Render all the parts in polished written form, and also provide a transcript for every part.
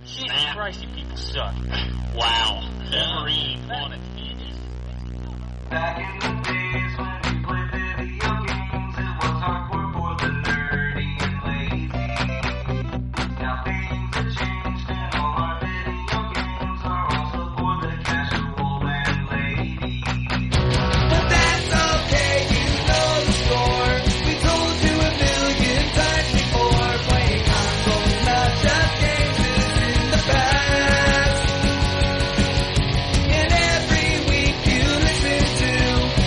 Jesus Christ, you people suck. Wow. Wolverine on it. Back in the days when we played video games, it was hardcore for the nerdy and lazy. Now things have changed and all our video games are also for the casual and lady. But that's okay, you know the score. We told you a million times before. Playing consoles, not just games, is in the past. And every week you listen to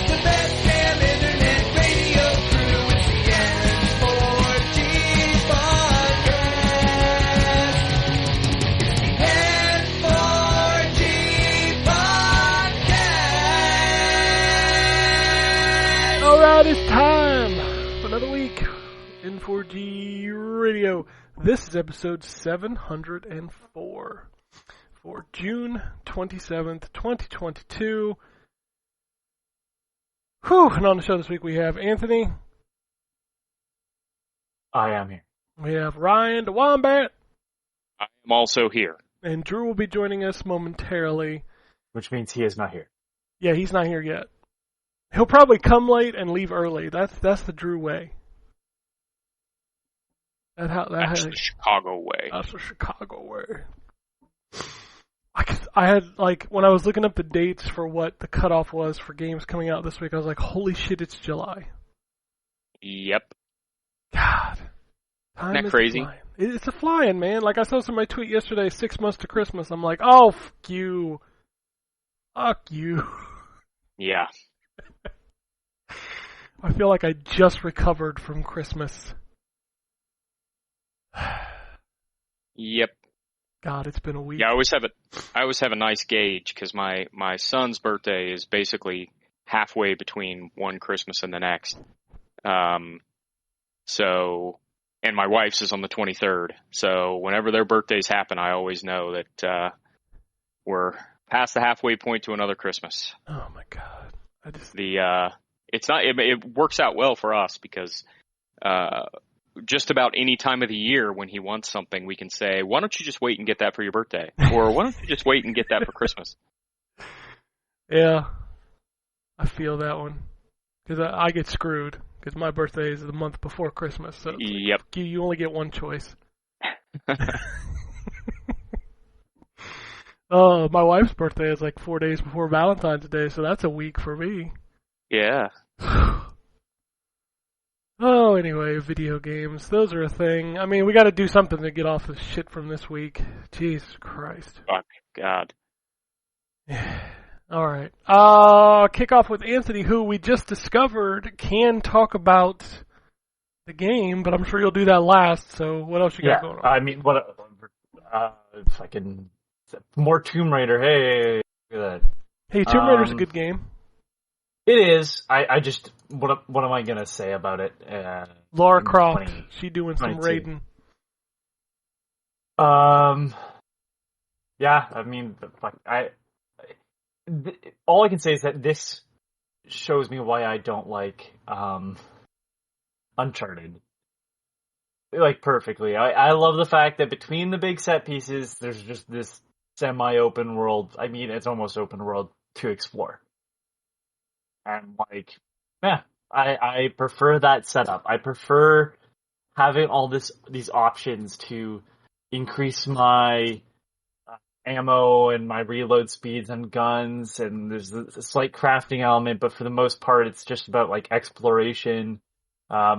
the best damn internet radio crew. It's the N4G podcast. It's the N4G podcast. Alright, it's time for another week. N4G Radio. This is episode 704 for June 27th, 2022. Whew, and on the show this week we have Anthony, I am here. we have Ryan the Wombat, I'm also here. and Drew will be joining us momentarily. Which means he is not here. Yeah, he's not here yet. He'll probably come late and leave early. That's the Drew way. That's the Chicago way. That's the Chicago way. I had, like, when I was looking up the dates for what the cutoff was for games coming out this week, I was like, holy shit, it's July. Yep. God. Time Isn't that is crazy? flying. It's a flying, man. Like, I saw somebody tweet yesterday, 6 months to Christmas. I'm like, oh, fuck you. Fuck you. Yeah. I feel like I just recovered from Christmas. Yep. God, it's been a week. Yeah, I always have a nice gauge because my son's birthday is basically halfway between one Christmas and the next. So, and my wife's is on the 23rd. So whenever their birthdays happen, I always know that we're past the halfway point to another Christmas. Oh my God. It works out well for us because just about any time of the year when he wants something, we can say, why don't you just wait and get that for your birthday? Or why don't you just wait and get that for Christmas? Yeah. I feel that one. Because I get screwed. Because my birthday is the month before Christmas. So it's like, Yep. you only get one choice. Oh, my wife's birthday is like 4 days before Valentine's Day, so that's a week for me. Yeah. Oh, anyway, video games. Those are a thing. I mean, we got to do something to get off the shit from this week. Jesus Christ. Oh, God. All right. Kick off with Anthony, who we just discovered can talk about the game, but I'm sure you'll do that last. So what else you got going on? I mean, if I can, more Tomb Raider. Hey, look at that. Hey, Tomb Raider's a good game. It is. I just, what am I gonna say about it? Lara Croft, she doing some 22. raiding. Yeah, I mean, all I can say is that this shows me why I don't like Uncharted. Like, perfectly. I love the fact that between the big set pieces, there's just this semi-open world. I mean, it's almost open world to explore. And, like, yeah, I prefer that setup. I prefer having all these options to increase my ammo and my reload speeds on guns, and there's a slight crafting element, but for the most part, it's just about, like, exploration, a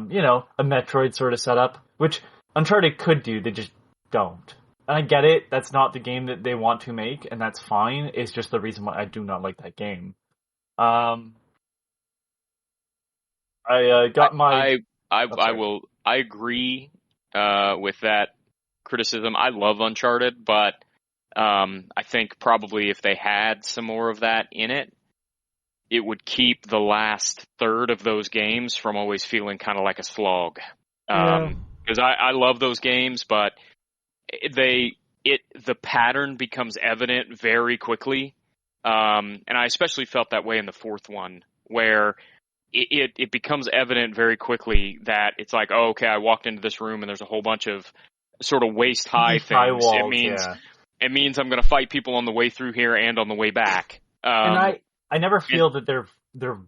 Metroid sort of setup, which Uncharted could do, they just don't. And I get it, that's not the game that they want to make, and that's fine, it's just the reason why I do not like that game. I agree with that criticism. I love Uncharted, but I think probably if they had some more of that in it, it would keep the last third of those games from always feeling kind of like a slog. Because I love those games, but the pattern becomes evident very quickly. And I especially felt that way in the fourth one, where it becomes evident very quickly that it's like, oh, okay, I walked into this room and there's a whole bunch of sort of waist-high things. Walls, it means, it means I'm going to fight people on the way through here and on the way back. And I never feel that they're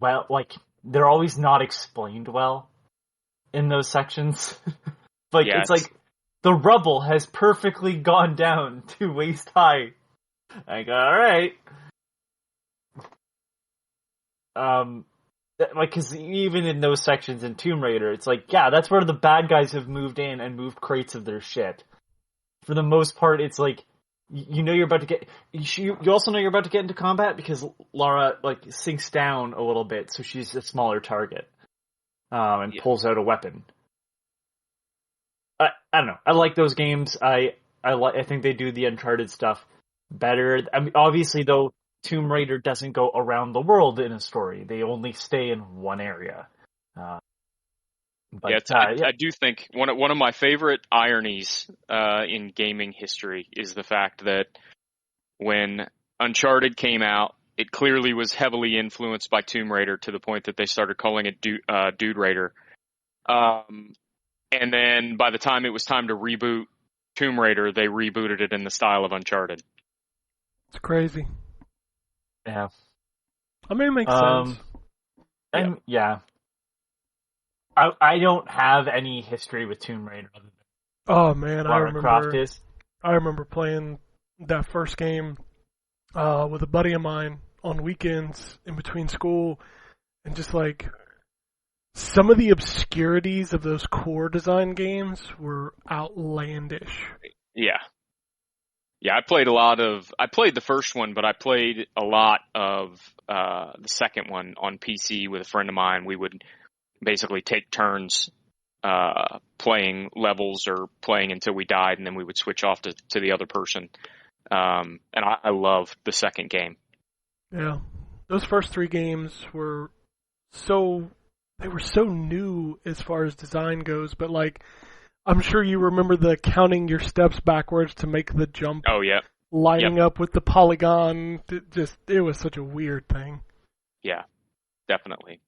well, like, they're always not explained well in those sections. Like, Yeah, it's like, the rubble has perfectly gone down to waist high. Like, alright. Like, cause even in those sections in Tomb Raider, it's like, yeah, that's where the bad guys have moved in and moved crates of their shit. For the most part, it's like, you know you're about to get, you also know you're about to get into combat because Lara, like, sinks down a little bit, so she's a smaller target. And pulls out a weapon. I don't know. I like those games. I think they do the Uncharted stuff better. I mean, obviously, though, Tomb Raider doesn't go around the world in a story. They only stay in one area. But I do think one of my favorite ironies in gaming history is the fact that when Uncharted came out, it clearly was heavily influenced by Tomb Raider to the point that they started calling it Dude Raider. And then by the time it was time to reboot Tomb Raider, they rebooted it in the style of Uncharted. It's crazy. Yeah. I mean, it makes sense. And yeah. I don't have any history with Tomb Raider other than Oh man, Lara Croft is. I remember playing that first game with a buddy of mine on weekends in between school, and just like some of the obscurities of those core design games were outlandish. Yeah. Yeah, I played the first one, but I played a lot of the second one on PC with a friend of mine. We would basically take turns playing levels or playing until we died, and then we would switch off to the other person. And I love the second game. Yeah. Those first three games were so new as far as design goes, but like, I'm sure you remember the counting your steps backwards to make the jump. Oh, yeah. Lining up with the polygon. It was such a weird thing. Yeah, definitely.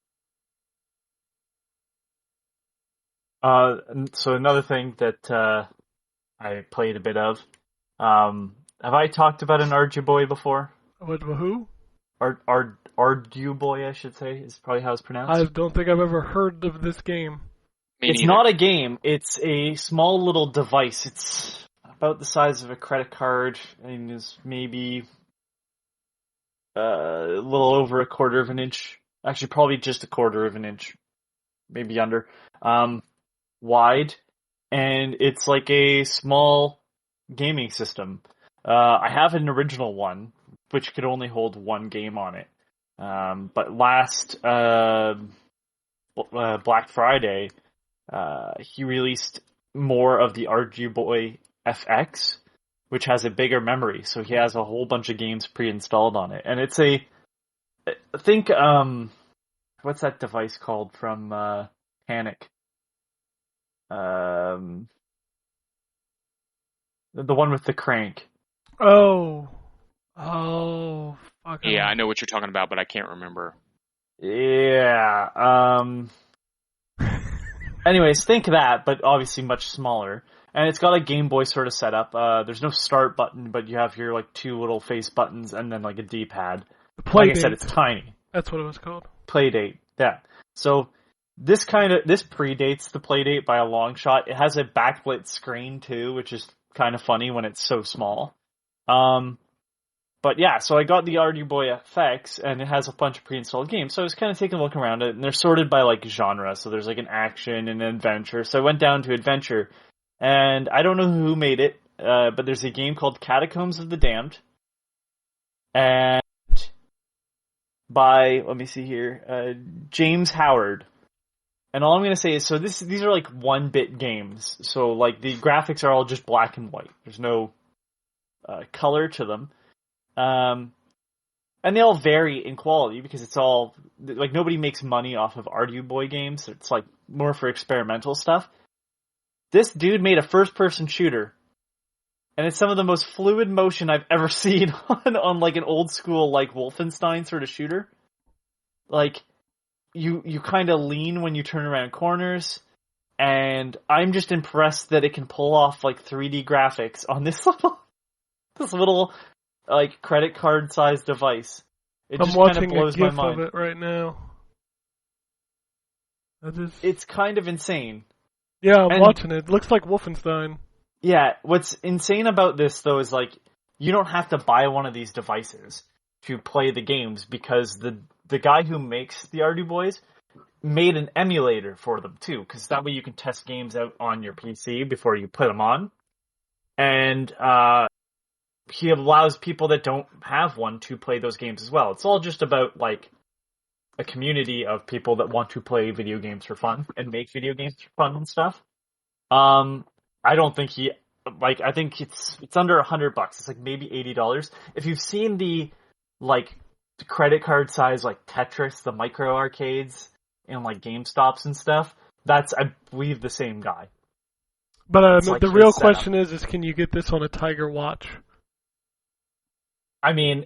So another thing that I played a bit of. Have I talked about an Ardu Boy before? What, who? Ardu Boy, I should say, is probably how it's pronounced. I don't think I've ever heard of this game. It's not a game. It's a small little device. It's about the size of a credit card, and is maybe a little over a quarter of an inch. Actually, probably just a quarter of an inch, maybe under, wide. And it's like a small gaming system. I have an original one, which could only hold one game on it. But last Black Friday, he released more of the Ardu Boy FX, which has a bigger memory. So he has a whole bunch of games pre-installed on it. And it's I think, what's that device called from Panic? The one with the crank. Oh, fuck. Yeah, I know what you're talking about, but I can't remember. Yeah. Anyways, think that, but obviously much smaller. And it's got a Game Boy sort of setup. There's no start button, but you have here like two little face buttons and then like a D-pad. Like I said, it's tiny. That's what it was called. Playdate. Yeah. So this predates the Playdate by a long shot. It has a backlit screen too, which is kind of funny when it's so small. But yeah, so I got the Ardu Boy FX, and it has a bunch of pre-installed games. So I was kind of taking a look around it, and they're sorted by like genre. So there's like an action and an adventure. So I went down to adventure, and I don't know who made it, but there's a game called Catacombs of the Damned, and by, let me see here, James Howard. And all I'm going to say is, so these are like 1-bit games. So like the graphics are all just black and white. There's no color to them. And they all vary in quality because it's all, like, nobody makes money off of Ardu Boy games. It's like more for experimental stuff. This dude made a first-person shooter. And it's some of the most fluid motion I've ever seen on like an old school like Wolfenstein sort of shooter. Like, you kind of lean when you turn around corners, and I'm just impressed that it can pull off like 3D graphics on this level. this little like credit card sized device. It I'm just kind of watching a blows my GIF mind. of it right now. That is... It's kind of insane. Yeah, I'm and- watching it. It looks like Wolfenstein. Yeah, what's insane about this though is like you don't have to buy one of these devices to play the games because the guy who makes the Ardu Boys made an emulator for them too, because that way you can test games out on your PC before you put them on, and he allows people that don't have one to play those games as well. It's all just about like a community of people that want to play video games for fun and make video games for fun and stuff. I don't think I think it's under $100. It's like maybe $80. If you've seen the credit card size like Tetris, the micro arcades and like GameStops and stuff, that's I believe the same guy. But It's like the his real setup. question is can you get this on a Tiger watch? I mean,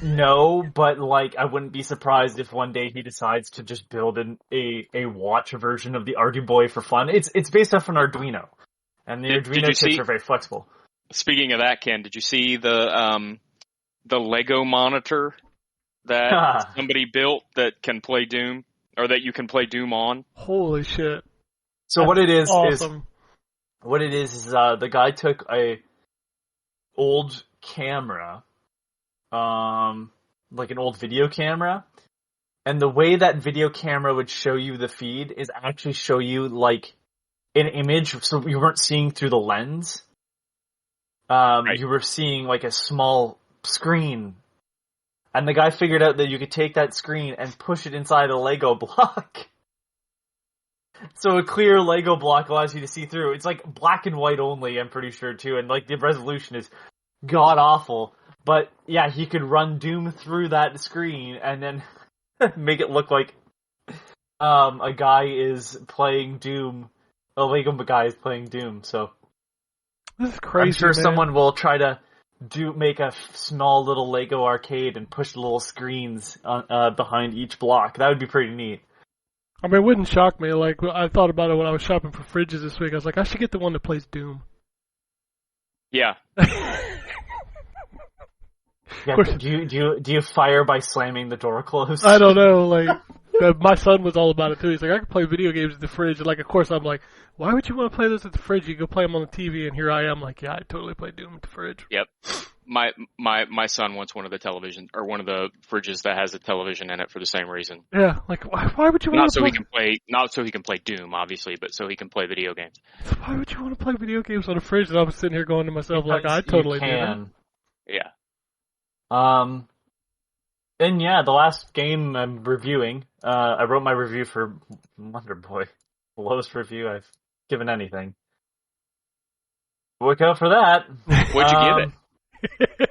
no, but like I wouldn't be surprised if one day he decides to just build a watch version of the Ardu Boy for fun. It's based off an Arduino. And the Did Arduino you chips see- are very flexible. Speaking of that, Ken, did you see the Lego monitor that somebody built that can play Doom, or that you can play Doom on? Holy shit. So what it is Awesome. the guy took a old camera, like an old video camera, and the way that video camera would show you the feed is actually show you like an image, so you weren't seeing through the lens. Right. You were seeing like a small screen. And the guy figured out that you could take that screen and push it inside a Lego block. So a clear Lego block allows you to see through. It's like black and white only, I'm pretty sure too, and like the resolution is god awful. But yeah, he could run Doom through that screen and then make it look like a guy is playing Doom. A Lego guy is playing Doom, so This is crazy, I'm sure man. someone will try to make a small little Lego arcade and push little screens on, behind each block. That would be pretty neat. I mean, it wouldn't shock me. Like, I thought about it when I was shopping for fridges this week. I was like, I should get the one that plays Doom. Yeah. Yeah, course. do you fire by slamming the door closed? I don't know, like, my son was all about it too. He's like, I can play video games at the fridge. And like, of course, I'm like, why would you want to play this at the fridge? You go play them on the TV, and here I am, like, yeah, I totally play Doom at the fridge. Yep. My son wants one of the television, or one of the fridges that has a television in it for the same reason. Yeah, like, why would you want Not to so play? he can play Doom, obviously, but so he can play video games. Why would you want to play video games on a fridge? And I was sitting here going to myself, like, Because I totally you do that. can. Yeah. And yeah, the last game I'm reviewing, I wrote my review for Wonder Boy. The lowest review I've given anything. Look out for that. What'd you give it?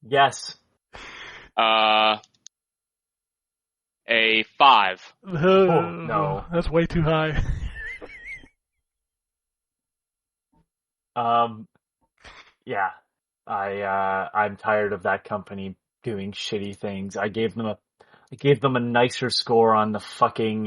Yes. A 5. no. That's way too high. Yeah. I'm tired of that company doing shitty things. I gave them a nicer score on the fucking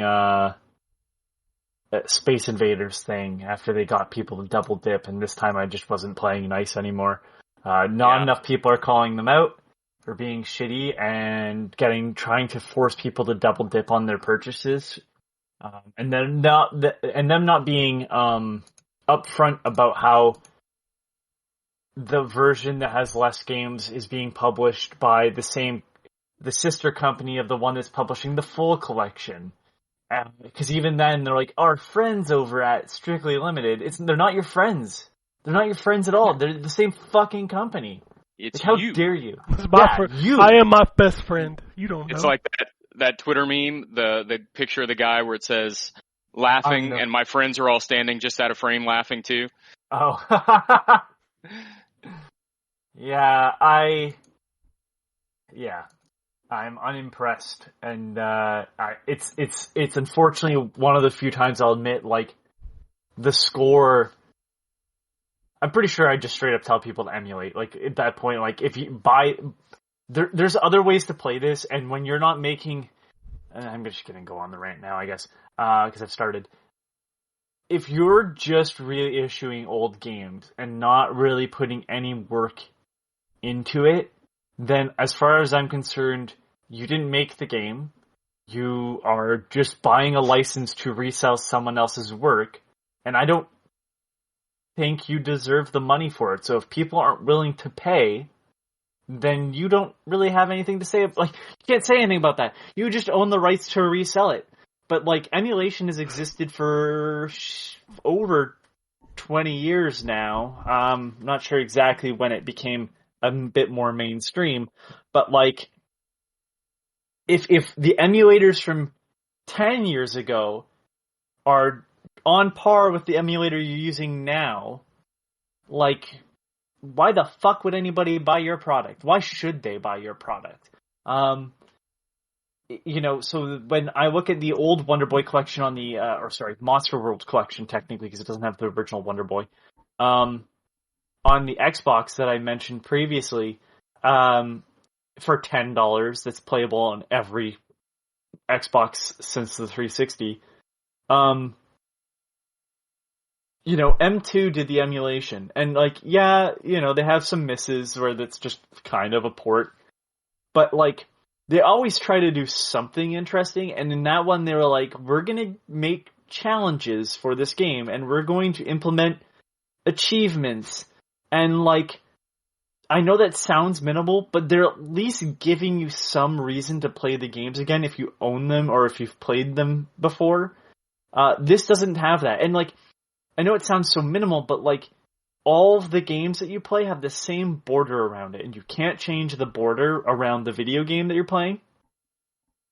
Space Invaders thing after they got people to double dip, and this time I just wasn't playing nice anymore. Not enough people are calling them out for being shitty and trying to force people to double dip on their purchases, and then them not being upfront about how the version that has less games is being published by the sister company of the one that's publishing the full collection. Because even then, they're like, our friends over at Strictly Limited, they're not your friends. They're not your friends at all. They're the same fucking company. It's Like, how you. dare you? It's my Yeah, friend. you. I am my best friend. You don't know. It's like that Twitter meme, the picture of the guy where it says laughing, know. and my friends are all standing just out of frame laughing too. Oh. Yeah, I'm unimpressed, and it's unfortunately one of the few times I'll admit, like, the score. I'm pretty sure I just straight up tell people to emulate. Like, at that point, like, if you buy, there's other ways to play this, and when you're not making, and I'm just gonna go on the rant now, I guess, because I've started. if you're just reissuing old games and not really putting any work into it, then as far as I'm concerned, you didn't make the game. You are just buying a license to resell someone else's work, and I don't think you deserve the money for it. So if people aren't willing to pay, then you don't really have anything to say. Like, you can't say anything about that. You just own the rights to resell it. But, like, emulation has existed for over 20 years now. Not sure exactly when it became a bit more mainstream. But, like, if the emulators from 10 years ago are on par with the emulator you're using now, like, why the fuck would anybody buy your product? Why should they buy your product? So when I look at the old Wonder Boy collection on the, Monster World collection, technically, because it doesn't have the original Wonder Boy, on the Xbox that I mentioned previously, for $10, that's playable on every Xbox since the 360, M2 did the emulation, and, like, yeah, they have some misses where that's just kind of a port, but, like, they always try to do something interesting, and in that one they were like, we're gonna make challenges for this game, and we're going to implement achievements, and, like, I know that sounds minimal, but they're at least giving you some reason to play the games again if you own them or if you've played them before. This doesn't have that, and, like, I know it sounds so minimal, but, like, all of the games that you play have the same border around it, and you can't change the border around the video game that you're playing.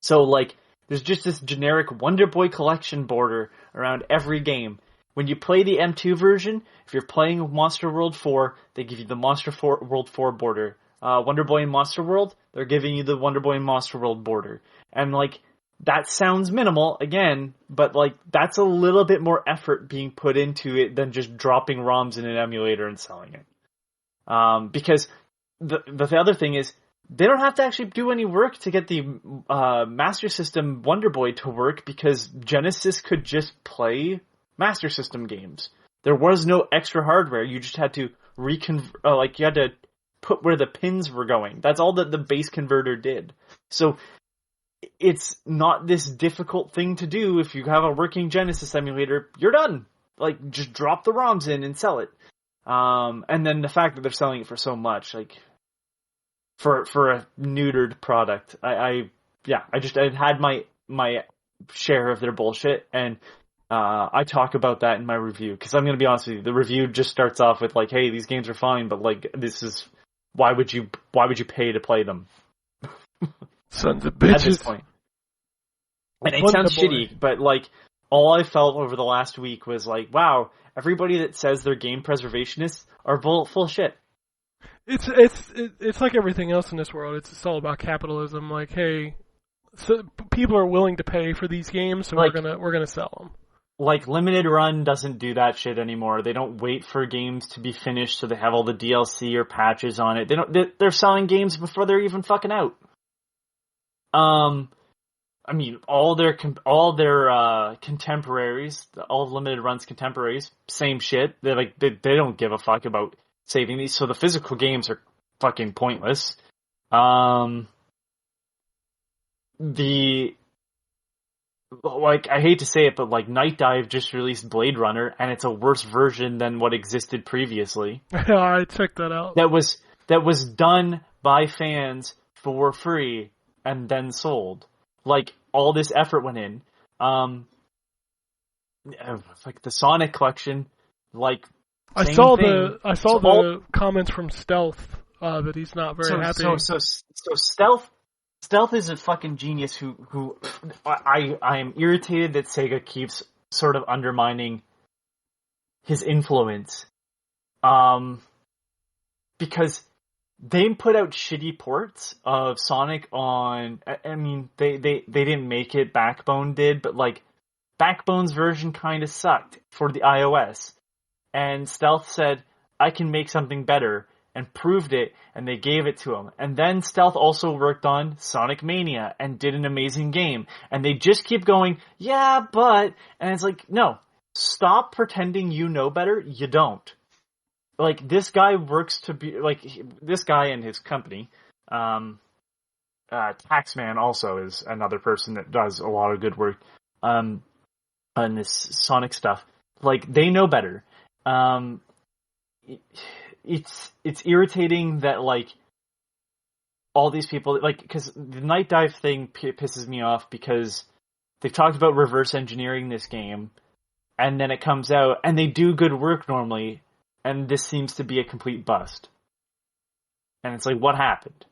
So, like, there's just this generic Wonder Boy collection border around every game. When you play the M2 version, if you're playing Monster World 4, they give you the Monster World 4 border. Wonder Boy and Monster World, they're giving you the Wonder Boy and Monster World border. And, like, that sounds minimal, again, but, like, that's a little bit more effort being put into it than just dropping ROMs in an emulator and selling it. Because the other thing is, they don't have to actually do any work to get the Master System Wonder Boy to work, because Genesis could just play Master System games. There was no extra hardware. You just had to you had to put where the pins were going. That's all that the base converter did. So it's not this difficult thing to do. If you have a working Genesis emulator, you're done. Like, just drop the ROMs in and sell it. And then the fact that they're selling it for so much, like, for a neutered product, I had my share of their bullshit, and I talk about that in my review, because I'm going to be honest with you, the review just starts off with, like, hey, these games are fine, but, like, why would you pay to play them? Sons of bitches. At this point. And it sounds shitty, but, like, all I felt over the last week was like, wow, everybody that says they're game preservationists are full shit. It's like everything else in this world. It's all about capitalism. Like, hey, so people are willing to pay for these games, so like, we're gonna sell them. Like, Limited Run doesn't do that shit anymore. They don't wait for games to be finished so they have all the DLC or patches on it. They're selling games before they're even fucking out. I mean, all their contemporaries, all of Limited Run's contemporaries, same shit. They don't give a fuck about saving these, so the physical games are fucking pointless. I hate to say it, but, like, Night Dive just released Blade Runner, and it's a worse version than what existed previously. I checked that out. That was done by fans for free and then sold. Like, all this effort went in. Like the Sonic collection, like, I saw the comments from Stealth that he's not very happy. So Stealth is a fucking genius who I am irritated that Sega keeps sort of undermining his influence. Because they put out shitty ports of Sonic on, I mean, they didn't make it, Backbone did, but, like, Backbone's version kind of sucked for the iOS. And Stealth said, I can make something better, and proved it, and they gave it to him. And then Stealth also worked on Sonic Mania, and did an amazing game. And they just keep going, yeah, but, and it's like, no, stop pretending you know better. You don't. Like, this guy works to be, like, this guy and his company, Taxman also is another person that does a lot of good work, on this Sonic stuff. Like, they know better. It's irritating that, like, all these people, like, because the Night Dive thing pisses me off because they've talked about reverse engineering this game, and then it comes out, and they do good work normally, and this seems to be a complete bust. And it's like, what happened?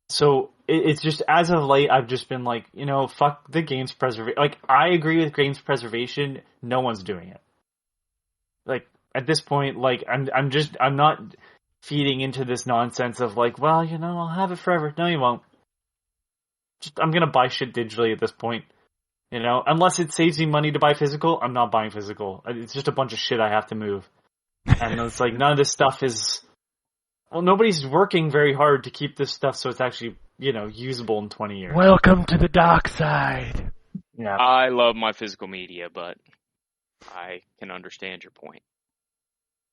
So, it's just, as of late, I've just been like, fuck the game's preservation. Like, I agree with game's preservation, no one's doing it. Like, at this point, like, I'm not feeding into this nonsense of like, well, I'll have it forever. No, you won't. I'm gonna buy shit digitally at this point. Unless it saves me money to buy physical, I'm not buying physical. It's just a bunch of shit I have to move. And it's like, none of this stuff is... Well, nobody's working very hard to keep this stuff so it's actually, usable in 20 years. Welcome to the dark side. Yeah. I love my physical media, but I can understand your point.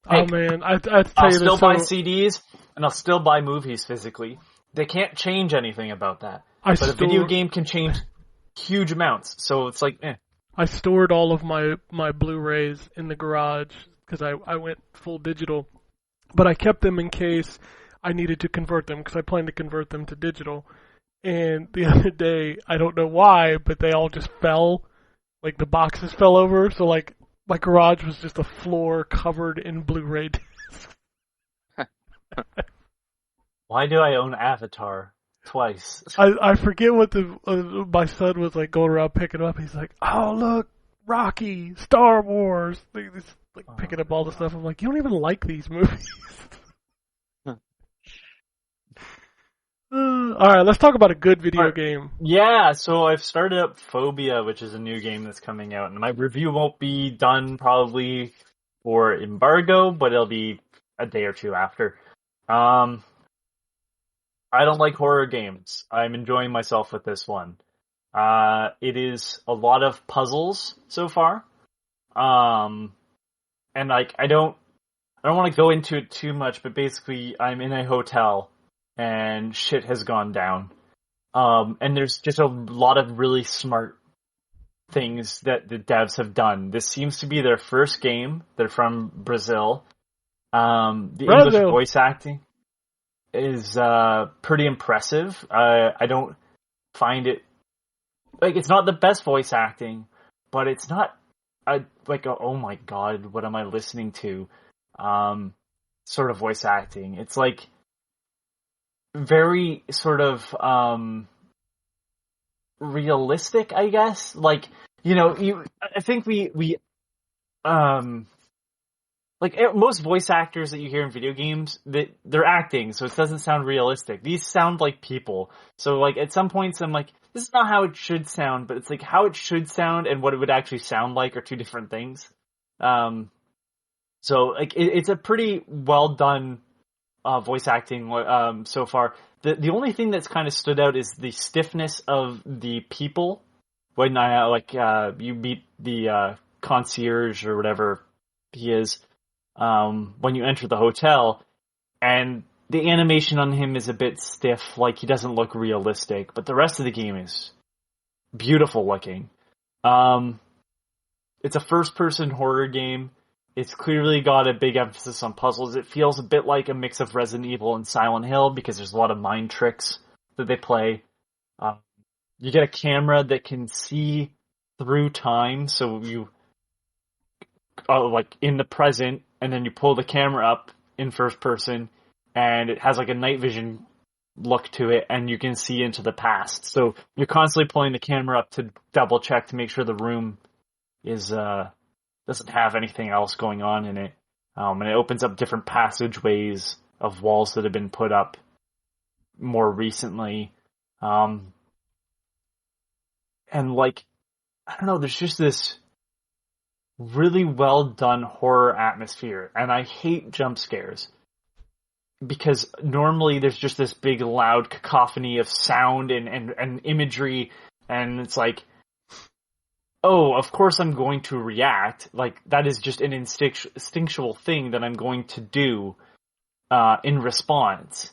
Oh man, I'll tell I'll you still this. buy CDs, and I'll still buy movies physically. They can't change anything about that. But a video game can change huge amounts, so it's like, I stored all of my Blu-rays in the garage because I went full digital, but I kept them in case I needed to convert them because I plan to convert them to digital. And the other day, I don't know why, but they all just fell, like the boxes fell over, so like my garage was just a floor covered in Blu-ray discs. Why do I own Avatar twice? I forget what my son was like going around picking up. He's like, "Oh look, Rocky, Star Wars." He's like picking up all the stuff. I'm like, "You don't even like these movies." All right, let's talk about a good video game. Yeah, so I've started up Phobia, which is a new game that's coming out, and my review won't be done probably for embargo, but it'll be a day or two after. I don't like horror games. I'm enjoying myself with this one. It is a lot of puzzles so far. And like, I don't want to go into it too much, but basically I'm in a hotel and shit has gone down. And there's just a lot of really smart things that the devs have done. This seems to be their first game. They're from Brazil. The English voice acting is pretty impressive. I don't find it like, it's not the best voice acting, but it's not oh my god, what am I listening to? Sort of voice acting. It's like very sort of realistic, I guess. Like, I think we like, most voice actors that you hear in video games, they're acting, so it doesn't sound realistic. These sound like people. So, like, at some points I'm like, this is not how it should sound, but it's like, how it should sound and what it would actually sound like are two different things. So, like, it's a pretty well done voice acting so far. The only thing that's kind of stood out is the stiffness of the people when you meet the concierge or whatever he is. When you enter the hotel, and the animation on him is a bit stiff, like he doesn't look realistic, but the rest of the game is beautiful looking. It's a first-person horror game. It's clearly got a big emphasis on puzzles. It feels a bit like a mix of Resident Evil and Silent Hill because there's a lot of mind tricks that they play. You get a camera that can see through time, so you like in the present, and then you pull the camera up in first person, and it has like a night vision look to it, and you can see into the past. So you're constantly pulling the camera up to double check to make sure the room is doesn't have anything else going on in it. And it opens up different passageways of walls that have been put up more recently. And like, I don't know, there's just this really well done horror atmosphere, and I hate jump scares because normally there's just this big loud cacophony of sound and imagery, and it's like, oh, of course I'm going to react. Like, that is just an instinctual thing that I'm going to do in response.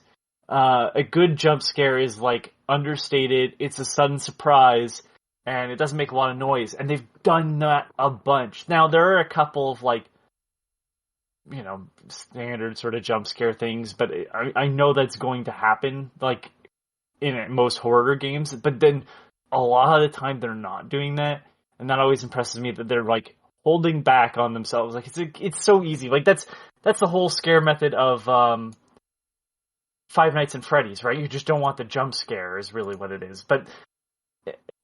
A good jump scare is, like, understated, it's a sudden surprise, and it doesn't make a lot of noise. And they've done that a bunch. Now, there are a couple of, like, you know, standard sort of jump scare things, but I know that's going to happen, like, in most horror games. But then, a lot of the time, they're not doing that. And that always impresses me, that they're, like, holding back on themselves. Like, it's so easy. Like, that's the whole scare method of Five Nights at Freddy's, right? You just don't want the jump scare is really what it is. But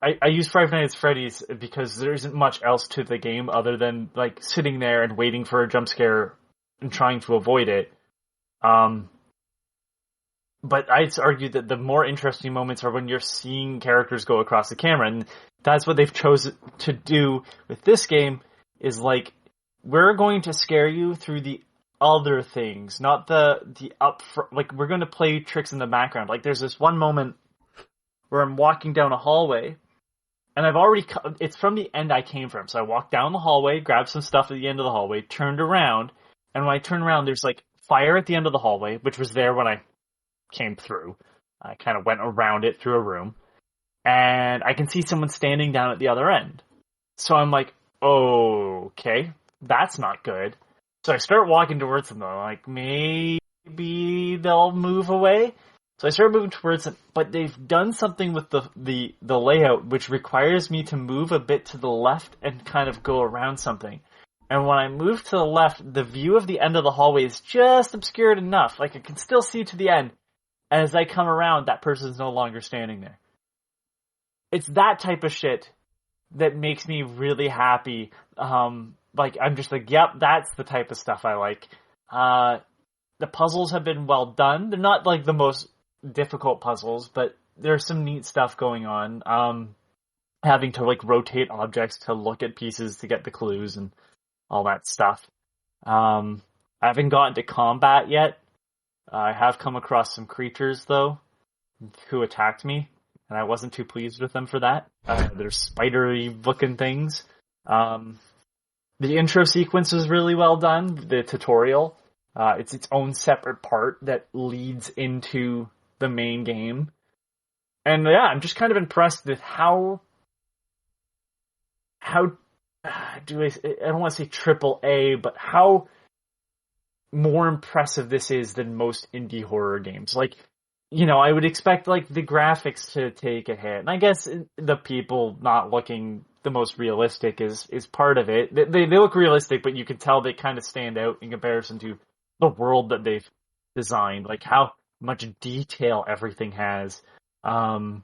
I use Five Nights at Freddy's because there isn't much else to the game other than, like, sitting there and waiting for a jump scare and trying to avoid it. But I'd argue that the more interesting moments are when you're seeing characters go across the camera, and that's what they've chosen to do with this game, is, like, we're going to scare you through the other things, not the upfront. Like, we're going to play tricks in the background. Like, there's this one moment where I'm walking down a hallway, and it's from the end I came from. So I walked down the hallway, grabbed some stuff at the end of the hallway, turned around, and when I turn around, there's, like, fire at the end of the hallway, which was there when I came through. I kind of went around it through a room, and I can see someone standing down at the other end. So I'm like, okay, that's not good. So I start walking towards them, though, like, maybe they'll move away. So I start moving towards them, but they've done something with the layout which requires me to move a bit to the left and kind of go around something. And when I move to the left, the view of the end of the hallway is just obscured enough. Like, I can still see to the end. And as I come around, that person's no longer standing there. It's that type of shit that makes me really happy. Like, I'm just like, yep, that's the type of stuff I like. The puzzles have been well done. They're not, like, the most difficult puzzles, but there's some neat stuff going on. Having to, like, rotate objects to look at pieces to get the clues and all that stuff. I haven't gotten to combat yet. I have come across some creatures, though, who attacked me, and I wasn't too pleased with them for that. They're spidery-looking things. The intro sequence was really well done, the tutorial. It's its own separate part that leads into the main game. And yeah, I'm just kind of impressed with how do I don't want to say triple A, but how more impressive this is than most indie horror games. Like, you know, I would expect, like, the graphics to take a hit. And I guess the people not looking the most realistic is part of it. They look realistic, but you can tell they kind of stand out in comparison to the world that they've designed. Like, how much detail everything has. The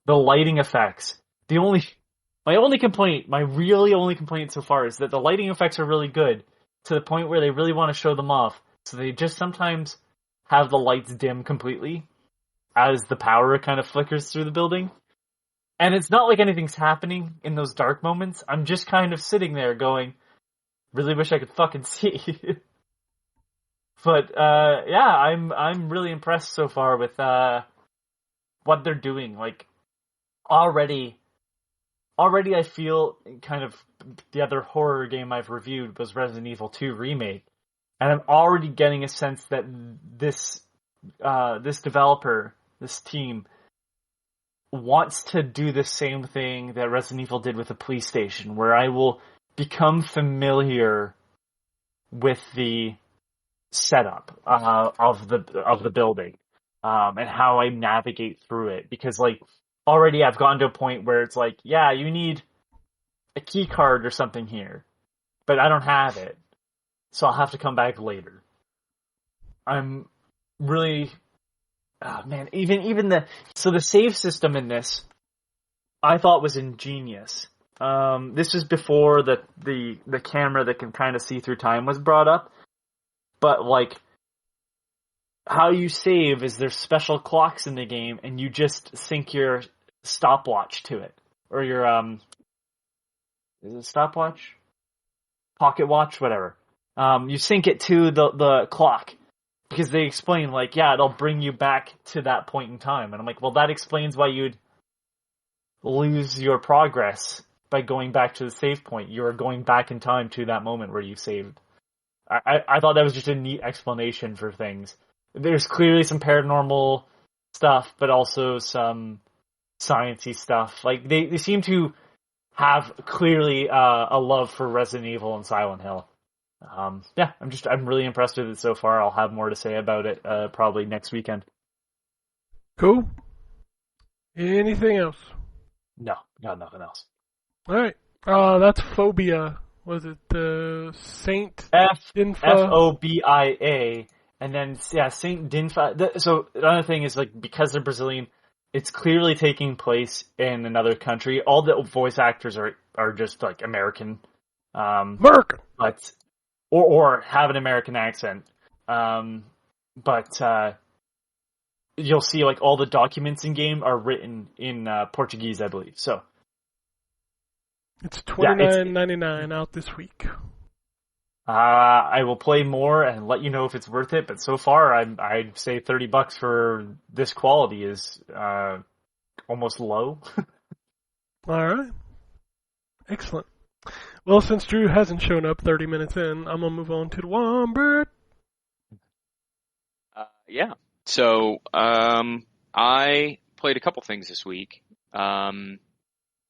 lighting effects. My really only complaint so far is that the lighting effects are really good, to the point where they really want to show them off. So they just sometimes have the lights dim completely as the power kind of flickers through the building. And it's not like anything's happening in those dark moments. I'm just kind of sitting there going, really wish I could fucking see. But yeah, I'm really impressed so far with what they're doing. Like, already I feel kind of the other horror game I've reviewed was Resident Evil 2 Remake, and I'm already getting a sense that this developer, this team, wants to do the same thing that Resident Evil did with the police station, where I will become familiar with the setup of the building and how I navigate through it, because, like, already I've gotten to a point where it's like, yeah, you need a key card or something here, but I don't have it, so I'll have to come back later. I'm really, oh man, even the save system in this, I thought was ingenious. This was before the camera that can kind of see through time was brought up, but, like, how you save is there's special clocks in the game, and you just sync your stopwatch to it, or your is it stopwatch, pocket watch, whatever. You sync it to the clock, because they explain, like, yeah, it'll bring you back to that point in time, and I'm like, well, that explains why you'd lose your progress by going back to the save point. You are going back in time to that moment where you saved. I thought that was just a neat explanation for things. There's clearly some paranormal stuff, but also some sciencey stuff. Like they seem to have clearly a love for Resident Evil and Silent Hill. Yeah, I'm really impressed with it so far. I'll have more to say about it probably next weekend. Cool. Anything else? No, got nothing else. All right. That's Phobia. Was it Saint Dinfa? Fobia, and then Saint Dinfa. So another thing is like because they're Brazilian, it's clearly taking place in another country. All the voice actors are just like American, American, but or have an American accent. But you'll see like all the documents in game are written in Portuguese, I believe. So. It's $29.99 out this week. I will play more and let you know if it's worth it. But so far, I'd say $30 for this quality is almost low. All right, excellent. Well, since Drew hasn't shown up 30 minutes in, I'm gonna move on to the Wombat. Yeah. So I played a couple things this week.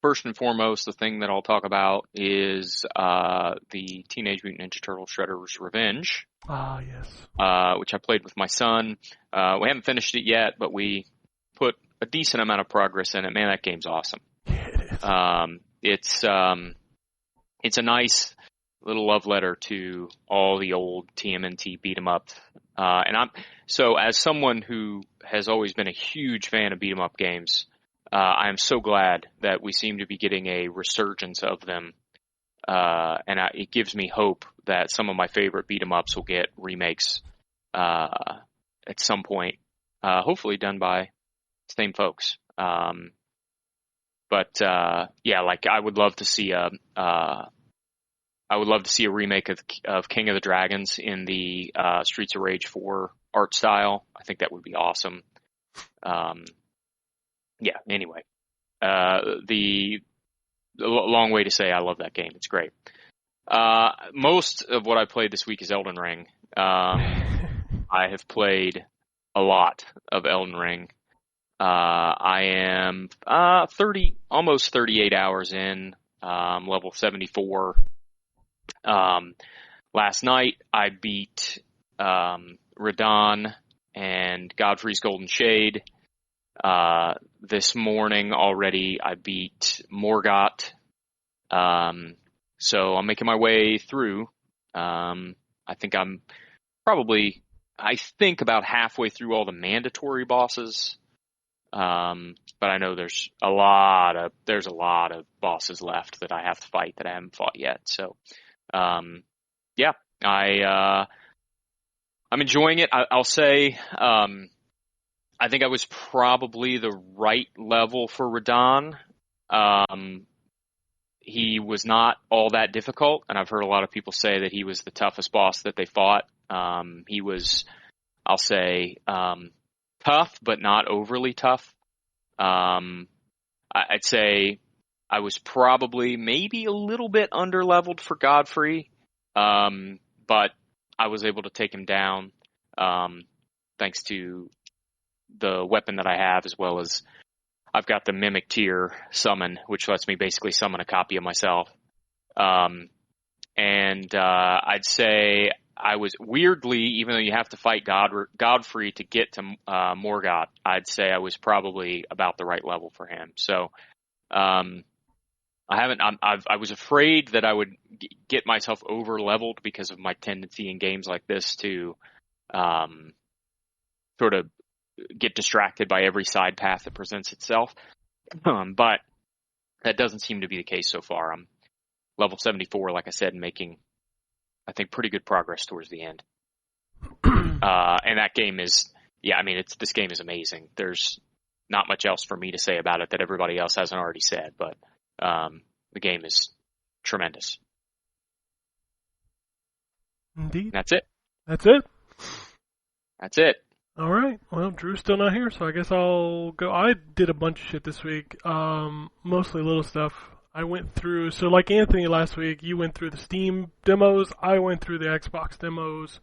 First and foremost, the thing that I'll talk about is the Teenage Mutant Ninja Turtles Shredder's Revenge. Ah, yes. Which I played with my son. We haven't finished it yet, but we put a decent amount of progress in it. Man, that game's awesome. Yeah, it is. It's a nice little love letter to all the old TMNT beat 'em up. So as someone who has always been a huge fan of beat 'em up games, I am so glad that we seem to be getting a resurgence of them, and it gives me hope that some of my favorite beat-em-ups will get remakes at some point, hopefully done by same folks. But like I would love to see a remake of King of the Dragons in the Streets of Rage 4 art style. I think that would be awesome. Yeah, anyway, the long way to say I love that game. It's great. Most of what I played this week is Elden Ring. I have played a lot of Elden Ring. I am almost 38 hours in, level 74. Last night I beat Radon and Godfrey's Golden Shade. This morning already I beat Morgott. So I'm making my way through. I think I'm about halfway through all the mandatory bosses. But I know there's a lot of bosses left that I have to fight that I haven't fought yet. So, I'm enjoying it. I'll say, I think I was probably the right level for Radon. He was not all that difficult, and I've heard a lot of people say that he was the toughest boss that they fought. He was, I'll say, tough, but not overly tough. I'd say I was probably maybe a little bit under-leveled for Godfrey, but I was able to take him down thanks to the weapon that I have, as well as I've got the Mimic Tier summon, which lets me basically summon a copy of myself. I'd say I was weirdly, even though you have to fight Godfrey to get to Morgott, I'd say I was probably about the right level for him. So I was afraid that I would get myself over leveled because of my tendency in games like this to sort of get distracted by every side path that presents itself. But that doesn't seem to be the case so far. I'm level 74, like I said, and making, I think, pretty good progress towards the end. And that game is, this game is amazing. There's not much else for me to say about it that everybody else hasn't already said, but the game is tremendous. Indeed. That's it. That's it? That's it. All right. Well, Drew's still not here, so I guess I'll go. I did a bunch of shit this week, mostly little stuff. I went through, so like Anthony last week, you went through the Steam demos, I went through the Xbox demos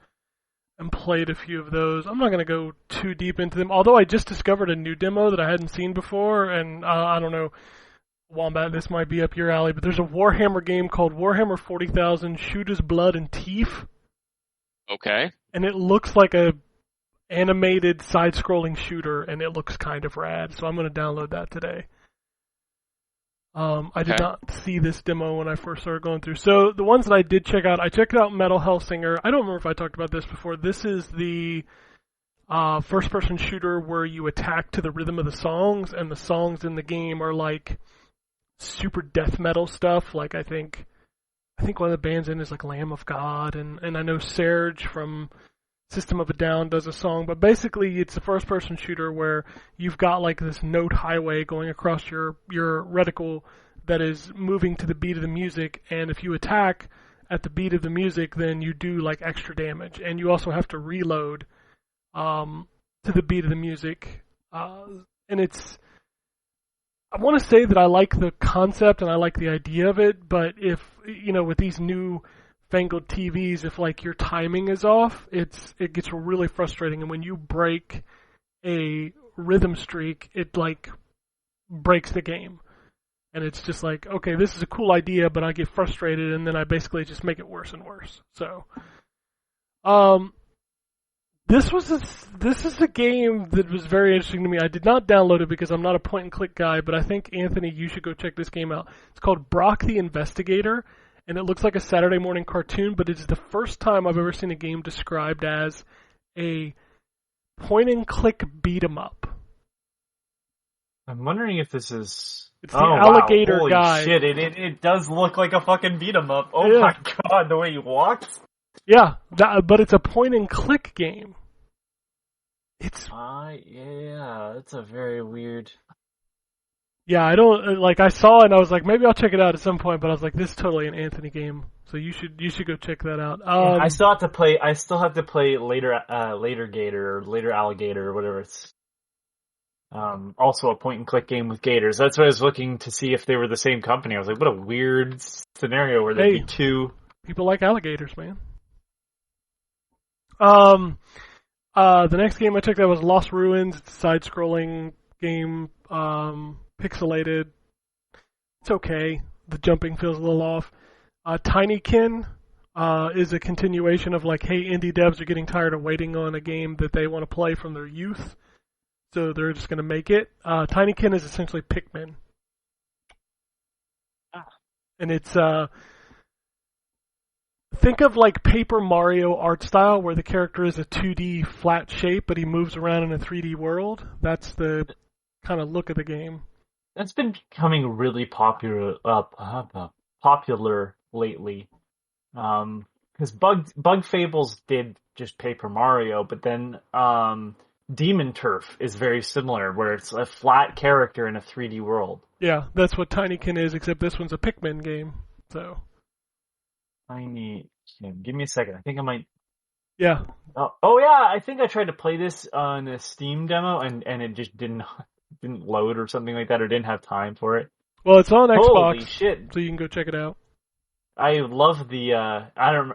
and played a few of those. I'm not going to go too deep into them, although I just discovered a new demo that I hadn't seen before, and I don't know, Wombat, this might be up your alley, but there's a Warhammer game called Warhammer 40,000 Shooters Blood and Teeth. Okay. And it looks like a animated side-scrolling shooter, and it looks kind of rad, so I'm going to download that today. I did not see this demo when I first started going through. So the ones that I did check out, I checked out Metal Hellsinger. I don't remember if I talked about this before. This is the first-person shooter where you attack to the rhythm of the songs, and the songs in the game are like super death metal stuff. Like I think one of the bands in is like Lamb of God, and I know Serge from System of a Down does a song, but basically it's a first-person shooter where you've got like this note highway going across your reticle that is moving to the beat of the music, and if you attack at the beat of the music, then you do like extra damage, and you also have to reload to the beat of the music, and it's. I want to say that I like the concept and I like the idea of it, but if with these new fangled TVs, if like your timing is off, it gets really frustrating. And when you break a rhythm streak, it like breaks the game. And it's just like, okay, this is a cool idea, but I get frustrated, and then I basically just make it worse and worse. So, this is a game that was very interesting to me. I did not download it because I'm not a point-and-click guy, but I think, Anthony, you should go check this game out. It's called Brock the Investigator, and it looks like a Saturday morning cartoon, but it's the first time I've ever seen a game described as a point-and-click beat-em-up. I'm wondering if this is... It's the alligator Holy guy. Shit, it does look like a fucking beat 'em up. Oh Yeah. my god, the way he walks. Yeah, but it's a point-and-click game. It's... Yeah, that's a very weird... Yeah, I don't... Like, I saw it and I was like, maybe I'll check it out at some point, but I was like, this is totally an Anthony game. So you should go check that out. I still have to play Later Gator, or Later Alligator, or whatever it's... also a point-and-click game with gators. That's what I was looking to see if they were the same company. I was like, what a weird scenario where there'd be two... People like alligators, man. The next game I checked out was Lost Ruins. It's a side-scrolling game, pixelated. It's okay. The jumping feels a little off. Tinykin is a continuation of like, hey, indie devs are getting tired of waiting on a game that they want to play from their youth, so they're just going to make it. Tinykin is essentially Pikmin. And it's... Think of like Paper Mario art style, where the character is a 2D flat shape, but he moves around in a 3D world. That's the kind of look of the game. That's been becoming really popular lately. Because Bug Fables did just Paper Mario, but then Demon Turf is very similar, where it's a flat character in a 3D world. Yeah, that's what Tinykin is, except this one's a Pikmin game. So... Give me a second. I think I might... Yeah. Oh yeah, I think I tried to play this on a Steam demo, and it just didn't load or something like that, or didn't have time for it. Well, it's on Xbox, Holy shit. so you can go check it out. I love the...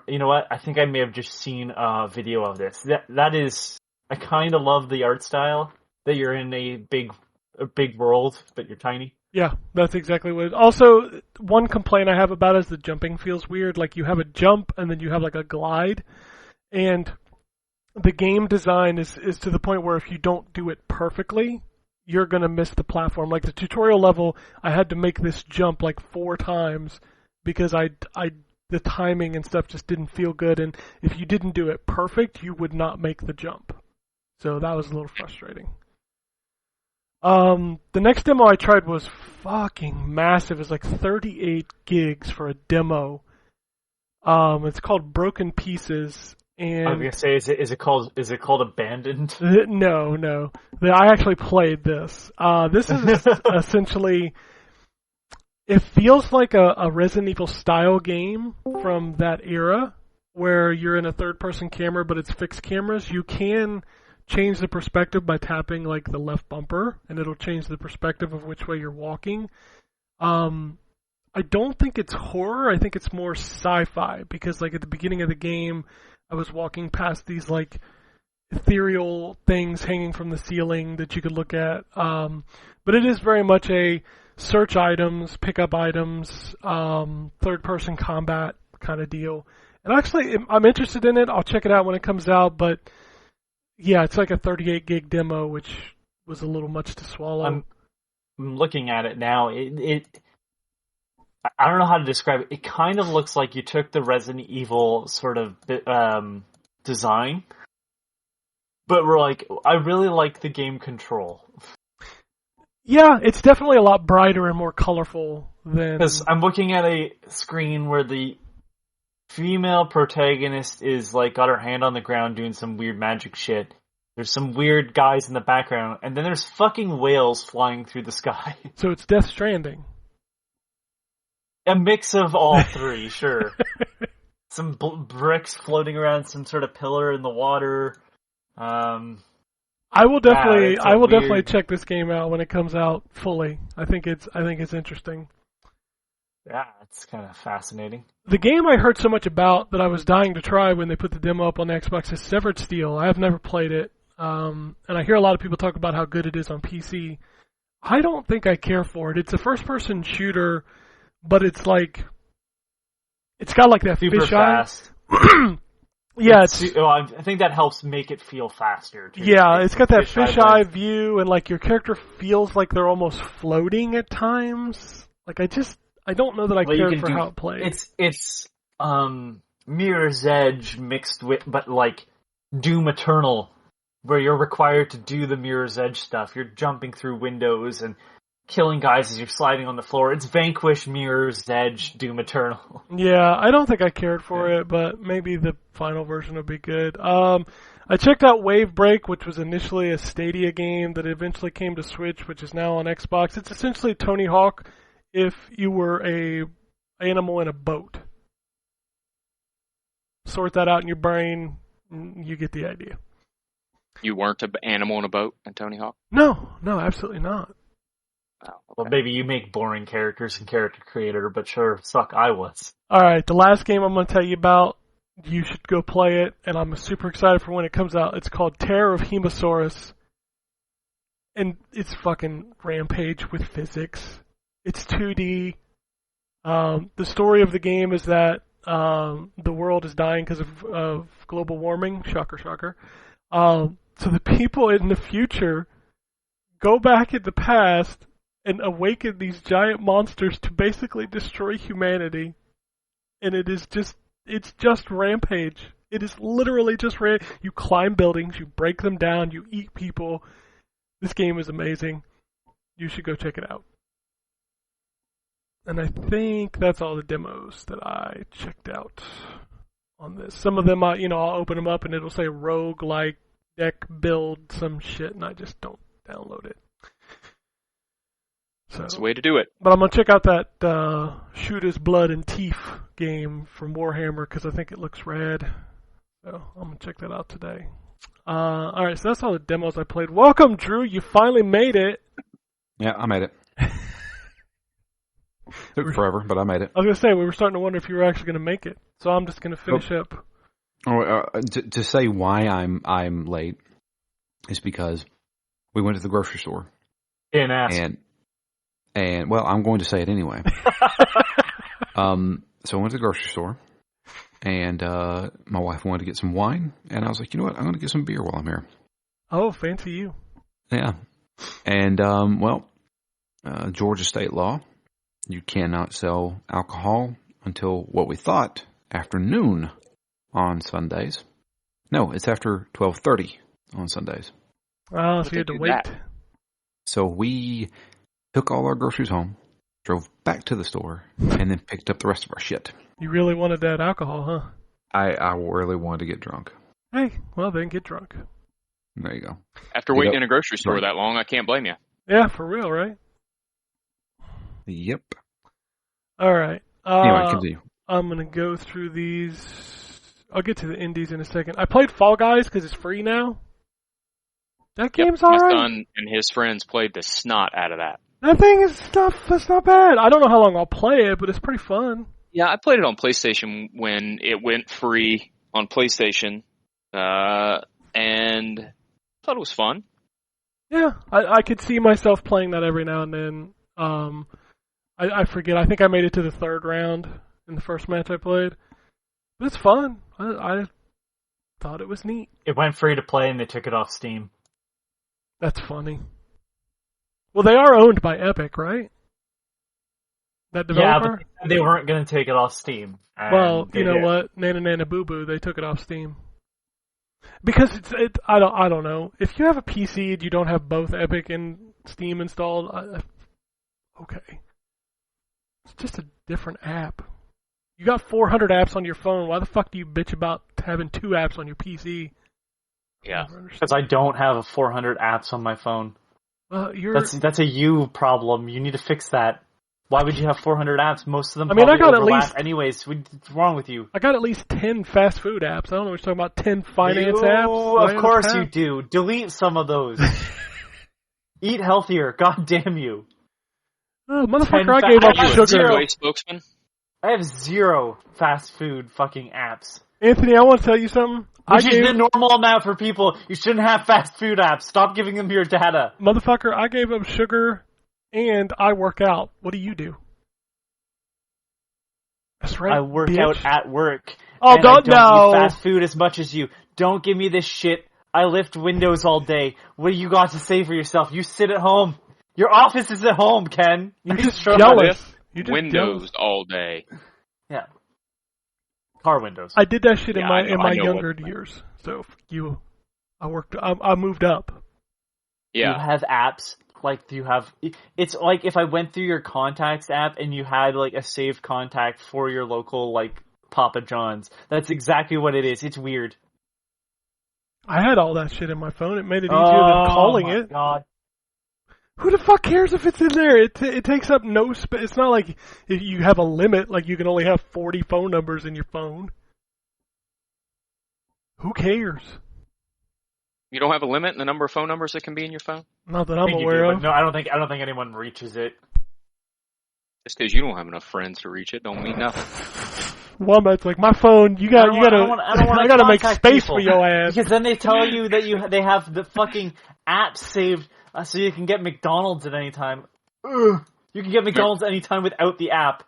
you know what? I think I may have just seen a video of this. That is... I kind of love the art style, that you're in a big world, but you're tiny. Yeah, that's exactly what it is. Also, one complaint I have about it is the jumping feels weird. Like, you have a jump, and then you have, like, a glide. And the game design is to the point where if you don't do it perfectly, you're going to miss the platform. Like, the tutorial level, I had to make this jump, like, 4 times because the timing and stuff just didn't feel good. And if you didn't do it perfect, you would not make the jump. So that was a little frustrating. The next demo I tried was fucking massive. It was like 38 gigs for a demo. It's called Broken Pieces, and I was gonna say, is it called Abandoned? No. I actually played this. This is essentially, it feels like a Resident Evil style game from that era, where you're in a third-person camera, but it's fixed cameras. You can change the perspective by tapping like the left bumper, and it'll change the perspective of which way you're walking. I don't think it's horror. I think it's more sci-fi because, like, at the beginning of the game, I was walking past these like ethereal things hanging from the ceiling that you could look at. But it is very much a search items, pick up items, third-person combat kind of deal. And actually, I'm interested in it. I'll check it out when it comes out. But yeah, it's like a 38 gig demo, which was a little much to swallow. I'm looking at it now. I don't know how to describe it. It kind of looks like you took the Resident Evil sort of design, but we're like, I really like the game control. Yeah, it's definitely a lot brighter and more colorful than... Because I'm looking at a screen where the female protagonist is like got her hand on the ground doing some weird magic shit. There's some weird guys in the background, and then there's fucking whales flying through the sky. So it's Death Stranding. A mix of all three, sure. Some bricks floating around some sort of pillar in the water. I will definitely, weird... definitely check this game out when it comes out fully. I think it's interesting. Yeah, it's kind of fascinating. The game I heard so much about that I was dying to try when they put the demo up on Xbox is Severed Steel. I have never played it, and I hear a lot of people talk about how good it is on PC. I don't think I care for it. It's a first-person shooter, but it's like, it's got like that super fisheye. Fast. Yeah, I think that helps make it feel faster, too. Yeah, it's got that fisheye blend. view, and like your character feels like they're almost floating at times. Like I don't know that I care for how it plays. It's Mirror's Edge mixed with, but like Doom Eternal, where you're required to do the Mirror's Edge stuff. You're jumping through windows and killing guys as you're sliding on the floor. It's Vanquish, Mirror's Edge, Doom Eternal. Yeah, I don't think I cared for it, but maybe the final version will be good. I checked out Wave Break, which was initially a Stadia game that eventually came to Switch, which is now on Xbox. It's essentially Tony Hawk if you were a animal in a boat. Sort that out in your brain, you get the idea. You weren't an animal in a boat in Tony Hawk? No, absolutely not. Oh, okay. Well, maybe you make boring characters in Character Creator, but sure, suck, I was. Alright, the last game I'm going to tell you about, you should go play it, and I'm super excited for when it comes out. It's called Terror of Hemosaurus, and it's fucking Rampage with physics. It's 2D. The story of the game is that the world is dying because of global warming. Shocker, shocker. So the people in the future go back in the past and awaken these giant monsters to basically destroy humanity. And it's just Rampage. It is literally just you climb buildings, you break them down, you eat people. This game is amazing. You should go check it out. And I think that's all the demos that I checked out on this. Some of them, I'll open them up and it'll say roguelike deck build some shit, and I just don't download it. So, that's the way to do it. But I'm going to check out that Shoot His Blood and Teeth game from Warhammer because I think it looks rad. So I'm going to check that out today. Alright, so that's all the demos I played. Welcome, Drew. You finally made it. Yeah, I made it. Took forever, but I made it. I was going to say, we were starting to wonder if you were actually going to make it. So I'm just going to finish up. To say why I'm late is because we went to the grocery store. Didn't ask. And well, I'm going to say it anyway. So I went to the grocery store, and my wife wanted to get some wine, and I was like, you know what, I'm going to get some beer while I'm here. Oh, fancy you. Yeah. And, Georgia state law, you cannot sell alcohol until what we thought after noon on Sundays. No, it's after 12:30 on Sundays. Oh, so you had to wait. That. So we took all our groceries home, drove back to the store, and then picked up the rest of our shit. You really wanted that alcohol, huh? I really wanted to get drunk. Hey, well then get drunk. There you go. After waiting in a grocery store that long, I can't blame you. Yeah, for real, right? Yep. All right. Anyway, continue. I'm going to go through these. I'll get to the indies in a second. I played Fall Guys because it's free now. That game's My alright. son and his friends played the snot out of that. That thing is stuff. That's not bad. I don't know how long I'll play it, but it's pretty fun. Yeah, I played it on PlayStation when it went free on PlayStation, and thought it was fun. Yeah, I could see myself playing that every now and then. I forget. I think I made it to the third round in the first match I played. But it's fun. I thought it was neat. It went free to play and they took it off Steam. That's funny. Well, they are owned by Epic, right? That developer? Yeah, but they weren't going to take it off Steam. and Well, they you know did. what? Nana Boo Boo, they took it off Steam. Because I don't know. If you have a PC and you don't have both Epic and Steam installed, okay. It's just a different app. You got 400 apps on your phone. Why the fuck do you bitch about having 2 apps on your PC? Yeah. Because I don't have 400 apps on my phone. You're. That's a you problem. You need to fix that. Why would you have 400 apps? Most of them I mean, I probably got at overlap least- anyways. What's wrong with you? I got at least 10 fast food apps. I don't know what you're talking about. 10 finance apps. Of Finance course you apps? do. Delete some of those. Eat healthier. God damn you. Oh, motherfucker! 10 I gave up I have sugar. zero. Subway spokesman. I have 0 fast food fucking apps. Anthony, I want to tell you something. Which is the normal amount for people. You shouldn't have fast food apps. Stop giving them your data. Motherfucker, I gave up sugar and I work out. What do? That's right. I work bitch. out at work. Oh, and don't I don't know. eat fast food as much as you. Don't give me this shit. I lift windows all day. What do you got to say for yourself? You sit at home. Your office is at home, Ken. You're Nice just try. jealous. You're just Windows jealous. all day. Yeah. Car windows. I did that shit Yeah, in I know my what younger you mean. years. So I moved up. Yeah. You have apps like you have. It's like if I went through your contacts app and you had like a saved contact for your local like Papa John's. That's exactly what it is. It's weird. I had all that shit in my phone. It made it easier than calling my it. God. Who the fuck cares if it's in there? It takes up no space. It's not like if you have a limit, like you can only have 40 phone numbers in your phone. Who cares? You don't have a limit in the number of phone numbers that can be in your phone? Not that I I'm think you aware do, of. but no, I don't think anyone reaches it. Just because you don't have enough friends to reach it don't mean nothing. Wombat's like, my phone, I gotta make contact space people. for your ass. Because then they tell you that they have the fucking app saved so you can get McDonald's at any time. Ugh. You can get McDonald's anytime without the app.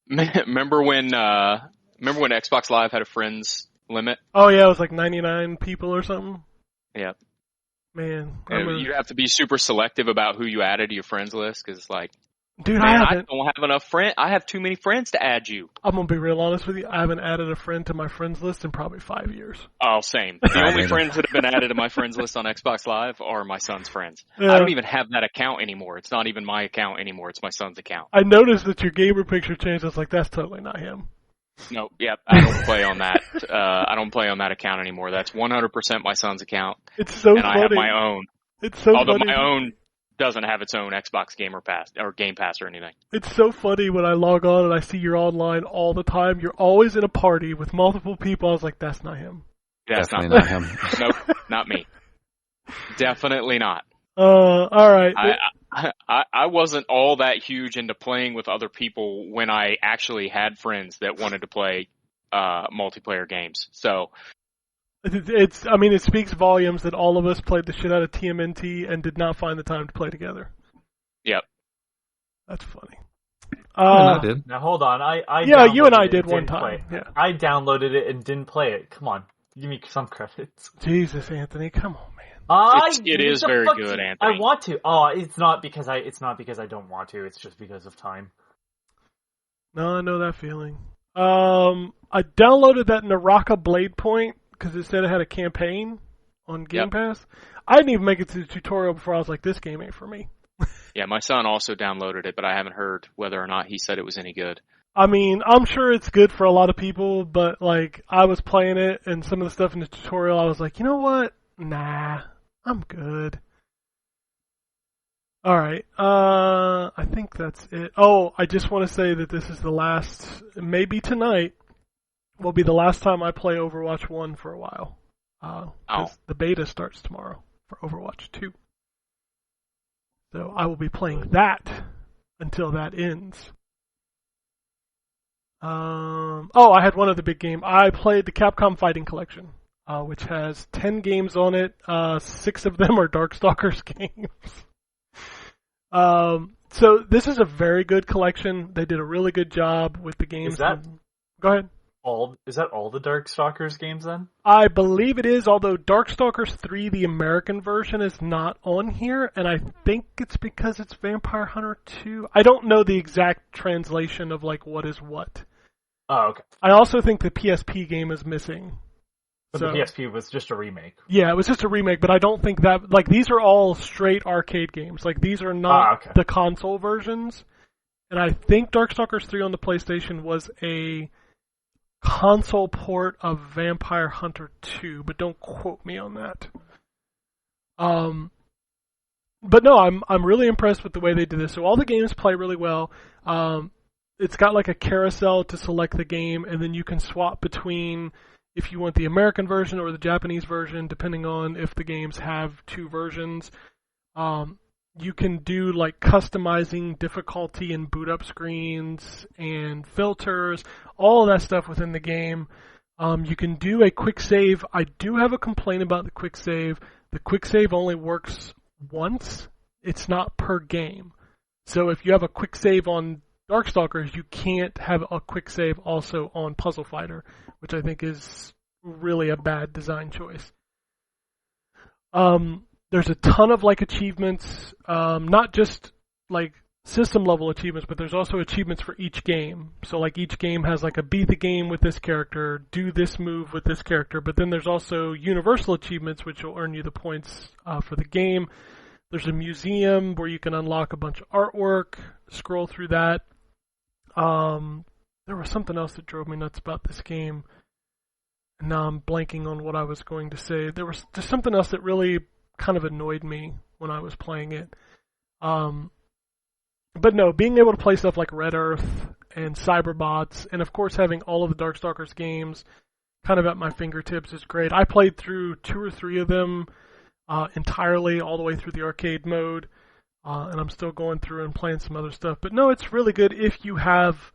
Remember when Xbox Live had a friends limit? Oh yeah, it was like 99 people or something. Yeah. Man, You'd have to be super selective about who you added to your friends list because, like, dude, man, I I haven't. don't have enough friends. I have too many friends to add you. I'm gonna be real honest with you. I haven't added a friend to my friends list in probably 5 years. Oh, same. The Right. only friends that have been added to my friends list on Xbox Live are my son's friends. Yeah. I don't even have that account anymore. It's not even my account anymore. It's my son's account. I noticed that your gamer picture changed. I was like, that's totally not him. No, yep, I don't play on that. I don't play on that account anymore. That's 100% my son's account, It's so and funny. I have my own. It's so Although funny. my own doesn't have its own Xbox Gamer Pass or Game Pass or anything. It's so funny when I log on and I see you're online all the time. You're always in a party with multiple people. I was like, that's not him. That's Definitely not him. Nope, not me. Definitely not. All right. I wasn't all that huge into playing with other people when I actually had friends that wanted to play multiplayer games. So I mean, it speaks volumes that all of us played the shit out of TMNT and did not find the time to play together. Yep. That's funny. I did. Now hold on, I Yeah, you and downloaded I it did and one didn't time. play it. Yeah. I downloaded it and didn't play it. Come on, give me some credits. Jesus, Anthony, come on, man. It is what the very fuck good, do- Anthony. I want to. Oh, it's not because I don't want to. It's just because of time. No, I know that feeling. I downloaded that Naraka Blade Point because it said it had a campaign on Game Yep. Pass. I didn't even make it to the tutorial before I was like, this game ain't for me. Yeah, my son also downloaded it, but I haven't heard whether or not he said it was any good. I mean, I'm sure it's good for a lot of people, but like, I was playing it and some of the stuff in the tutorial, I was like, you know what? Nah, I'm good. Alright, I think that's it. Oh, I just want to say that this is the last, maybe tonight, will be the last time I play Overwatch 1 for a while. 'Cause the beta starts tomorrow for Overwatch 2. So I will be playing that until that ends. I had one other big game. I played the Capcom Fighting Collection, which has 10 games on it. 6 of them are Darkstalkers games. So this is a very good collection. They did a really good job with the games. Go ahead. Is that all the Darkstalkers games then? I believe it is, although Darkstalkers 3, the American version, is not on here, and I think it's because it's Vampire Hunter 2. I don't know the exact translation of like what is what. Oh, okay. I also think the PSP game is missing. But the PSP was just a remake. Yeah, it was just a remake, but I don't think that, like, these are all straight arcade games. Like, these are not the console versions. And I think Darkstalkers 3 on the PlayStation was a console port of Vampire Hunter 2, but don't quote me on that. But no, I'm really impressed with the way they did this. So all the games play really well. It's got like a carousel to select the game, and then you can swap between if you want the American version or the Japanese version, depending on if the games have 2 versions. You can do like customizing difficulty and boot up screens and filters, all of that stuff within the game. You can do a quick save. I do have a complaint about the quick save. The quick save only works once. It's not per game. So if you have a quick save on Darkstalkers, you can't have a quick save also on Puzzle Fighter, which I think is really a bad design choice. There's a ton of like achievements, not just like system level achievements, but there's also achievements for each game. So like each game has like a beat the game with this character, do this move with this character, but then there's also universal achievements which will earn you the points for the game. There's a museum where you can unlock a bunch of artwork, scroll through that. There was something else that drove me nuts about this game. And now I'm blanking on what I was going to say. There was just something else that really kind of annoyed me when I was playing it. But no, being able to play stuff like Red Earth and Cyberbots, and of course having all of the Darkstalkers games kind of at my fingertips is great. I played through 2 or 3 of them entirely, all the way through the arcade mode, and I'm still going through and playing some other stuff. But no, it's really good if you have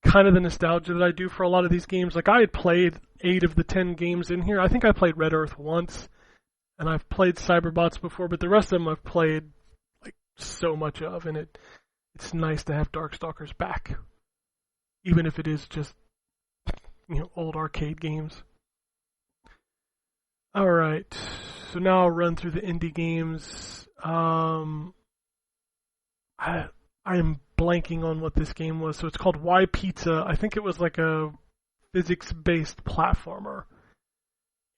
kind of the nostalgia that I do for a lot of these games. Like I had played 8 of the 10 games in here. I think I played Red Earth once, and I've played Cyberbots before, but the rest of them I've played like so much of, and it's nice to have Darkstalkers back, even if it is just old arcade games. All right, so now I'll run through the indie games. I am blanking on what this game was. So it's called Why Pizza. I think it was like a physics-based platformer.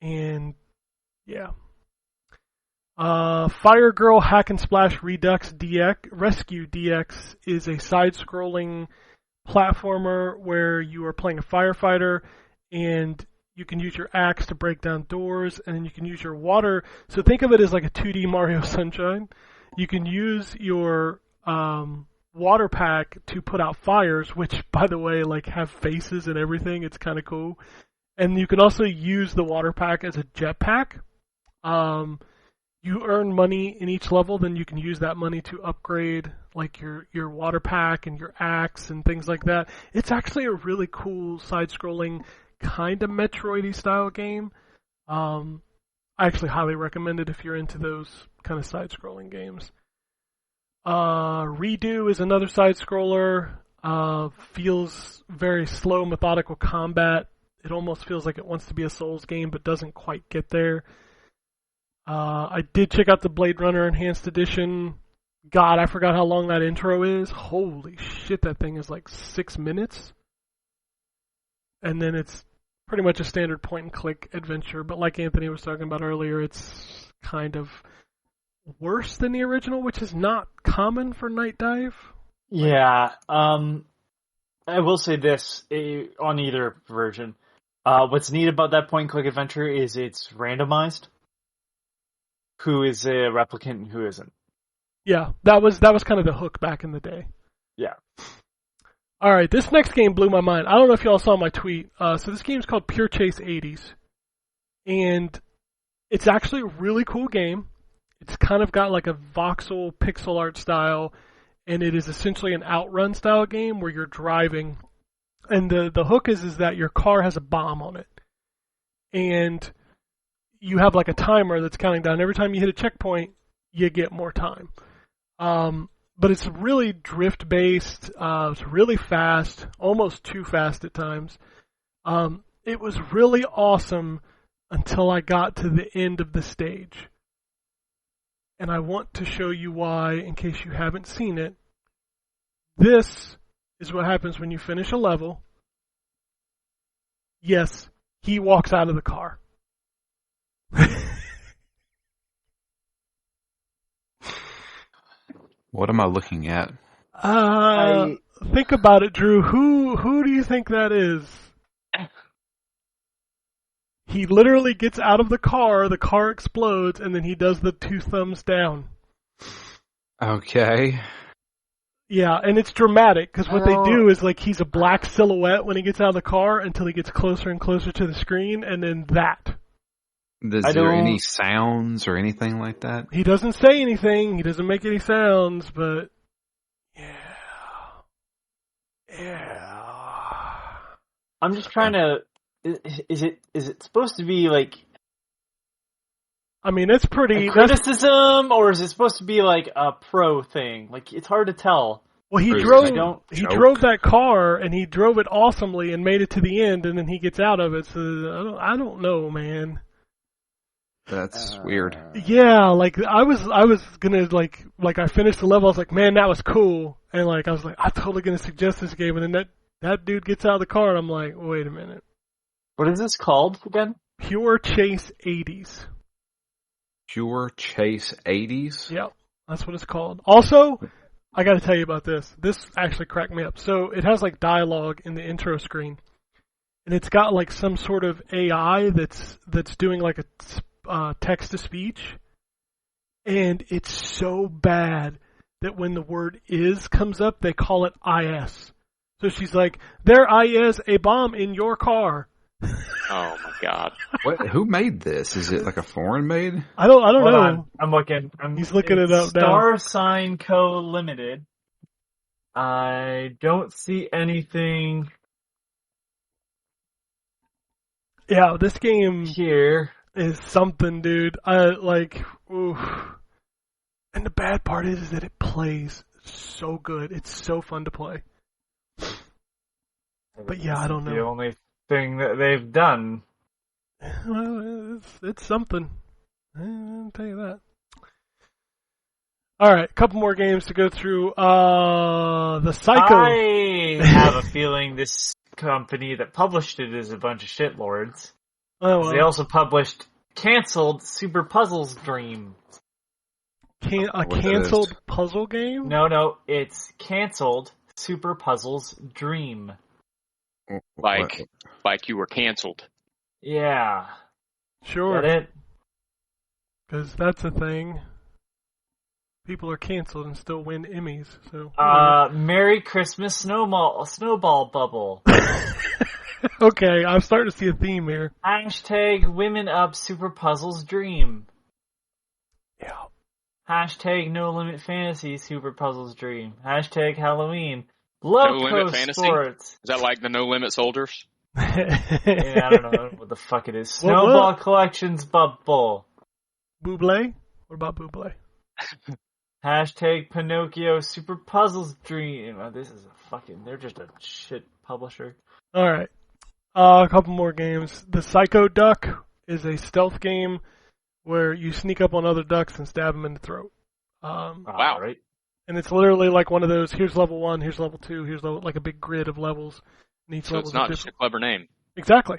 And yeah. Fire Girl Hack and Splash Redux DX Rescue DX is a side-scrolling platformer where you are playing a firefighter, and you can use your axe to break down doors, and then you can use your water. So think of it as like a 2D Mario Sunshine. You can use your water pack to put out fires, which, by the way, like have faces and everything. It's kind of cool. And you can also use the water pack as a jetpack. You earn money in each level, then you can use that money to upgrade like your water pack and your axe and things like that. It's actually a really cool side-scrolling kind of Metroid-y style game. I actually highly recommend it if you're into those kind of side-scrolling games. Redo is another side-scroller. Feels very slow, methodical combat. It almost feels like it wants to be a Souls game, but doesn't quite get there. I did check out the Blade Runner Enhanced Edition. God, I forgot how long that intro is. Holy shit, that thing is like 6 minutes. And then it's pretty much a standard point-and-click adventure, but like Anthony was talking about earlier, it's kind of worse than the original, which is not common for Night Dive. Yeah, I will say this on either version. What's neat about that point-and-click adventure is it's randomized. Who is a replicant and who isn't. Yeah, that was kind of the hook back in the day. Yeah. All right, this next game blew my mind. I don't know if y'all saw my tweet. So this game's called Pure Chase 80s. And it's actually a really cool game. It's kind of got like a voxel pixel art style, and it is essentially an outrun style game where you're driving. And the hook is that your car has a bomb on it. And you have like a timer that's counting down. Every time you hit a checkpoint, you get more time. But it's really drift based. It's really fast, almost too fast at times. It was really awesome until I got to the end of the stage. And I want to show you why, in case you haven't seen it. This is what happens when you finish a level. Yes, he walks out of the car. What am I looking at? Think about it, Drew. Who do you think that is? He literally gets out of the car explodes, and then he does the 2 thumbs down. Okay. Yeah, and it's dramatic, because what they do is, like, he's a black silhouette when he gets out of the car until he gets closer and closer to the screen, and then that. Is there any sounds or anything like that? He doesn't say anything, he doesn't make any sounds, but... Yeah. I'm just trying to... Is it supposed to be, like... I mean, it's pretty... criticism, or is it supposed to be, like, a pro thing? Like, it's hard to tell. Well, he drove that car, and he drove it awesomely and made it to the end, and then he gets out of it, so I don't know, man. That's weird. Yeah, like, I was gonna, like I finished the level, I was like, man, that was cool, and, like, I was like, I'm totally gonna suggest this game, and then that dude gets out of the car, and I'm like, wait a minute. What is this called again? Pure Chase 80s. Pure Chase 80s? Yep, that's what it's called. Also, I gotta tell you about this. This actually cracked me up. So, it has, like, dialogue in the intro screen, and it's got, like, some sort of AI that's doing, like, a text-to-speech, and it's so bad that when the word is comes up, they call it IS. So she's like, there is a bomb in your car. Oh my god! What? Who made this? Is it like a foreign made? I don't Hold know. on. I'm looking. He's looking it up now. Star Sign Co. Limited. I don't see anything Yeah, this game here. is something, dude. Oof. And the bad part is that it plays so good. It's so fun to play. But yeah, I don't know. The only thing that they've done. Well, it's something. I'll tell you that. All right, a couple more games to go through. The Psycho. I have a feeling this company that published it is a bunch of shitlords. Oh, well. They also published canceled Super Puzzles Dream. A canceled puzzle game? No, it's canceled Super Puzzles Dream. Like you were canceled. Yeah. Sure. Get it? Because that's a thing. People are canceled and still win Emmys. So. Merry Christmas Snowball Bubble. Okay, I'm starting to see a theme here. Hashtag Women Up Super Puzzles Dream. Yeah. Hashtag No Limit Fantasy Super Puzzles Dream. Hashtag Halloween. Love No Limit Fantasy? Sports. Is that like the No Limit Soldiers? Yeah, I don't know what the fuck it is. Snowball Collections Bubble. Buble? What about Buble? Hashtag Pinocchio Super Puzzles Dream. Oh, this is they're just a shit publisher. Alright. A couple more games. The Psycho Duck is a stealth game where you sneak up on other ducks and stab them in the throat. Wow. Right. And it's literally like one of those, here's level 1, here's level 2, here's like a big grid of levels. And each So level it's not just a clever name. Exactly.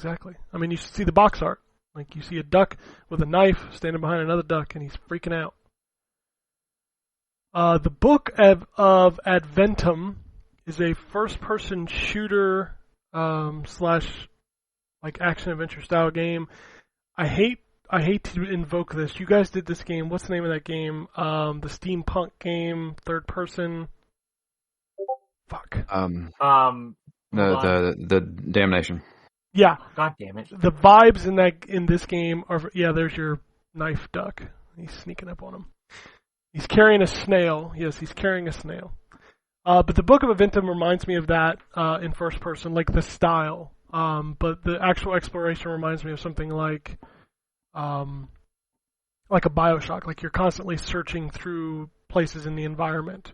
I mean, you should see the box art. Like, you see a duck with a knife standing behind another duck, and he's freaking out. The Book of Adventum is a first-person shooter slash like action-adventure style game. I hate to invoke this. You guys did this game. What's the name of that game? The steampunk game, third person. Fuck. The Damnation. Yeah. God damn it. The vibes in this game are, yeah, there's your knife duck. He's sneaking up on him. He's carrying a snail. Yes, he's carrying a snail. But the Book of Aventum reminds me of that in first person, like the style. But the actual exploration reminds me of something like a BioShock. Like you're constantly searching through places in the environment.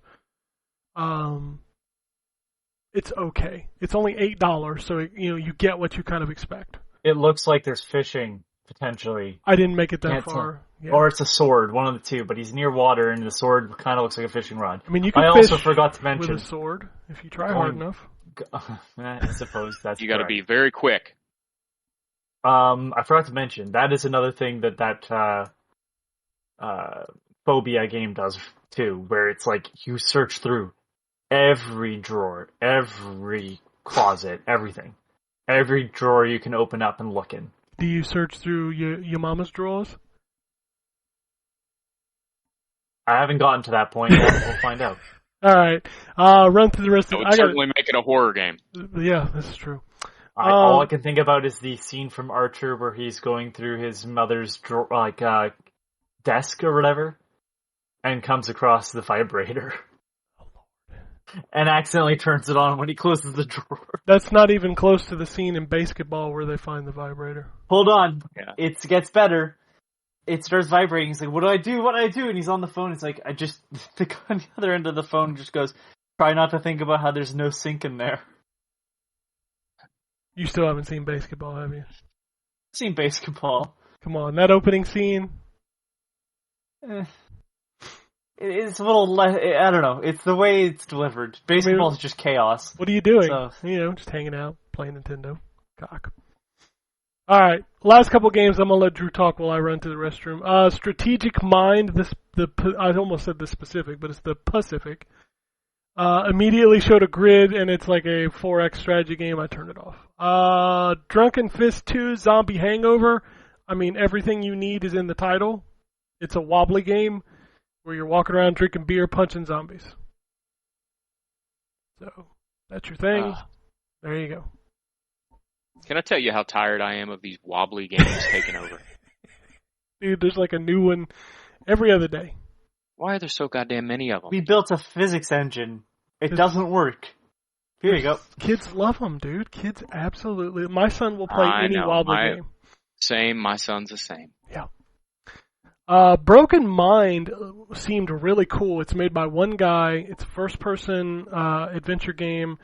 It's okay. It's only $8, so you get what you kind of expect. It looks like there's fishing potentially. I didn't make it that Can't far. Yeah. Or it's a sword, one of the two, but he's near water and the sword kind of looks like a fishing rod. I mean, you can I fish also forgot to mention with a sword if you try hard enough. I suppose that's You got to correct. be very quick. I forgot to mention that is another thing that Phobia game does too, where it's like you search through every drawer, every closet, everything, every drawer you can open up and look in. Do you search through your mama's drawers? I haven't gotten to that point yet. We'll find out. All right. Run through the rest It of would certainly make it a horror game. Yeah, this is true. All I can think about is the scene from Archer where he's going through his mother's desk or whatever, and comes across the vibrator, and accidentally turns it on when he closes the drawer. That's not even close to the scene in Basketball where they find the vibrator. Hold on, Yeah. it gets better. It starts vibrating. He's like, "What do I do? What do I do?" And he's on the phone. It's like, the guy on the other end of the phone just goes, "Try not to think about how there's no sink in there." You still haven't seen Basketball, have you? I've seen Basketball. Come on, that opening scene. It's a little less. I don't know. It's the way it's delivered. Basketball is just chaos. What are you doing? So- Just hanging out, playing Nintendo. Cock. All right, last couple games. I'm gonna let Drew talk while I run to the restroom. Strategic Mind. I almost said the specific, but it's the Pacific. Immediately showed a grid, and it's like a 4X strategy game. I turned it off. Drunken Fist 2 Zombie Hangover. I mean, everything you need is in the title. It's a wobbly game where you're walking around drinking beer, punching zombies. So, that's your thing. There you go. Can I tell you how tired I am of these wobbly games taking over? Dude, there's like a new one every other day. Why are there so goddamn many of them? We built a physics engine. It doesn't work. Here you go. Kids love them, dude. Kids absolutely. My son will play I any know. wobbly game. Same, my son's the same. Yeah. Broken Mind seemed really cool. It's made by one guy. It's a first-person adventure game,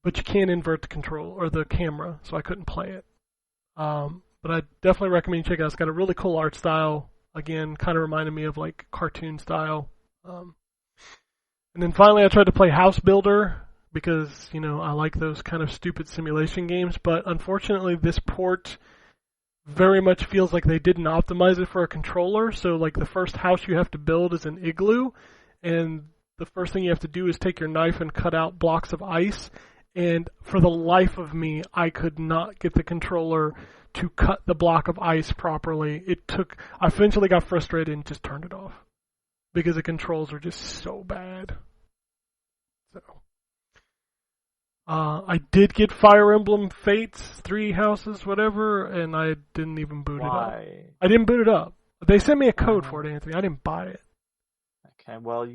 but you can't invert the control or the camera, so I couldn't play it. But I definitely recommend you check it out. It's got a really cool art style. Again, kind of reminded me of like cartoon style. And then finally, I tried to play House Builder because I like those kind of stupid simulation games. But unfortunately, this port very much feels like they didn't optimize it for a controller. So like the first house you have to build is an igloo, and the first thing you have to do is take your knife and cut out blocks of ice. And for the life of me, I could not get the controller to cut the block of ice properly. I eventually got frustrated and just turned it off because the controls are just so bad. So, I did get Fire Emblem Fates 3 houses, whatever, and I didn't even boot it up. I didn't boot it up. They sent me a code for it, Anthony. I didn't buy it. Okay, well,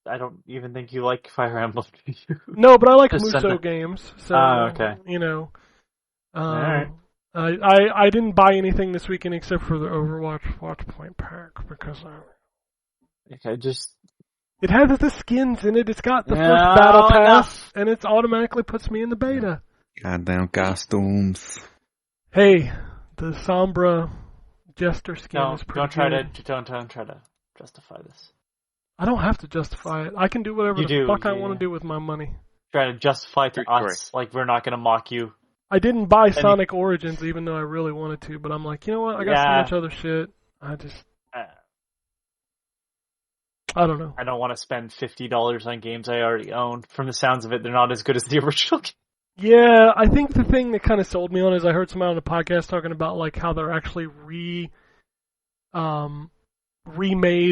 I don't even think you like Fire Emblem, do you? No, but I like Just send Muso it. games. So, okay. Alright. Alright. I didn't buy anything this weekend except for the Overwatch Watchpoint pack because Okay, just... it has the skins in it. It's got the No, first battle pass, enough. and it automatically puts me in the beta. Goddamn costumes. Hey, the Sombra Jester skin is pretty Don't try good. to justify this. I don't have to justify it. I can do whatever You the do, fuck I yeah. want to do with my money. Try to justify to True story. us, like we're not going to mock you. I didn't buy Sonic Origins even though I really wanted to, but I'm like, you know what? I got so Yeah. much other shit. I Uh, don't know. I don't want to spend $50 on games I already own. From the sounds of it, they're not as good as the original game. Yeah, I think the thing that kind of sold me on is I heard someone on the podcast talking about like how they're actually remade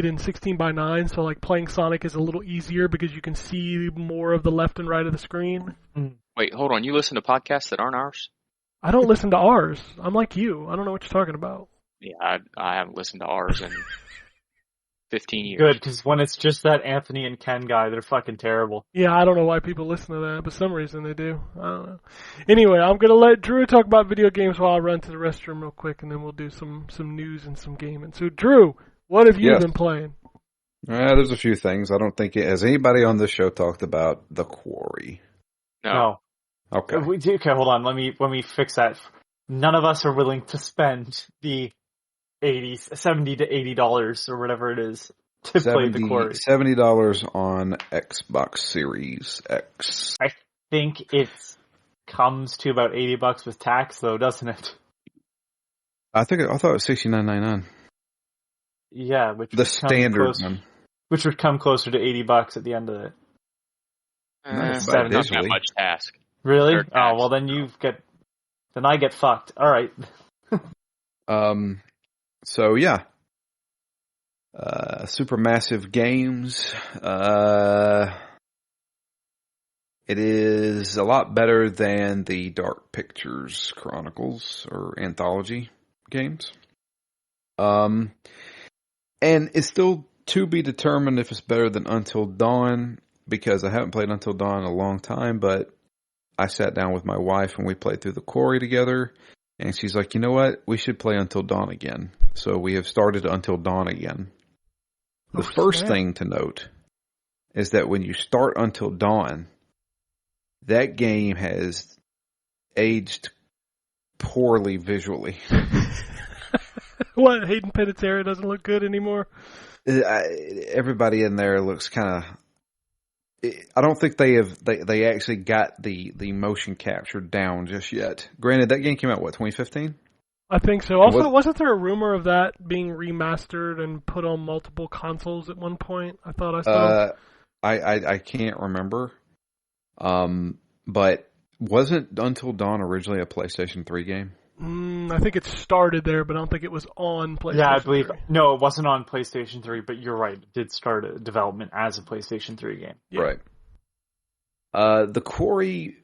in 16:9, so like playing Sonic is a little easier because you can see more of the left and right of the screen. Wait, hold on. You listen to podcasts that aren't ours? I don't listen to ours. I'm like you. I don't know what you're talking about. Yeah, I haven't listened to ours in 15 years. Good, because when it's just that Anthony and Ken guy, they're fucking terrible. Yeah, I don't know why people listen to that, but some reason they do. I don't know. Anyway, I'm going to let Drew talk about video games while I run to the restroom real quick, and then we'll do some news and some gaming. So, Drew, what have you Yes. been playing? There's a few things. I don't think has anybody on this show talked about The Quarry. No. Okay. Okay, hold on. Let me fix that. None of us are willing to spend the $70 to $80 or whatever it is to play The Quarry. $70 on Xbox Series X. I think it comes to about $80 with tax, though, doesn't it? I thought it was $69.99. Yeah, which The would come standard close- one. which would come closer to $80 at the end of it. Nice. Not that Digitally. much task. Really? Fair Oh, tax. well then then I get fucked. All right. So yeah. Supermassive Games. It is a lot better than the Dark Pictures Chronicles or Anthology games. And it's still to be determined if it's better than Until Dawn, because I haven't played Until Dawn in a long time, but I sat down with my wife and we played through The Quarry together, and she's like, you know what? We should play Until Dawn again. So we have started Until Dawn again. The first thing to note is that when you start Until Dawn, that game has aged poorly visually. What, Hayden Panettiere doesn't look good anymore? Everybody in there looks kind of. I don't think they actually got the motion capture down just yet. Granted, that game came out 2015. I think so. Also, wasn't there a rumor of that being remastered and put on multiple consoles at one point? I thought I saw. I can't remember. But wasn't Until Dawn originally a PlayStation 3 game? I think it started there, but I don't think it was on PlayStation. Yeah, I believe 3. no, it wasn't on PlayStation 3, but you're right. It did start a development as a PlayStation 3 game. Yeah. Right. The Quarry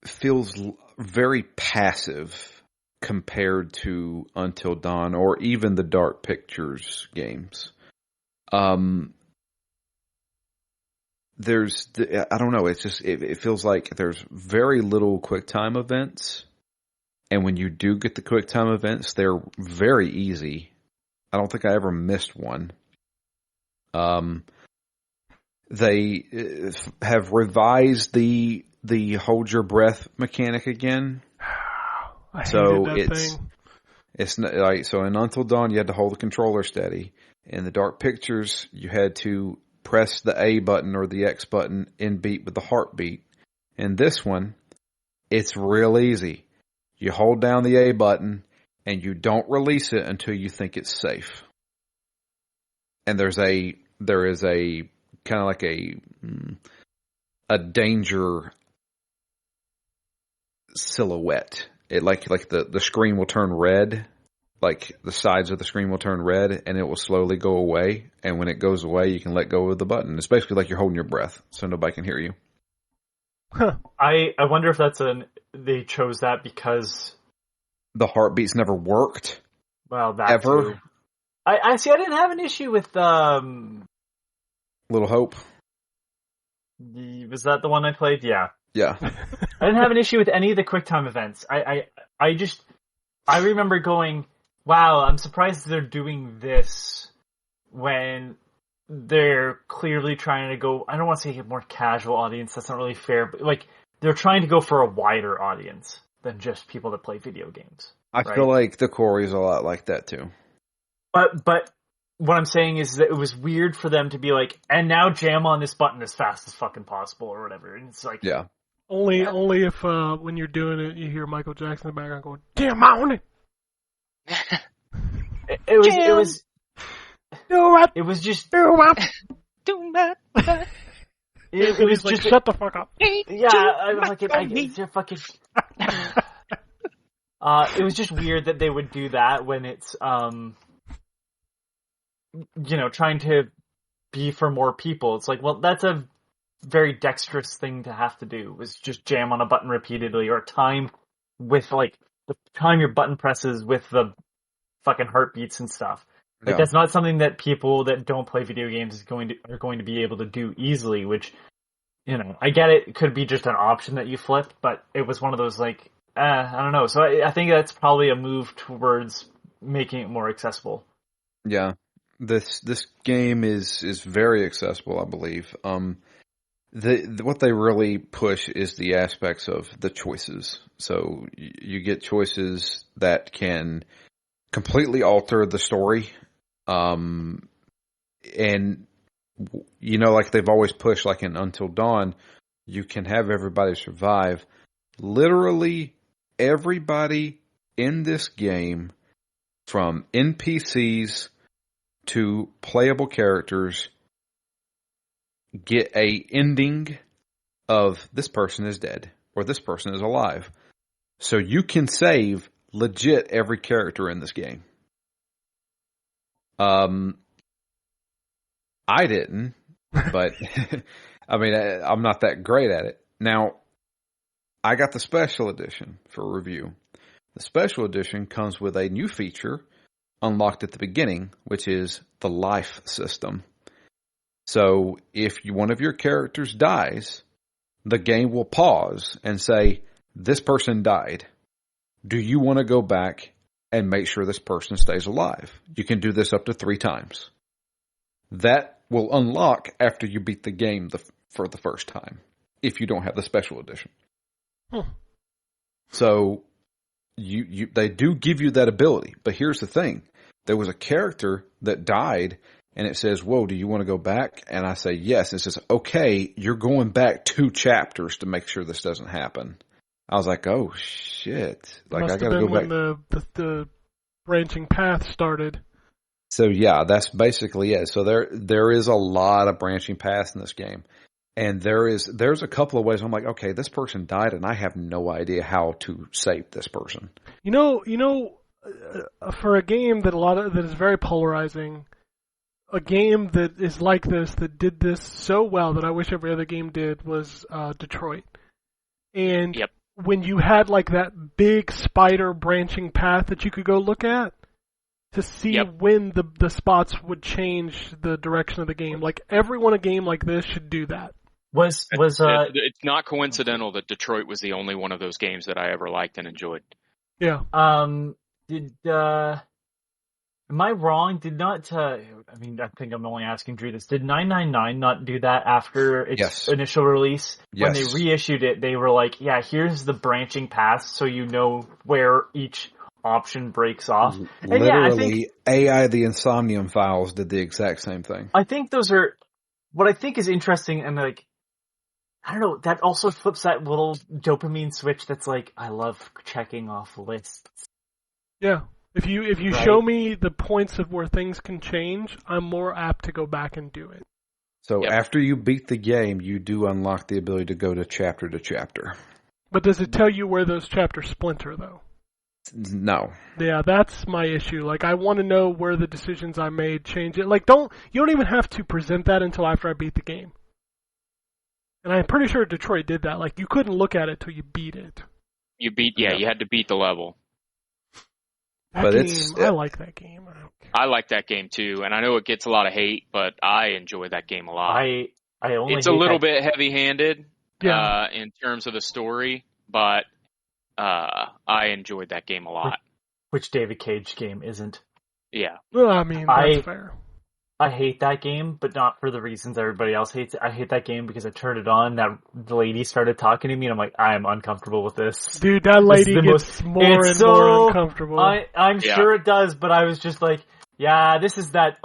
feels very passive compared to Until Dawn or even the Dark Pictures games. I don't know, it's just, it feels like there's very little QuickTime events. And when you do get the QuickTime events, they're very easy. I don't think I ever missed one. They have revised the hold your breath mechanic again. I hated So that thing. it's not, like, so in Until Dawn you had to hold the controller steady. In the Dark Pictures you had to press the A button or the X button in beat with the heartbeat. In this one, it's real easy. You hold down the A button and you don't release it until you think it's safe. And there is a kind of like a danger silhouette. It like the screen will turn red. Like the sides of the screen will turn red and it will slowly go away. And when it goes away, you can let go of the button. It's basically like you're holding your breath so nobody can hear you. Huh. I wonder if they chose that because The heartbeats never worked. well that Ever? too. I see. I didn't have an issue with Little Hope. was that the one I played? Yeah. Yeah. I didn't have an issue with any of the QuickTime events. I remember going, wow, I'm surprised they're doing this when they're clearly trying to go, I don't want to say a more casual audience, that's not really fair, but like they're trying to go for a wider audience than just people that play video games. I right? feel like The Quarry is a lot like that too. But what I'm saying is that it was weird for them to be like, and now jam on this button as fast as fucking possible or whatever. And it's like, Yeah. Only if when you're doing it, you hear Michael Jackson in the background going, "Damn on it!" it was Do just Do that. it was like, just shut the fuck up. yeah. You're fucking. It was just weird that they would do that when it's trying to be for more people. It's like, well, that's a very dexterous thing to have to do, was just jam on a button repeatedly or time with like the time your button presses with the fucking heartbeats and stuff. Like Yeah. that's not something that people that don't play video games are going to be able to do easily. Which, I get it. It could be just an option that you flip, but it was one of those like, I don't know. So I think that's probably a move towards making it more accessible. Yeah. This game is very accessible, I believe. What they really push is the aspects of the choices. So you get choices that can completely alter the story. And like they've always pushed, like in Until Dawn, you can have everybody survive. Literally everybody in this game, from NPCs to playable characters, get a ending of this person is dead or this person is alive. So you can save legit every character in this game. I didn't, but I mean, I'm not that great at it. Now, I got the special edition for review. The special edition comes with a new feature unlocked at the beginning, which is the life system. So if one of your characters dies, the game will pause and say, this person died. Do you want to go back and make sure this person stays alive? You can do this up to 3 times. That will unlock after you beat the game for the first time, if you don't have the special edition. So they do give you that ability. But here's the thing. There was a character that died, and it says, whoa, do you want to go back? And I say, yes. And it says, okay, you're going back 2 chapters to make sure this doesn't happen. I was like, oh, shit. Like, Must I got to have go been back. when the branching path started. So, yeah, that's basically it. So there is a lot of branching paths in this game. And there's a couple of ways I'm like, okay, this person died, and I have no idea how to save this person. For a game that is very polarizing, a game that is like this, that did this so well that I wish every other game did, was Detroit. And Yep. when you had like that big spider branching path that you could go look at to see when the spots would change the direction of the game, like everyone a game like this should do that. It's not coincidental that Detroit was the only one of those games that I ever liked and enjoyed. Yeah. Am I wrong? I think I'm only asking Drew this. Did 999 not do that after its initial release? Yes. When they reissued it, they were like, yeah, here's the branching paths so you know where each option breaks off. And literally, AI the Insomnium Files did the exact same thing. I think those are what I think is interesting, and like, I don't know, that also flips that little dopamine switch that's like, I love checking off lists. Yeah. If you show me the points of where things can change, I'm more apt to go back and do it. So after you beat the game, you do unlock the ability to go to chapter. But does it tell you where those chapters splinter, though? No. Yeah, that's my issue. Like, I want to know where the decisions I made change it. Like, you don't even have to present that until after I beat the game. And I'm pretty sure Detroit did that. Like, you couldn't look at it till you beat it. You had to beat the level. I like that game. I like that game too, and I know it gets a lot of hate, but I enjoy that game a lot. It's a little bit heavy-handed in terms of the story, but I enjoyed that game a lot. Which David Cage game isn't? Yeah. Well, I mean, that's fair. I hate that game, but not for the reasons everybody else hates it. I hate that game because I turned it on, that lady started talking to me, and I'm like, I am uncomfortable with this. Dude, that lady gets more and more uncomfortable. I'm sure it does, but I was just like, yeah, this is that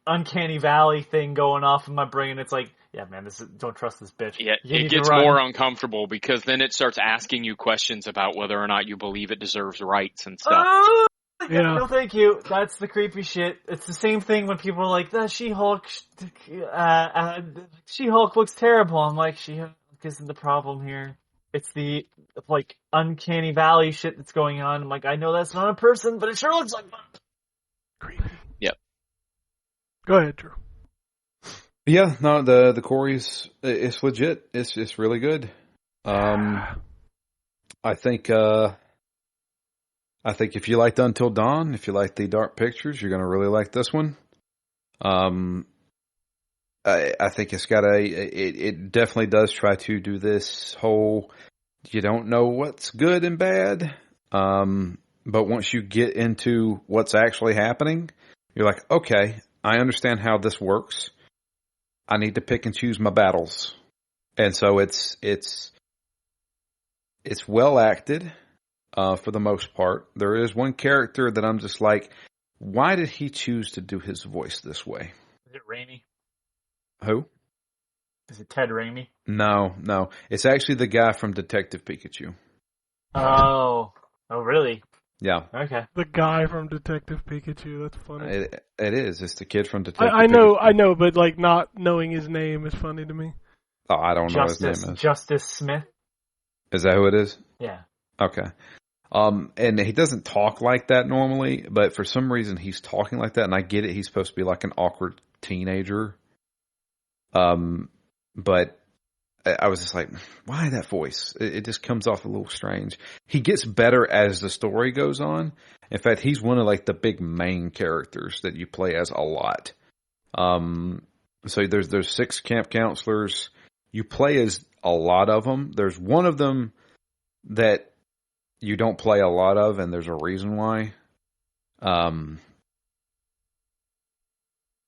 uncanny valley thing going off in my brain. It's like, yeah, man, don't trust this bitch. Yeah, it gets more uncomfortable because then it starts asking you questions about whether or not you believe it deserves rights and stuff. Yeah. No, thank you. That's the creepy shit. It's the same thing when people are like, "The She-Hulk, She-Hulk looks terrible." I'm like, She-Hulk isn't the problem here. It's the like uncanny valley shit that's going on. I'm like, I know that's not a person, but it sure looks like one. Creepy. Yep. Go ahead, Drew. Yeah, no, the Corey's it's legit. It's really good. I think I think if you liked Until Dawn, if you like the dark pictures, you're going to really like this one. I think it's got it definitely does try to do this whole, you don't know what's good and bad. But once you get into what's actually happening, you're like, okay, I understand how this works. I need to pick and choose my battles. And so it's well acted, for the most part. There is one character that I'm just like, why did he choose to do his voice this way? Is it Raimi? Who? Is it Ted Raimi? No. It's actually the guy from Detective Pikachu. Oh, really? Yeah. Okay. The guy from Detective Pikachu. That's funny. It is. It's the kid from Detective I Pikachu. know, but like not knowing his name is funny to me. Oh, I don't know what his name is. Justice Smith. Is that who it is? Yeah. Okay. And he doesn't talk like that normally, but for some reason he's talking like that, and I get it. He's supposed to be like an awkward teenager. But I was just like, why that voice? It just comes off a little strange. He gets better as the story goes on. In fact, he's one of like the big main characters that you play as a lot. So there's 6 camp counselors. You play as a lot of them. There's one of them that you don't play a lot of, and there's a reason why.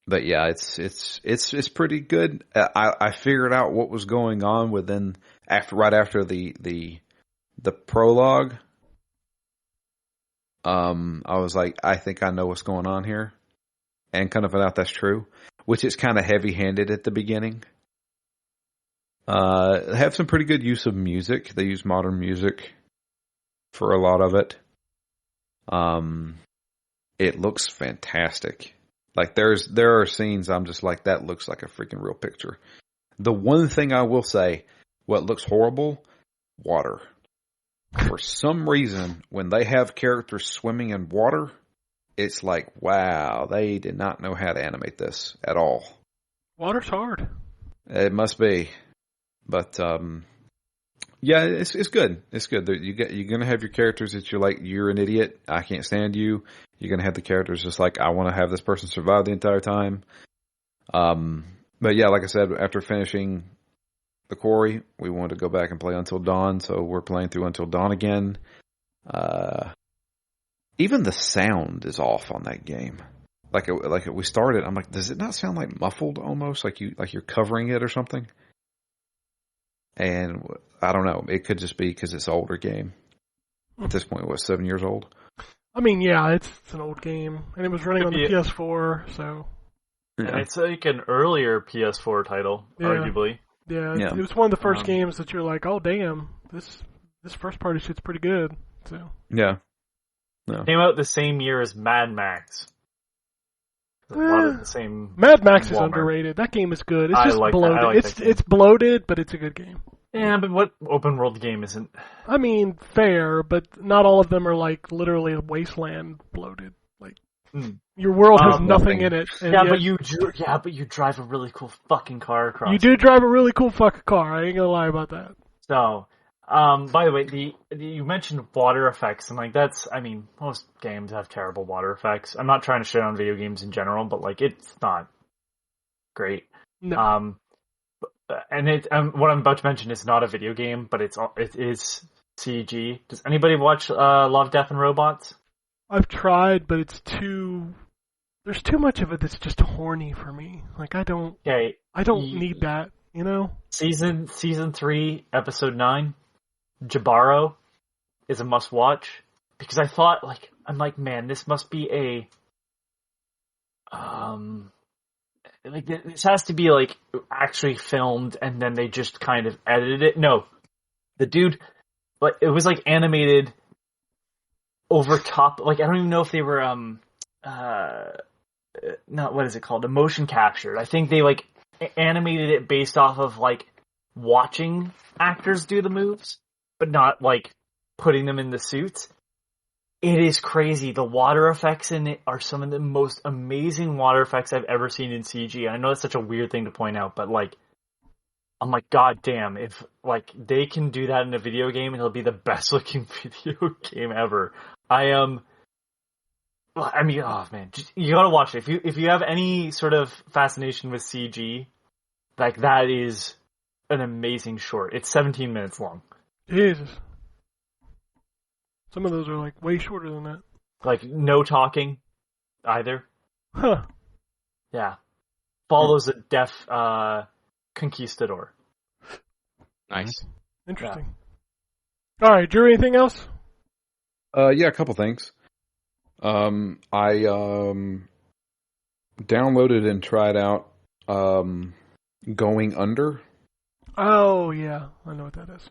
But yeah, it's pretty good. I figured out what was going on right after the prologue. I was like, I think I know what's going on here, and kind of found out that's true, which is kind of heavy-handed at the beginning. They have some pretty good use of music. They use modern music for a lot of it. It looks fantastic. Like there are scenes I'm just like, that looks like a freaking real picture. The one thing I will say, what looks horrible, water. For some reason, when they have characters swimming in water, it's like, wow, they did not know how to animate this at all. Water's hard. It must be. But yeah, it's good. It's good. You're gonna have your characters that you're like, you're an idiot, I can't stand you. You're gonna have the characters just like, I want to have this person survive the entire time. But yeah, like I said, after finishing the quarry, we wanted to go back and play Until Dawn, so we're playing through Until Dawn again. Even the sound is off on that game. We started, I'm like, does it not sound like muffled almost, like you're covering it or something? And I don't know. It could just be because it's an older game. At this point, what, 7 years old? I mean, yeah, it's an old game, and it was running on the PS4, so. Yeah. And it's like an earlier PS4 title, arguably. Yeah, it was one of the first games that you're like, oh damn, this first party shit's pretty good. So. Yeah. Came out the same year as Mad Max. A lot of the same. Mad Max is underrated. That game is good. It's just bloated. It's bloated, but it's a good game. Yeah, but what open world game isn't? I mean, fair, but not all of them are like literally a wasteland bloated. Like your world has nothing in it. Yeah, but you drive a really cool fucking car across. You do drive a really cool fucking car. I ain't gonna lie about that. So, by the way, you mentioned water effects, and like that's, I mean, most games have terrible water effects. I'm not trying to shit on video games in general, but like it's not great. No. And what I'm about to mention is not a video game, but it is CG. Does anybody watch Love, Death, and Robots? I've tried, but there's too much of it that's just horny for me. Like I don't need that, you know? Season 3, episode 9, Jabaro is a must watch, because I thought, like, I'm like, man, this must be like, this has to be like actually filmed and then they just kind of edited it. No, the dude, like, it was like animated over top. Like, I don't even know if they were not, what is it called? Motion captured. I think they like animated it based off of like watching actors do the moves, but not like putting them in the suits. It is crazy. The water effects in it are some of the most amazing water effects I've ever seen in CG. I know it's such a weird thing to point out, but like, I'm like, God damn, if like they can do that in a video game, it'll be the best looking video game ever. I mean, oh man, you gotta watch it. If you have any sort of fascination with CG, like that is an amazing short. It's 17 minutes long. Jesus. Some of those are like way shorter than that. Like no talking either. Huh. Yeah. Follows a deaf conquistador. Nice. Interesting. All right, Drew, anything else? Yeah, a couple things. I downloaded and tried out Going Under. Oh, yeah. I know what that is.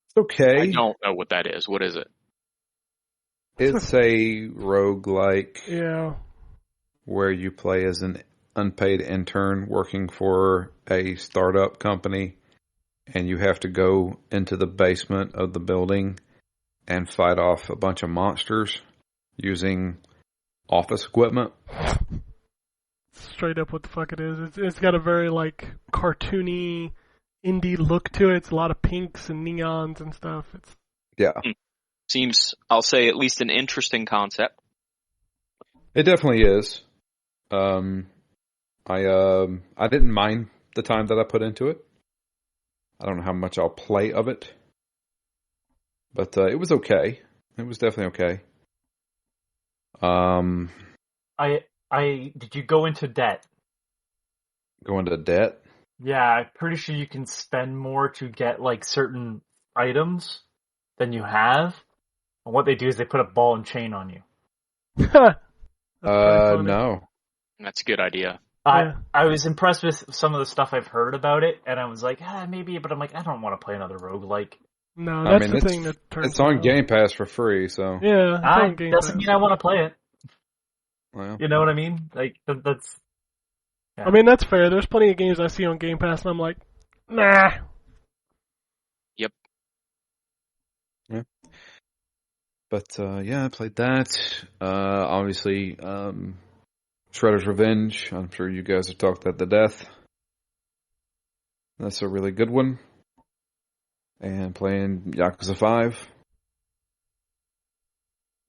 It's okay. I don't know what that is. What is it? It's a roguelike Yeah. where you play as an unpaid intern working for a startup company, and you have to go into the basement of the building and fight off a bunch of monsters using office equipment. Straight up what the fuck it is. It's got a very, like, cartoony, indie look to it. It's a lot of pinks and neons and stuff. It's Yeah. Seems, I'll say, at least an interesting concept. It definitely is. I didn't mind the time that I put into it. I don't know how much I'll play of it, but it was okay. It was definitely okay. Did you go into debt? Go into debt. Yeah, I'm pretty sure you can spend more to get like certain items than you have. And what they do is they put a ball and chain on you. That's pretty funny. No. That's a good idea. Yeah. I was impressed with some of the stuff I've heard about it, and I was like, maybe, but I'm like, I don't want to play another roguelike. No, I that's mean, the thing that turns It's on me off. Game Pass for free, so Yeah, it's on Game Doesn't Pass. mean I want to play it. well, You know what I mean? Like, that's... Yeah. I mean, that's fair. There's plenty of games I see on Game Pass, and I'm like, nah. Yep. But yeah, I played that. Obviously, Shredder's Revenge. I'm sure you guys have talked that to death. That's a really good one. And playing Yakuza 5.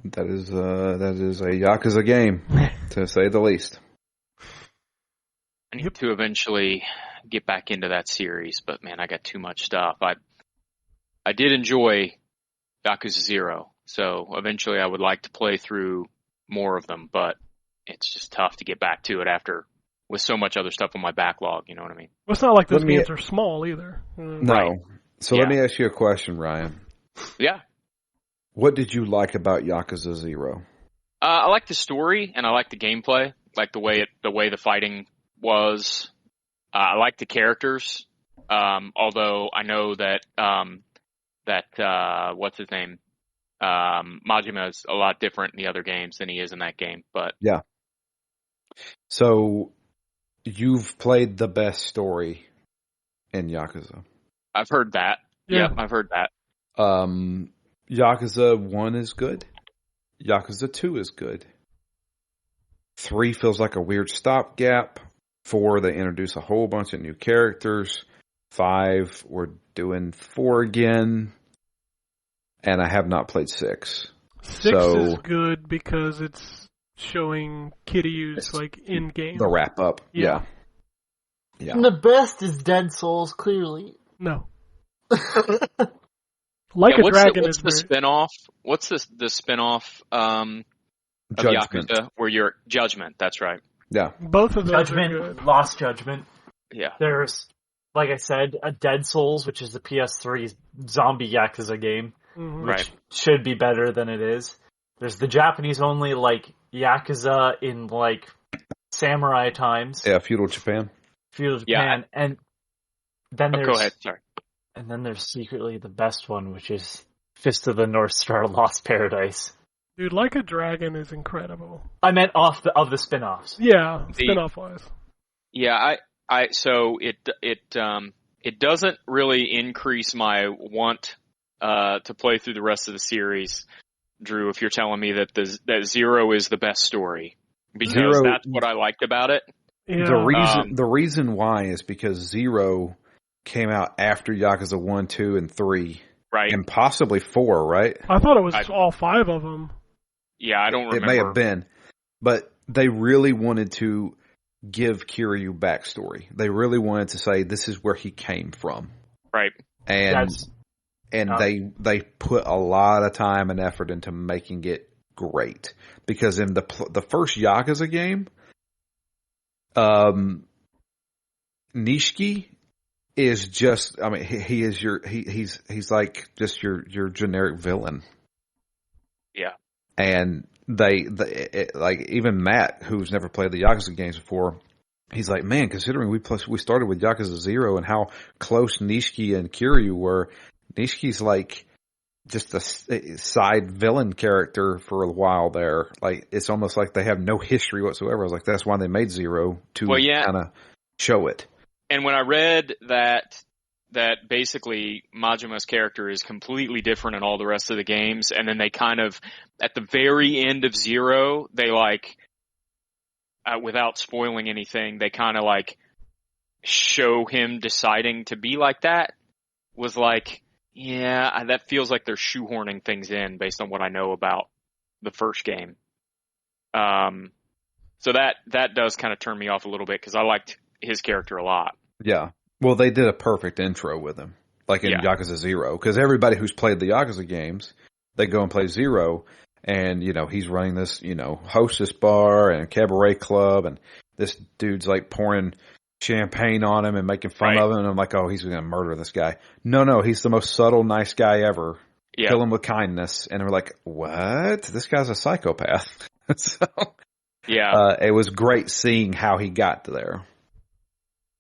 That is a Yakuza game, to say the least. I need to eventually get back into that series, but man, I got too much stuff. I did enjoy Yakuza 0, so eventually I would like to play through more of them, but it's just tough to get back to it after with so much other stuff on my backlog, you know what I mean? Well, it's not like those Let me- games are small either. No. Right. So Yeah. let me ask you a question, Ryan. Yeah. What did you like about Yakuza 0? I like the story and I like the gameplay, like the way the fighting was. I like the characters, although I know that what's his name, Majima is a lot different in the other games than he is in that game. But Yeah. So you've played the best story in Yakuza. I've heard that. Yeah. Yep, I've heard that. Yakuza 1 is good. Yakuza 2 is good. 3 feels like a weird stopgap. 4, they introduce a whole bunch of new characters. 5, we're doing 4 again. And I have not played 6. 6 So- is good because it's showing Kiryu's, It's like, in-game. The wrap up. Yeah. Yeah. And the best is Dead Souls, clearly. No. Yeah, A what's Dragon what's is the very... spinoff? What's the spinoff of Judgment. Yakuza where you're Judgment? That's right. Yeah. Both of those are Judgment, good. Lost Judgment. Yeah. There's, like I said, a Dead Souls, which is the PS3 zombie Yakuza game, Mhm. Right. should be better than it is. There's the Japanese only, like, Yakuza in, like, samurai times, Yeah, feudal Japan. feudal Yeah. Japan, and then Oh, there's go ahead. Sorry. and then there's secretly the best one, which is Fist of the North Star Lost Paradise. Dude, Like a Dragon is incredible. I meant of the spin-offs. Yeah, The- spin-off wise. Yeah, so it doesn't really increase my want to play through the rest of the series, Drew. If you're telling me that that 0 is the best story, because Zero- that's what I liked about it. Yeah. The reason why is because 0 came out after Yakuza 1, 2, and 3. Right. And possibly 4, right? I thought it was all 5 of them. Yeah, I don't remember. It may have been. But they really wanted to give Kiryu backstory. They really wanted to say this is where he came from. Right. And they put a lot of time and effort into making it great. Because in the first Yakuza game, Nishiki is just, I mean, he is he's like just your generic villain. Yeah. And they like, even Matt, who's never played the Yakuza games before, he's like, man, considering we started with Yakuza 0 and how close Nishiki and Kiryu were, Nishiki's like just a side villain character for a while there. Like, it's almost like they have no history whatsoever. I was like, that's why they made 0 to kind of show it. And when I read that basically Majima's character is completely different in all the rest of the games, and then they kind of, at the very end of 0, they like, without spoiling anything, they kind of like show him deciding to be like that, was like, yeah, that feels like they're shoehorning things in based on what I know about the first game. So that does kind of turn me off a little bit, because I liked his character a lot. Yeah. Well, they did a perfect intro with him, like in Yakuza 0, because everybody who's played the Yakuza games, they go and play 0, and, you know, he's running this, you know, hostess bar and cabaret club, and this dude's like pouring champagne on him and making fun of him, and I'm like, oh, he's going to murder this guy. No, he's the most subtle, nice guy ever. Yeah. Kill him with kindness. And we're like, what? This guy's a psychopath. So, it was great seeing how he got there.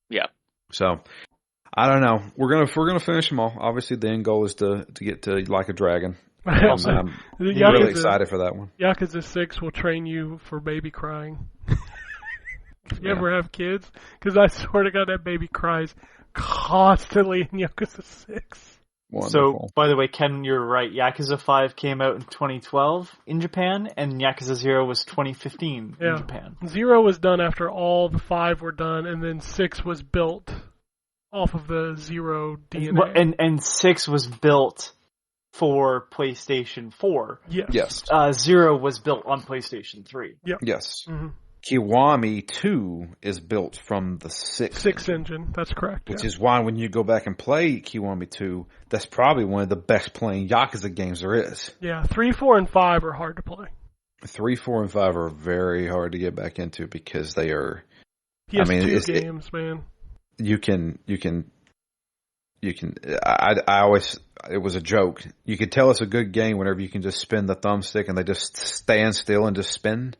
Yeah. So, I don't know. We're gonna finish them all. Obviously, the end goal is to get to Like a Dragon. I'm really excited for that one. Yakuza 6 will train you for baby crying. If you ever have kids, because I swear to God, that baby cries constantly in Yakuza 6. Wonderful. So, by the way, Ken, you're right. Yakuza 5 came out in 2012 in Japan, and Yakuza 0 was 2015 in Japan. 0 was done after all the 5 were done, and then 6 was built off of the 0 DNA. And 6 was built for PlayStation 4. Yes. 0 was built on PlayStation 3. Yep. Yes. Mm-hmm. Kiwami 2 is built from the 6 engine. That's correct. Which is why when you go back and play Kiwami 2, that's probably one of the best playing Yakuza games there is. Yeah, 3, 4, and 5 are hard to play. 3, 4, and 5 are very hard to get back into because they are... PS2 games, man. I always, it was a joke. You could tell it's a good game whenever you can just spin the thumbstick and they just stand still and just spin.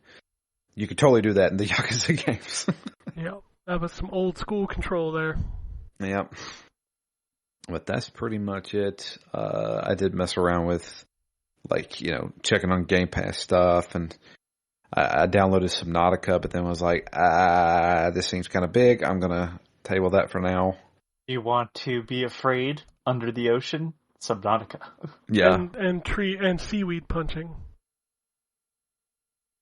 You could totally do that in the Yakuza games. Yeah, that was some old school control there. Yep. But that's pretty much it. I did mess around with, like, you know, checking on Game Pass stuff, and I downloaded Subnautica, but then was like, this seems kind of big. I'm going to table that for now. You want to be afraid under the ocean? Subnautica. Yeah. And seaweed punching.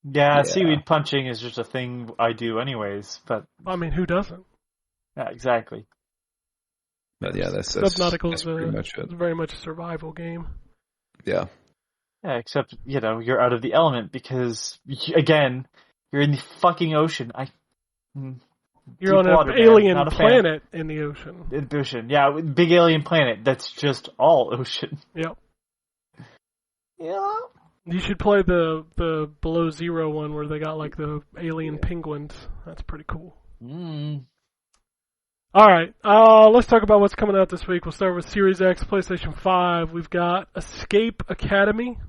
Yeah, seaweed punching is just a thing I do anyways, but... I mean, who doesn't? Yeah, exactly. But yeah, that's Subnautica is pretty much it. very much a survival game. Yeah. Yeah, except, you know, you're out of the element because, again, you're in the fucking ocean. You're on an alien planet in the ocean. In the ocean, yeah, big alien planet that's just all ocean. Yep. Yeah. You should play the Below Zero one where they got like the alien penguins. That's pretty cool. Alright, let's talk about what's coming out this week. We'll start with Series X, PlayStation 5. We've got Escape Academy,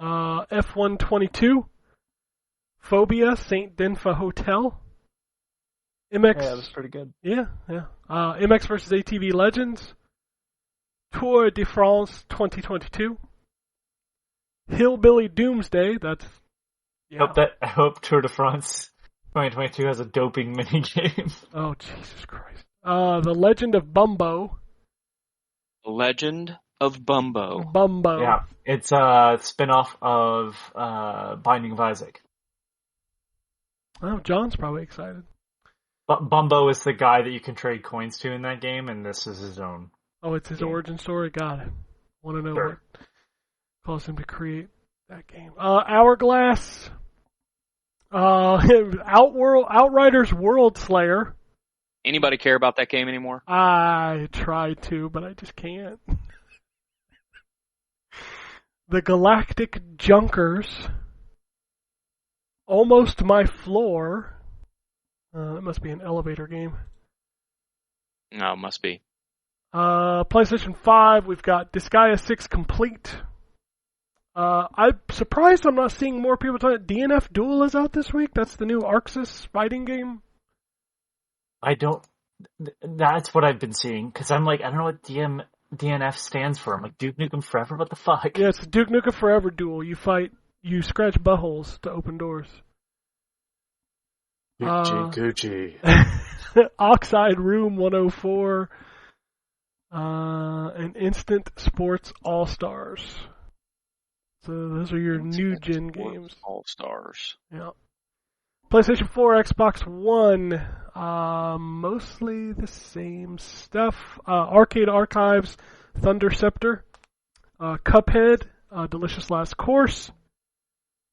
F122, Phobia, St. Denfa Hotel, MX. Yeah, that was pretty good. Yeah. MX vs. ATV Legends, Tour de France 2022, Hillbilly Doomsday. That's I hope Tour de France 2022 has a doping minigame. Oh, Jesus Christ. The Legend of Bumbo. Legend of Bumbo. Yeah, it's a spin-off of Binding of Isaac. Oh, John's probably excited. Bumbo is the guy that you can trade coins to in that game, and this is his own. Oh, it's his game. origin story? Got it. Want to know Sure. what caused him to create that game. Hourglass. Outriders World Slayer. Anybody care about that game anymore? I tried to, but I just can't. The Galactic Junkers. Almost My Floor. That must be an elevator game. No, it must be. PlayStation 5, we've got Disgaea 6 Complete. I'm surprised I'm not seeing more people talking. DNF Duel is out this week. That's the new Arxis fighting game. That's what I've been seeing, because I'm like, I don't know what DNF stands for. I'm like, Duke Nukem Forever? What the fuck? Yeah, it's the Duke Nukem Forever Duel. You scratch buttholes to open doors. Gucci. Oxide Room 104. And Instant Sports All-Stars. So those are your new gen games. All Stars. Yeah. PlayStation 4, Xbox One, mostly the same stuff. Arcade Archives, Thunder Scepter, Cuphead, Delicious Last Course,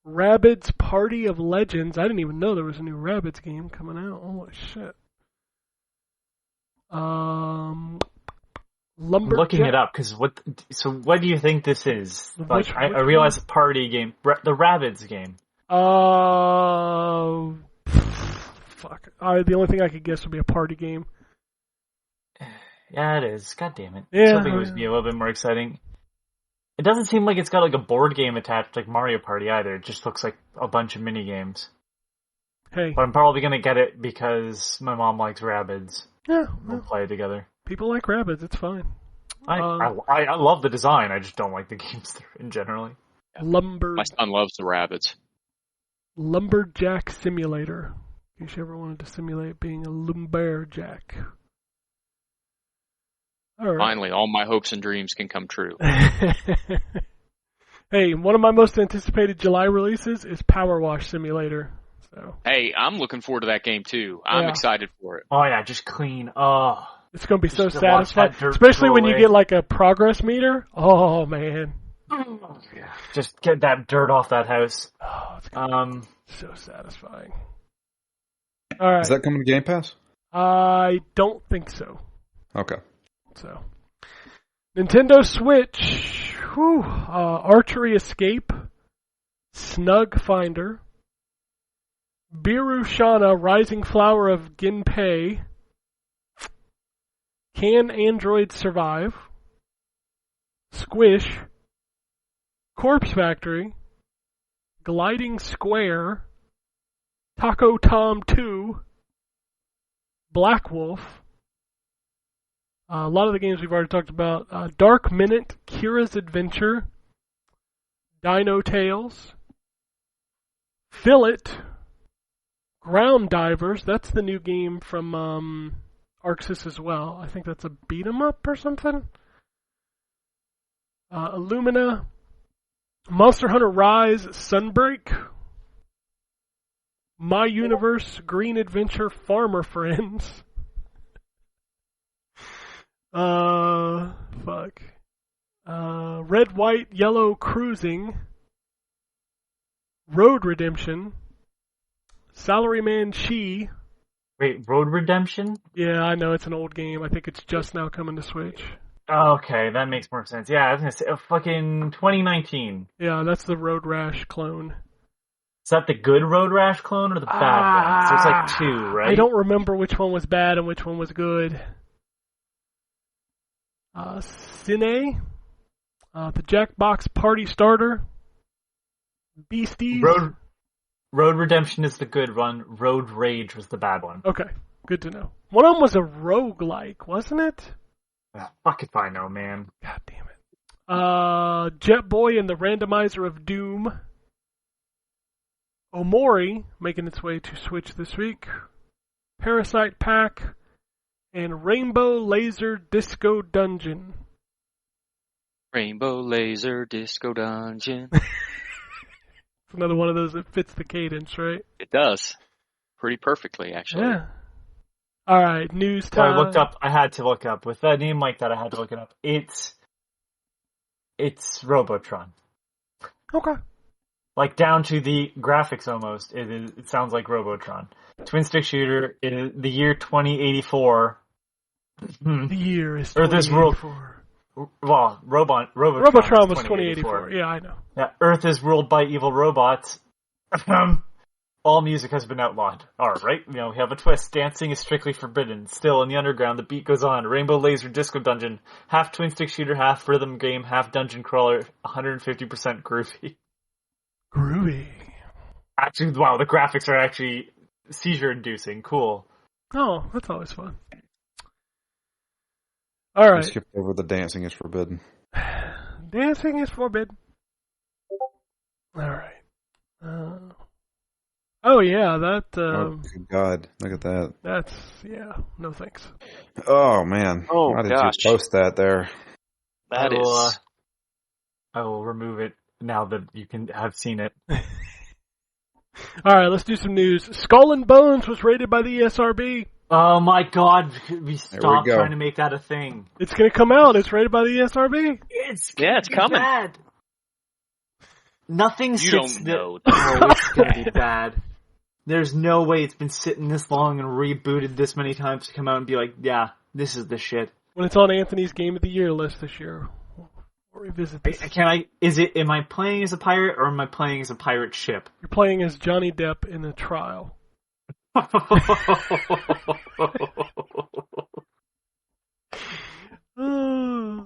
Rabbids Party of Legends. I didn't even know there was a new Rabbids game coming out. Holy shit. Lumberjack. Looking it up, because what do you think this is? Like, Which I realize a party game. The Rabbids game. Fuck. The only thing I could guess would be a party game. Yeah, it is. God damn it. Yeah. Something would be a little bit more exciting. It doesn't seem like it's got like a board game attached like Mario Party either. It just looks like a bunch of mini games. Hey. But I'm probably gonna get it because my mom likes Rabbids. Yeah. We'll play together. People like rabbits. It's fine. I love the design. I just don't like the games in general. My son loves the rabbits. Lumberjack Simulator. In case you ever wanted to simulate being a lumberjack. All right. Finally, all my hopes and dreams can come true. Hey, one of my most anticipated July releases is Power Wash Simulator. So Hey, I'm looking forward to that game too. I'm excited for it. Oh yeah, just clean. Oh, it's going to be so Just to watch satisfying. that dirt Especially go when you away. get like a progress meter. Oh, man. yeah. Just get that dirt off that house. Oh, it's gonna be so satisfying. All right. Is that coming to Game Pass? I don't think so. Okay. So, Nintendo Switch, Archery Escape, Snug Finder, Birushana, Rising Flower of Ginpei, Can Android Survive, Squish, Corpse Factory, Gliding Square, Taco Tom 2, Black Wolf. A lot of the games we've already talked about. Dark Minute, Kira's Adventure, Dino Tales, Fillet, Ground Divers. That's the new game from Arxis as well. I think that's a beat 'em up or something. Illumina, Monster Hunter Rise, Sunbreak, My Universe, Green Adventure, Farmer Friends. Red, White, Yellow Cruising, Road Redemption, Salaryman Shi. Wait, Road Redemption? Yeah, I know it's an old game. I think it's just now coming to Switch. Okay, that makes more sense. Yeah, I was gonna say, fucking 2019. Yeah, that's the Road Rash clone. Is that the good Road Rash clone or the bad one? So it's like two, right? I don't remember which one was bad and which one was good. Cine, the Jackbox Party Starter, Beasties. Road Redemption is the good one. Road Rage was the bad one. Okay, good to know. One of them was a roguelike, wasn't it? Fuck if I know, man. God damn it. Jet Boy and the Randomizer of Doom. Omori, making its way to Switch this week. Parasite Pack. And Rainbow Laser Disco Dungeon. Rainbow Laser Disco Dungeon. It's another one of those that fits the cadence, right? It does. Pretty perfectly, actually. Yeah. All right, news So I time. looked up. I had to look up with that name like that. I had to look it up. It's Robotron. Okay. Like down to the graphics almost. It sounds like Robotron. Twin stick shooter. The year 2084. The year is Or this world- 2084. Well, Robotron was 2084. Yeah, I know. Yeah, Earth is ruled by evil robots. All music has been outlawed. Alright, we have a twist. Dancing is strictly forbidden. Still, in the underground, the beat goes on. Rainbow Laser Disco Dungeon. Half twin stick shooter, half rhythm game, half dungeon crawler, 150% groovy. Groovy. Actually, wow, the graphics are actually seizure-inducing. Cool. Oh, that's always fun. All We right. skipped over the dancing is forbidden. Dancing is forbidden. All right. Oh yeah, that. Oh, good God. Look at that. That's no thanks. Oh, man. Oh, Why did gosh. you post that there? That is. I will remove it now that you can have seen it. All right, let's do some news. Skull and Bones was rated by the ESRB. Oh my God! We stopped go. trying to make that a thing. It's gonna come out. It's rated by the ESRB. It's coming. bad. Nothing You sits don't there. know. Oh, it's gonna be bad. There's no way it's been sitting this long and rebooted this many times to come out and be like, yeah, this is the shit. When it's on Anthony's Game of the Year list this year, we'll revisit this. Am I playing as a pirate or am I playing as a pirate ship? You're playing as Johnny Depp in a trial. All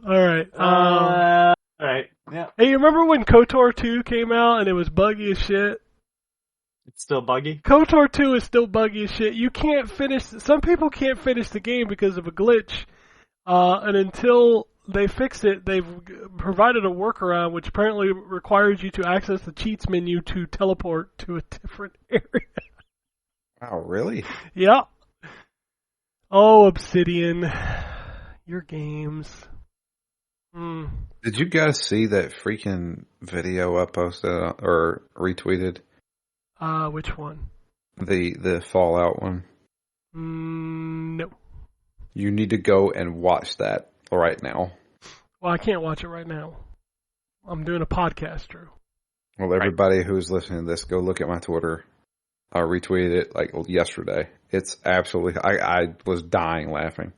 right. Alright, yeah. Hey, you remember when KOTOR 2 came out and it was buggy as shit? It's still buggy. KOTOR 2 is still buggy as shit. You can't finish. Some people can't finish the game because of a glitch. And until they fix it, they've provided a workaround which apparently requires you to access the cheats menu to teleport to a different area. Wow, really? Yeah. Oh, Obsidian. Your games. Did you guys see that freaking video I posted or retweeted? Which one? The Fallout one. No. You need to go and watch that right now. Well, I can't watch it right now. I'm doing a podcast, Drew. Well, everybody who's listening to this, go look at my Twitter. I retweeted it like yesterday. It's absolutely. I was dying laughing.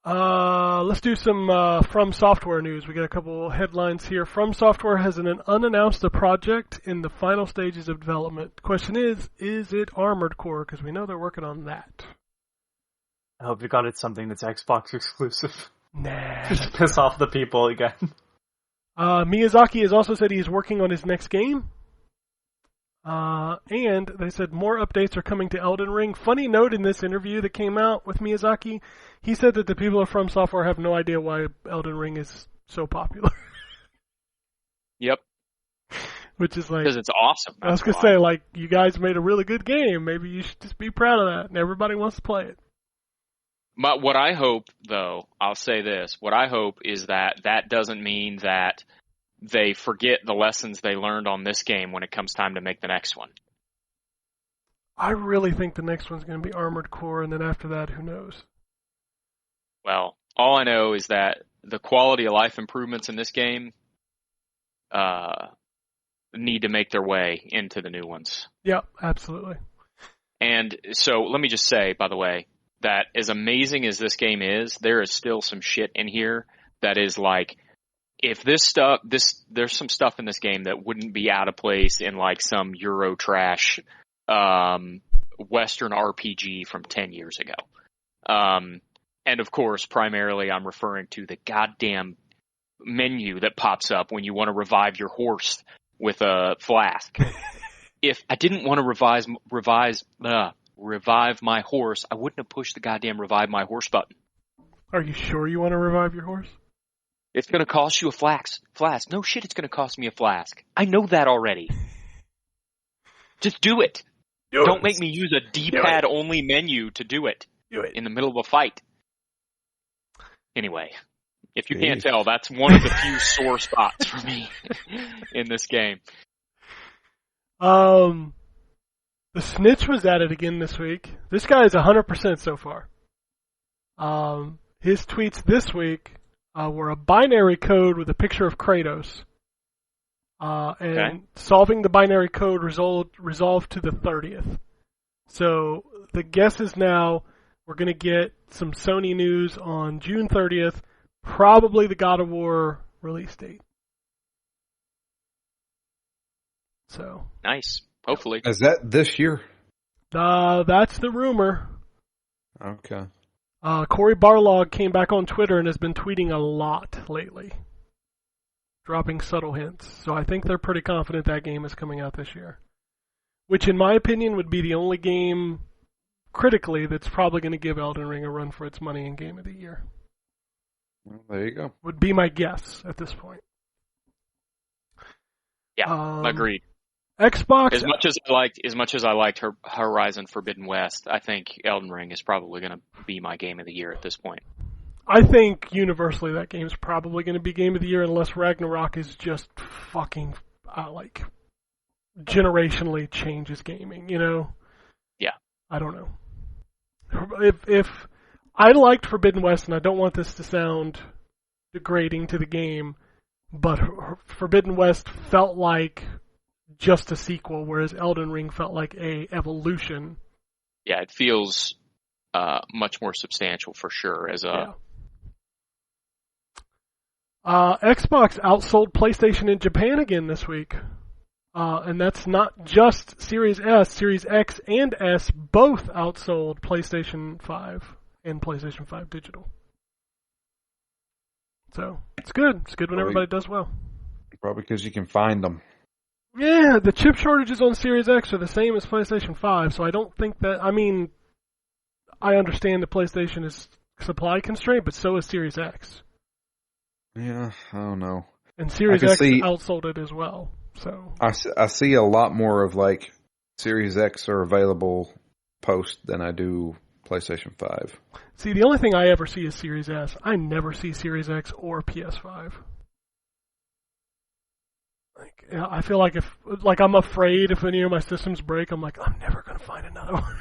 Let's do some From Software news. We got a couple headlines here. From Software has unannounced a project in the final stages of development. The question is it Armored Core? Because we know they're working on that. I hope you got it something that's Xbox exclusive. Nah. Just piss off the people again. Miyazaki has also said he's working on his next game. And they said more updates are coming to Elden Ring. Funny note in this interview that came out with Miyazaki, he said that the people of From Software have no idea why Elden Ring is so popular. Yep. Which is like... Because it's awesome. I was going to say, like, you guys made a really good game. Maybe you should just be proud of that. And everybody wants to play it. What I hope, though, I'll say this. What I hope is that doesn't mean that they forget the lessons they learned on this game when it comes time to make the next one. I really think the next one's going to be Armored Core, and then after that, who knows? Well, all I know is that the quality of life improvements in this game need to make their way into the new ones. Yeah, absolutely. And so let me just say, by the way, that as amazing as this game is, there is still some shit in here that is like, if there's some stuff in this game that wouldn't be out of place in like some Euro trash Western RPG from 10 years ago. And of course, primarily I'm referring to the goddamn menu that pops up when you want to revive your horse with a flask. If I didn't want to revive my horse, I wouldn't have pushed the goddamn revive my horse button. Are you sure you want to revive your horse? It's going to cost you a flask. No shit, it's going to cost me a flask. I know that already. Just do it. Don't make me use a D-pad only menu to do it in the middle of a fight. Anyway, if you can't tell, that's one of the few sore spots for me in this game. The The Snitch was at it again this week. This guy is 100% so far. His tweets this week were a binary code with a picture of Kratos. And solving the binary code resolved to the 30th. So the guess is now we're going to get some Sony news on June 30th, probably the God of War release date. So Nice. Hopefully. Is that this year? that's the rumor. Okay. Corey Barlog came back on Twitter and has been tweeting a lot lately, dropping subtle hints. So I think they're pretty confident that game is coming out this year, which in my opinion would be the only game critically that's probably going to give Elden Ring a run for its money in Game of the Year. Well, there you go. Would be my guess at this point. Yeah, agreed. Xbox. As much as I liked Horizon Forbidden West, I think Elden Ring is probably going to be my Game of the Year at this point. I think universally that game's probably going to be Game of the Year unless Ragnarok is just fucking generationally changes gaming. You know? Yeah. I don't know. If I liked Forbidden West, and I don't want this to sound degrading to the game, but Forbidden West felt like just a sequel, whereas Elden Ring felt like a evolution. Yeah, it feels much more substantial for sure. Xbox outsold PlayStation in Japan again this week. And that's not just Series S, Series X and S both outsold PlayStation 5 and PlayStation 5 Digital. So, it's good. It's good when everybody does well. Probably because you can find them. Yeah, the chip shortages on Series X are the same as PlayStation 5, so I don't think that... I mean, I understand the PlayStation is supply constrained, but so is Series X. Yeah, I don't know. And Series X outsold it as well. So I see a lot more of like Series X are available post than I do PlayStation 5. See, the only thing I ever see is Series S. I never see Series X or PS5. I feel like I'm afraid if any of my systems break, I'm like, I'm never going to find another one.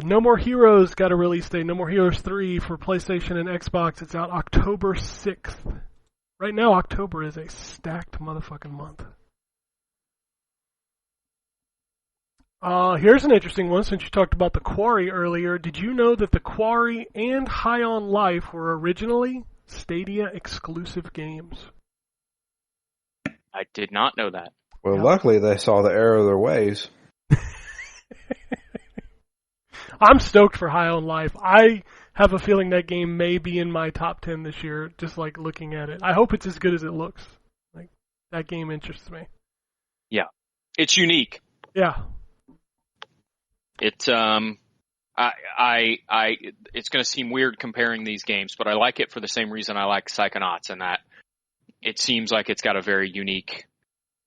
No More Heroes got a release date. No More Heroes 3 for PlayStation and Xbox. It's out October 6th. Right now, October is a stacked motherfucking month. Here's an interesting one since you talked about The Quarry earlier. Did you know that The Quarry and High on Life were originally Stadia exclusive games? I did not know that. Well, luckily they saw the error of their ways. I'm stoked for High on Life. I have a feeling that game may be in my top 10 this year, just like looking at it. I hope it's as good as it looks. Like, that game interests me. Yeah. It's unique. Yeah. It's it's going to seem weird comparing these games, but I like it for the same reason I like Psychonauts, in that it seems like it's got a very unique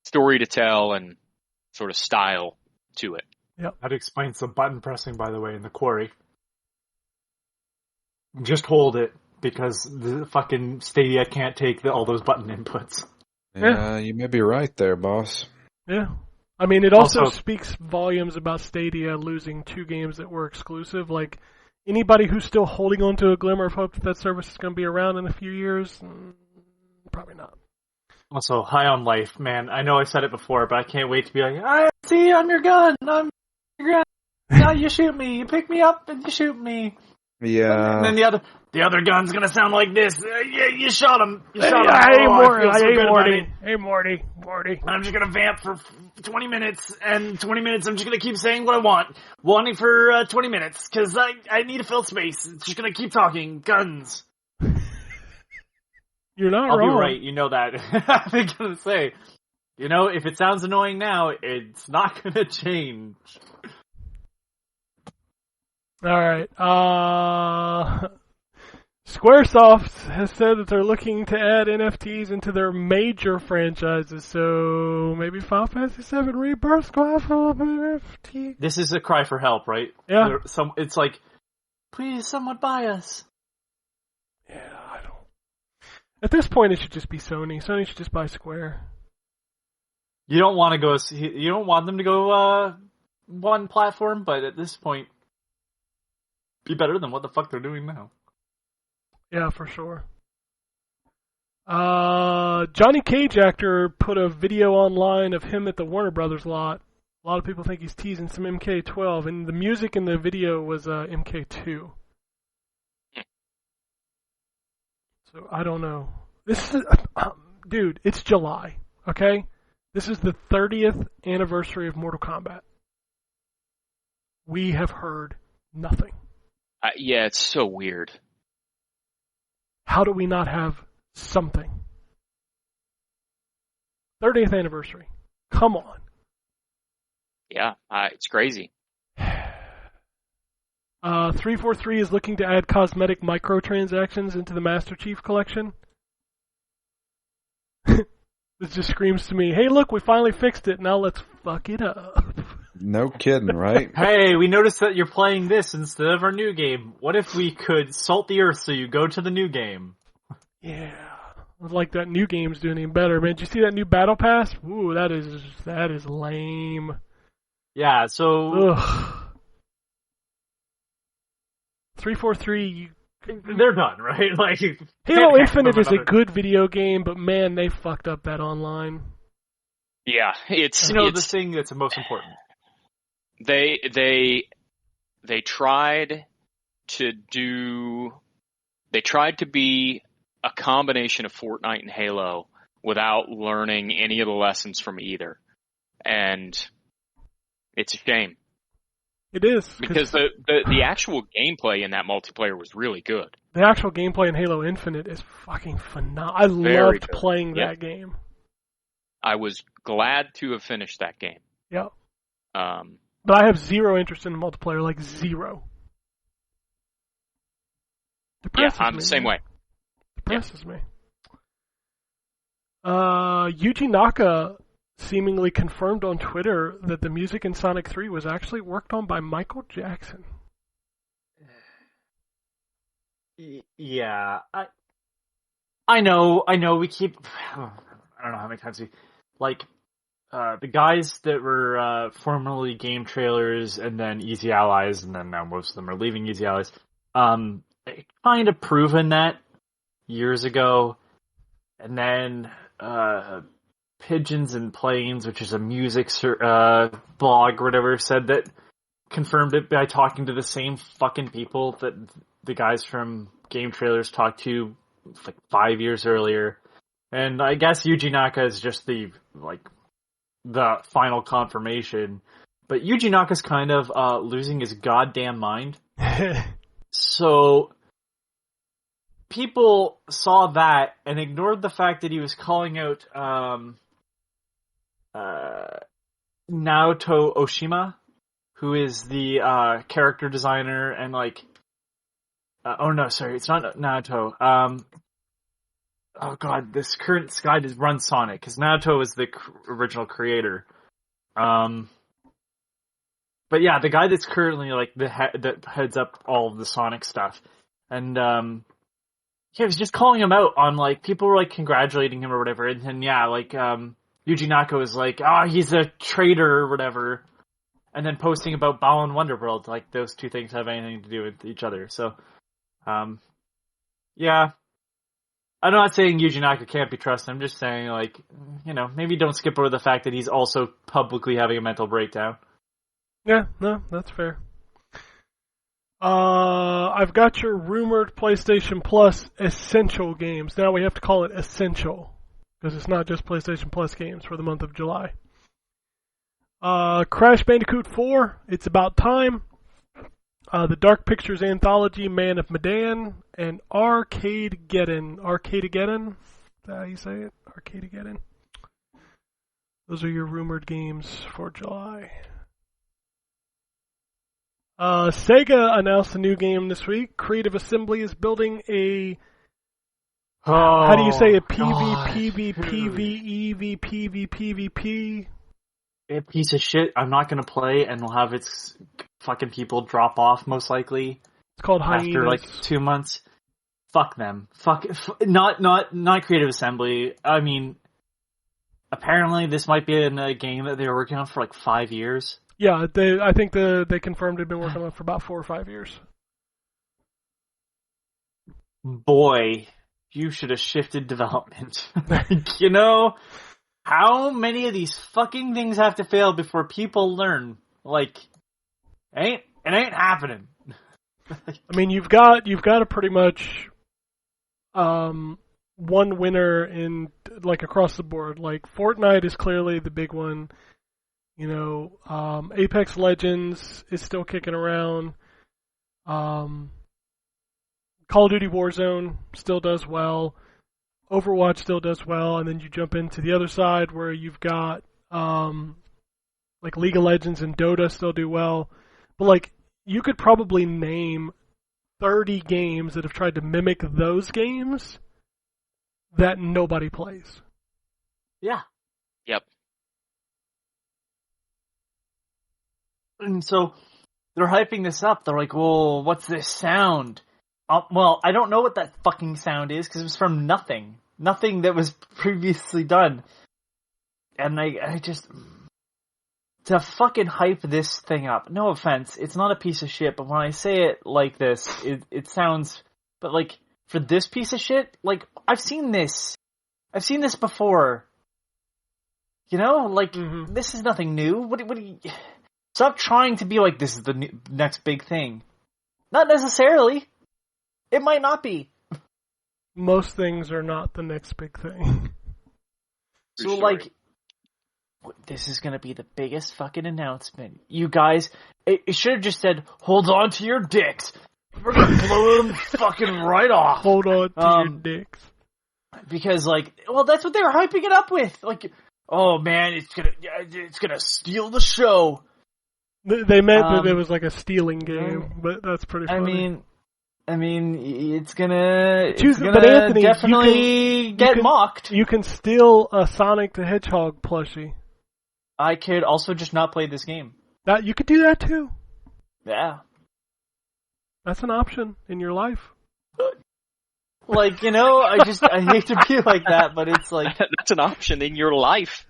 story to tell and sort of style to it. Yep. That explains the button pressing, by the way, in The Quarry. Just hold it, because the fucking Stadia can't take all those button inputs. Yeah, you may be right there, boss. Yeah. I mean, it also speaks volumes about Stadia losing 2 games that were exclusive. Like, anybody who's still holding on to a glimmer of hope that service is going to be around in a few years, probably not. Also, High on Life, man. I know I said it before, but I can't wait to be like, I see, I'm your gun. I'm your gun. Now you shoot me. You pick me up and you shoot me. Yeah. And then the other gun's gonna sound like this. Yeah, you shot him. You shot him. Hey, Morty. Morty. I'm just gonna vamp for 20 minutes, and 20 minutes I'm just gonna keep saying what I want. Wanting for 20 minutes, because I need to fill space. It's just gonna keep talking. Guns. You're not I'll wrong. be right, you know that. I'm gonna say, if it sounds annoying now, it's not gonna change. Alright, Squaresoft has said that they're looking to add NFTs into their major franchises, so maybe Final Fantasy VII Rebirth's going to have an NFT. This is a cry for help, right? Yeah. It's like, please, someone buy us. Yeah, I don't... At this point, it should just be Sony. Sony should just buy Square. You don't want to go. You don't want them to go one platform, but at this point, be better than what the fuck they're doing now. Yeah, for sure. Johnny Cage actor put a video online of him at the Warner Brothers lot. A lot of people think he's teasing some MK12, and the music in the video was MK2. So I don't know. This is, dude, it's July, okay? This is the 30th anniversary of Mortal Kombat. We have heard nothing. Yeah, it's so weird. How do we not have something? 30th anniversary. Come on. Yeah, it's crazy. 343 is looking to add cosmetic microtransactions into the Master Chief Collection. This just screams to me, hey look, we finally fixed it, now let's fuck it up. No kidding, right? Hey, we noticed that you're playing this instead of our new game. What if we could salt the earth so you go to the new game? Yeah. Like that new game's doing even better, man. Did you see that new Battle Pass? Ooh, that is lame. Yeah, so... Ugh. 343, they're done, right? Like Halo Infinite is a good video game, but man, they fucked up that online. Yeah, it's the thing that's the most important. They tried to be a combination of Fortnite and Halo without learning any of the lessons from either, and it's a shame. It is. Because the actual gameplay in that multiplayer was really good. The actual gameplay in Halo Infinite is fucking phenomenal. I loved playing that game. I was glad to have finished that game. Yep. But I have zero interest in the multiplayer, like zero. Depresses I'm me, the same way. Depresses me. Yuji Naka seemingly confirmed on Twitter that the music in Sonic 3 was actually worked on by Michael Jackson. Yeah, I know. We keep. I don't know how many times the guys that were formerly Game Trailers and then Easy Allies, and then now most of them are leaving Easy Allies. Kind of proven that years ago, and then Pigeons and Planes, which is a music blog or whatever, confirmed it by talking to the same fucking people that the guys from Game Trailers talked to like 5 years earlier. And I guess Yuji Naka is just the final confirmation. But Yuji Naka's kind of losing his goddamn mind. So people saw that and ignored the fact that he was calling out Naoto Oshima, who is the character designer and it's not Naoto. Oh god, this current guy that runs Sonic, because Naoto is the original creator. But yeah, the guy that's currently that heads up all of the Sonic stuff, and he was just calling him out on people were congratulating him or whatever, and then Yuji Naka was he's a traitor or whatever, and then posting about Balan Wonderworld, those two things have anything to do with each other. So, yeah. I'm not saying Yuji Naka can't be trusted. I'm just saying, maybe don't skip over the fact that he's also publicly having a mental breakdown. Yeah, no, that's fair. I've got your rumored PlayStation Plus Essential games. Now we have to call it Essential, because it's not just PlayStation Plus games for the month of July. Crash Bandicoot 4, It's About Time. The Dark Pictures Anthology, Man of Medan, and Arcadegeddon. Arcadegeddon? Is that how you say it? Arcadegeddon. Those are your rumored games for July. Sega announced a new game this week. Creative Assembly is building a... how do you say it? PvPvPvPvPvP? A piece of shit I'm not going to play, and will have its fucking people drop off, most likely. It's called Hyenas. After 2 months. Fuck them. Not Creative Assembly. I mean, apparently this might be a game that they were working on for like 5 years. Yeah, I think they confirmed they've been working on it for about 4 or 5 years. Boy, you should have shifted development. You know, how many of these fucking things have to fail before people learn? Like, it ain't happening. I mean, you've got to pretty much one winner in like across the board. Like Fortnite is clearly the big one. You know, Apex Legends is still kicking around. Call of Duty Warzone still does well. Overwatch still does well, and then you jump into the other side where you've got like League of Legends and Dota still do well. But like you could probably name 30 games that have tried to mimic those games that nobody plays. Yeah. Yep. And so they're hyping this up. They're like, "Well, what's this sound?" Well, I don't know what that fucking sound is because it was from nothing that was previously done. And I just to fucking hype this thing up. No offense, it's not a piece of shit. But when I say it like this, it sounds. But like for this piece of shit, like I've seen this before. You know, like This is nothing new. What do you? Stop trying to be like this is the next big thing. Not necessarily. It might not be. Most things are not the next big thing. So, like, this is going to be the biggest fucking announcement. You guys, it should have just said, hold on to your dicks. We're going to blow them fucking right off. Hold on to your dicks. Because, like, well, that's what they were hyping it up with. Like, oh, man, it's gonna steal the show. They meant that it was like a stealing game, but that's pretty funny. I mean, it's gonna but Anthony, definitely get mocked. You can steal a Sonic the Hedgehog plushie. I could also just not play this game. That you could do that too. Yeah, that's an option in your life. Like, you know, I hate to be like that, but it's like that's an option in your life.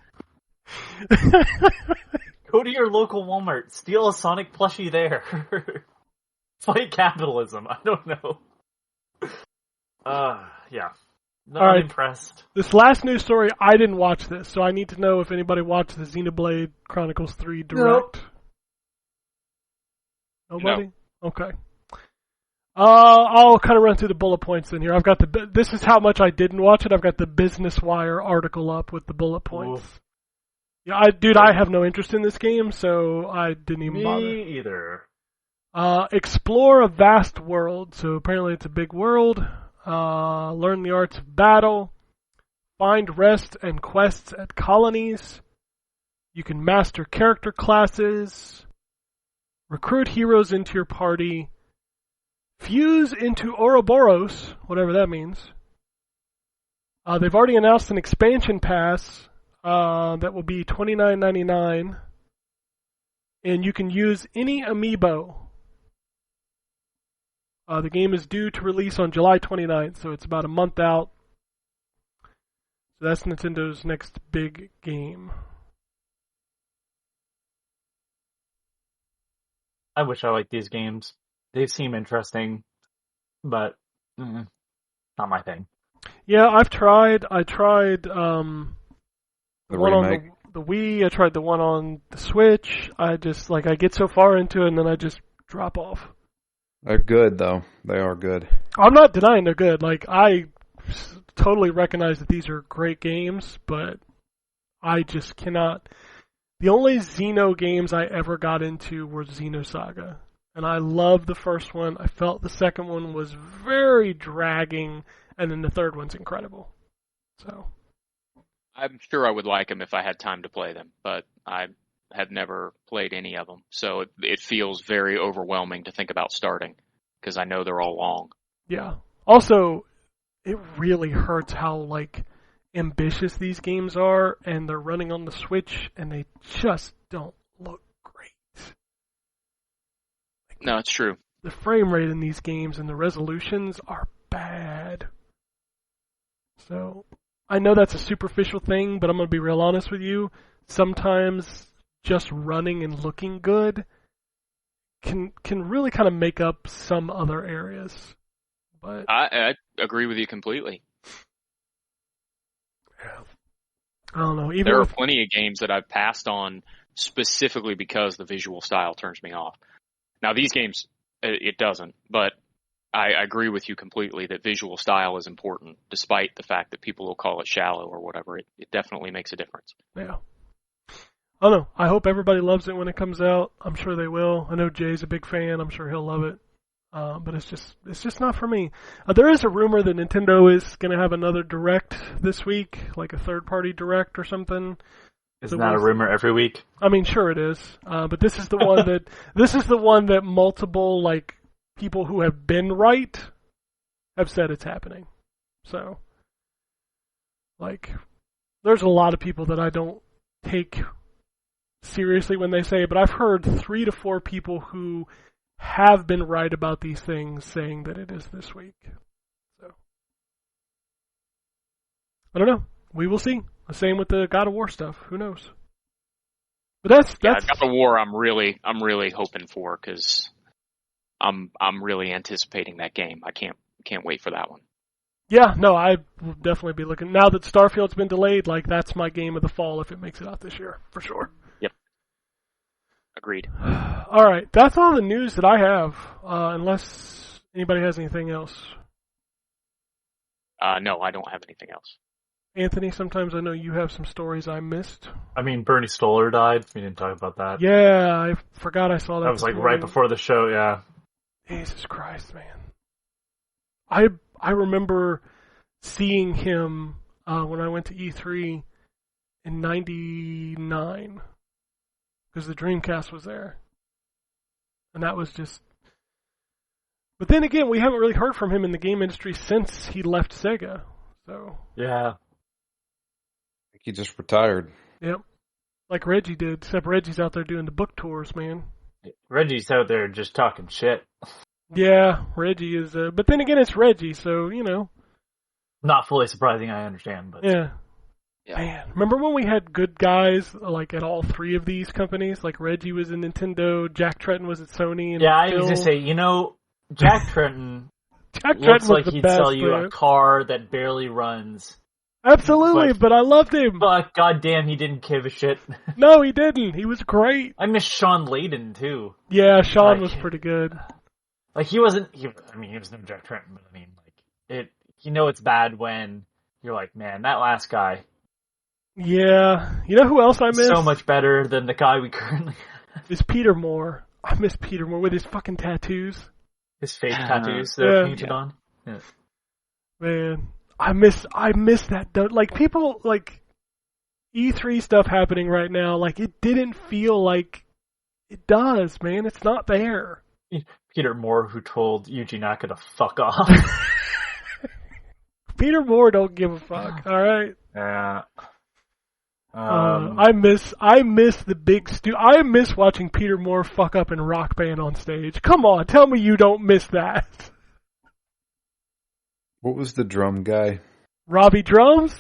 Go to your local Walmart, steal a Sonic plushie there. Fight capitalism. I don't know. Yeah. Not All right. impressed. This last news story, I didn't watch this, so I need to know if anybody watched the Xenoblade Chronicles 3 Direct. Nobody? No. Okay. I'll kind of run through the bullet points in here. I've got this is how much I didn't watch it. I've got the Business Wire article up with the bullet points. Oof. Yeah, I have no interest in this game, so I didn't even bother. Me either. Explore a vast world. So apparently it's a big world. Learn the arts of battle. Find rest and quests at colonies. You can master character classes. Recruit heroes into your party. Fuse into Ouroboros, whatever that means. They've already announced an expansion pass that will be $29.99. And you can use any amiibo. The game is due to release on July 29th, so it's about a month out. So that's Nintendo's next big game. I wish I liked these games. They seem interesting, but not my thing. Yeah, I tried the one remake. on the Wii. I tried the one on the Switch. I just I get so far into it and then I just drop off. They're good, though. They are good. I'm not denying they're good. I totally recognize that these are great games, but I just cannot. The only Xeno games I ever got into were Xenosaga. And I loved the first one. I felt the second one was very dragging, and then the third one's incredible. So I'm sure I would like them if I had time to play them, but I have never played any of them. So it feels very overwhelming to think about starting, because I know they're all long. yeah. Also, it really hurts how ambitious these games are, and they're running on the Switch, and they just don't look great. No, it's true. The frame rate in these games and the resolutions are bad. So, I know that's a superficial thing, but I'm going to be real honest with you. Sometimes just running and looking good can really kind of make up some other areas. But I agree with you completely. I don't know. Even There are with, plenty of games that I've passed on specifically because the visual style turns me off. Now, these games, it doesn't, but I agree with you completely that visual style is important, despite the fact that people will call it shallow or whatever. It definitely makes a difference. yeah. I don't know. I hope everybody loves it when it comes out. I'm sure they will. I know Jay's a big fan. I'm sure he'll love it. But it's just not for me. There is a rumor that Nintendo is going to have another direct this week, like a third-party direct or something. Isn't that a rumor every week? I mean, sure it is. But this is the one that multiple like people who have been right have said it's happening. So, like, there's a lot of people that I don't take seriously when they say it, but I've heard 3 to 4 people who have been right about these things saying that it is this week. So, I don't know. We will see. The same with the God of War stuff. Who knows? But that's God of War. I'm really hoping for because I'm really anticipating that game. I can't wait for that one. Yeah, no, I will definitely be looking. Now that Starfield's been delayed, like, that's my game of the fall if it makes it out this year, for sure. Yep. Agreed. All right, that's all the news that I have, unless anybody has anything else. No, I don't have anything else. Anthony, sometimes I know you have some stories I missed. I mean, Bernie Stoller died. We didn't talk about that. Yeah, I forgot I saw that. That was this like morning. right before the show, yeah. Jesus Christ, man. I remember seeing him when I went to E3 in '99 because the Dreamcast was there, and that was just. But then again, we haven't really heard from him in the game industry since he left Sega. So Yeah. I think he just retired. yep, like Reggie did. Except Reggie's out there doing the book tours, man. Reggie's out there just talking shit. Yeah, Reggie is. But then again, it's Reggie, so you know. Not fully surprising, I understand, but Yeah. Yeah. Man, remember when we had good guys like at all 3 of these companies? Like Reggie was in Nintendo, Jack Trenton was at Sony, and yeah, I Phil. was gonna say, Jack Trenton Jack Trenton looks was like the he'd best, sell you man. a car that barely runs. Absolutely, but I loved him. But goddamn, he didn't give a shit. No, he didn't. He was great. I miss Sean Layden too. Yeah, Sean Like- was pretty good. Like he wasn't. He was no Jack Trenton, but I mean, like it. It's bad when you're like, man, that last guy Yeah, you know who else I miss? so much better than the guy we currently have. Is Peter Moore. I miss Peter Moore with his fucking tattoos. His fake tattoos that are Yeah. painted on. Yeah. Man, I miss that. Like people like E3 stuff happening right now. Like it didn't feel like it does, man. It's not there. Peter Moore, who told Yuji Naka to fuck off. Peter Moore don't give a fuck. All right. Yeah. I miss the big I miss watching Peter Moore fuck up in Rock Band on stage. Come on, tell me you don't miss that. What was the drum guy? Robbie Drums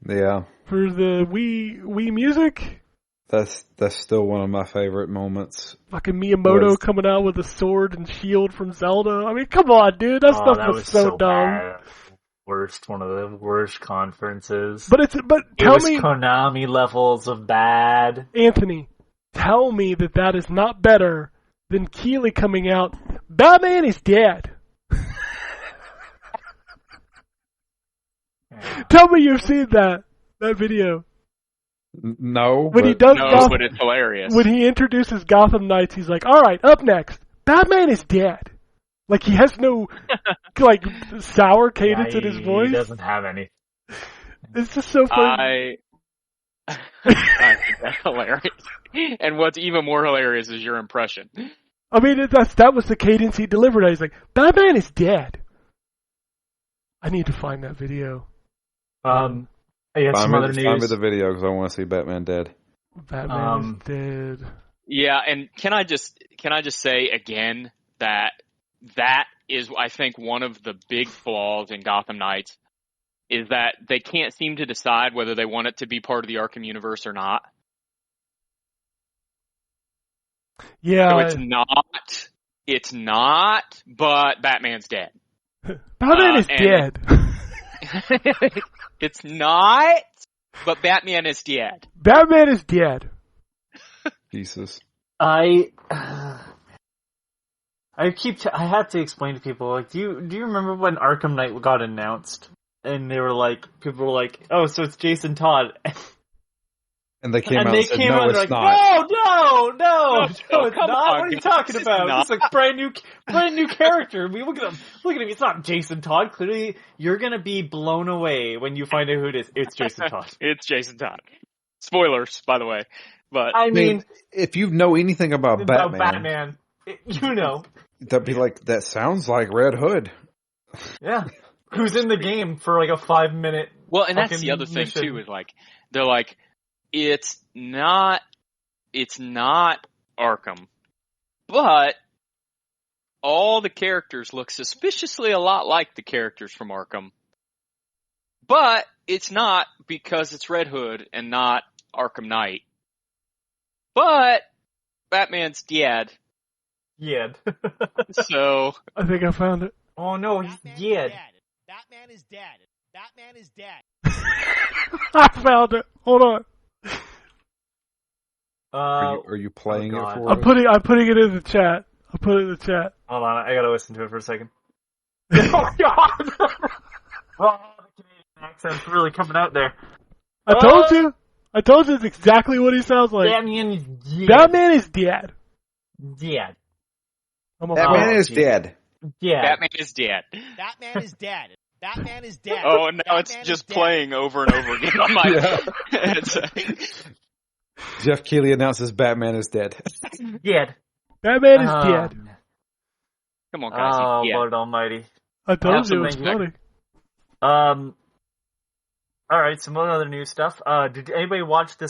Yeah, for the Wii Music. that's still one of my favorite moments. Fucking Miyamoto coming out with a sword and shield from Zelda. I mean, come on, dude. That stuff that was so dumb. bad. One of the worst conferences. But it tell was me, Konami levels of bad. Anthony, tell me that is not better than Keeley coming out. Batman is dead. Tell me you've seen that video. No, When he but does No, but it's hilarious. when he introduces Gotham Knights, he's like, "All right, up next, Batman is dead." Like he has no like sour cadence in his voice. He doesn't have any. It's just so funny. I think that's hilarious. And what's even more hilarious is your impression. I mean, that was the cadence he delivered. He's like, "Batman is dead." I need to find that video. I got some other find me news. the video because I want to see Batman dead. Batman is dead. Yeah, and can I just say again that is, I think, one of the big flaws in Gotham Knights is that they can't seem to decide whether they want it to be part of the Arkham universe or not. Yeah. So it's not, but Batman's dead. Batman is and- dead. It's not, but Batman is dead. Batman is dead. Jesus. I have to explain to people, like, do you remember when Arkham Knight got announced? And they were like, people were like, oh, so it's Jason Todd. And they came And out they and said, came no, out and it's they're like, not. no, it's come not. on, What are you guys. talking It's about? not. It's like brand new character. I mean, look at him. It's not Jason Todd. Clearly, you're gonna be blown away when you find out who it is. It's Jason Todd. It's Jason Todd. Spoilers, by the way. But I mean, if you know anything about about Batman, you know, that'd be like, that sounds like Red Hood. yeah. Who's in the game for like a 5-minute? well, and that's fucking the other thing mission. too, is like they're like, it's not Arkham, but all the characters look suspiciously a lot like the characters from Arkham. But it's not, because it's Red Hood and not Arkham Knight. But Batman's dead, Yeah. so I think I found it. Oh no, he's dead. Batman is dead. Batman is dead. I found it. Hold on. Are you playing it God. for I'm us? putting it in the chat. I'll put it in the chat. Hold on, I gotta listen to it for a second. Oh god! Oh, the Canadian accent's really coming out there. I told you. I told you it's exactly what he sounds like. Batman is dead. Batman is dead. Dead. I'm a Batman Oh, is geez. dead. Yeah. Batman is dead. Batman is dead. Batman is dead. Oh, and now it's Batman just is dead. playing over and over again on my. It's, Jeff Keighley announces Batman is dead. Dead. Batman is dead. come on, guys. Oh, he's dead. Lord Almighty. I told Have you it's something- funny. Alright, some other new stuff. Did anybody watch the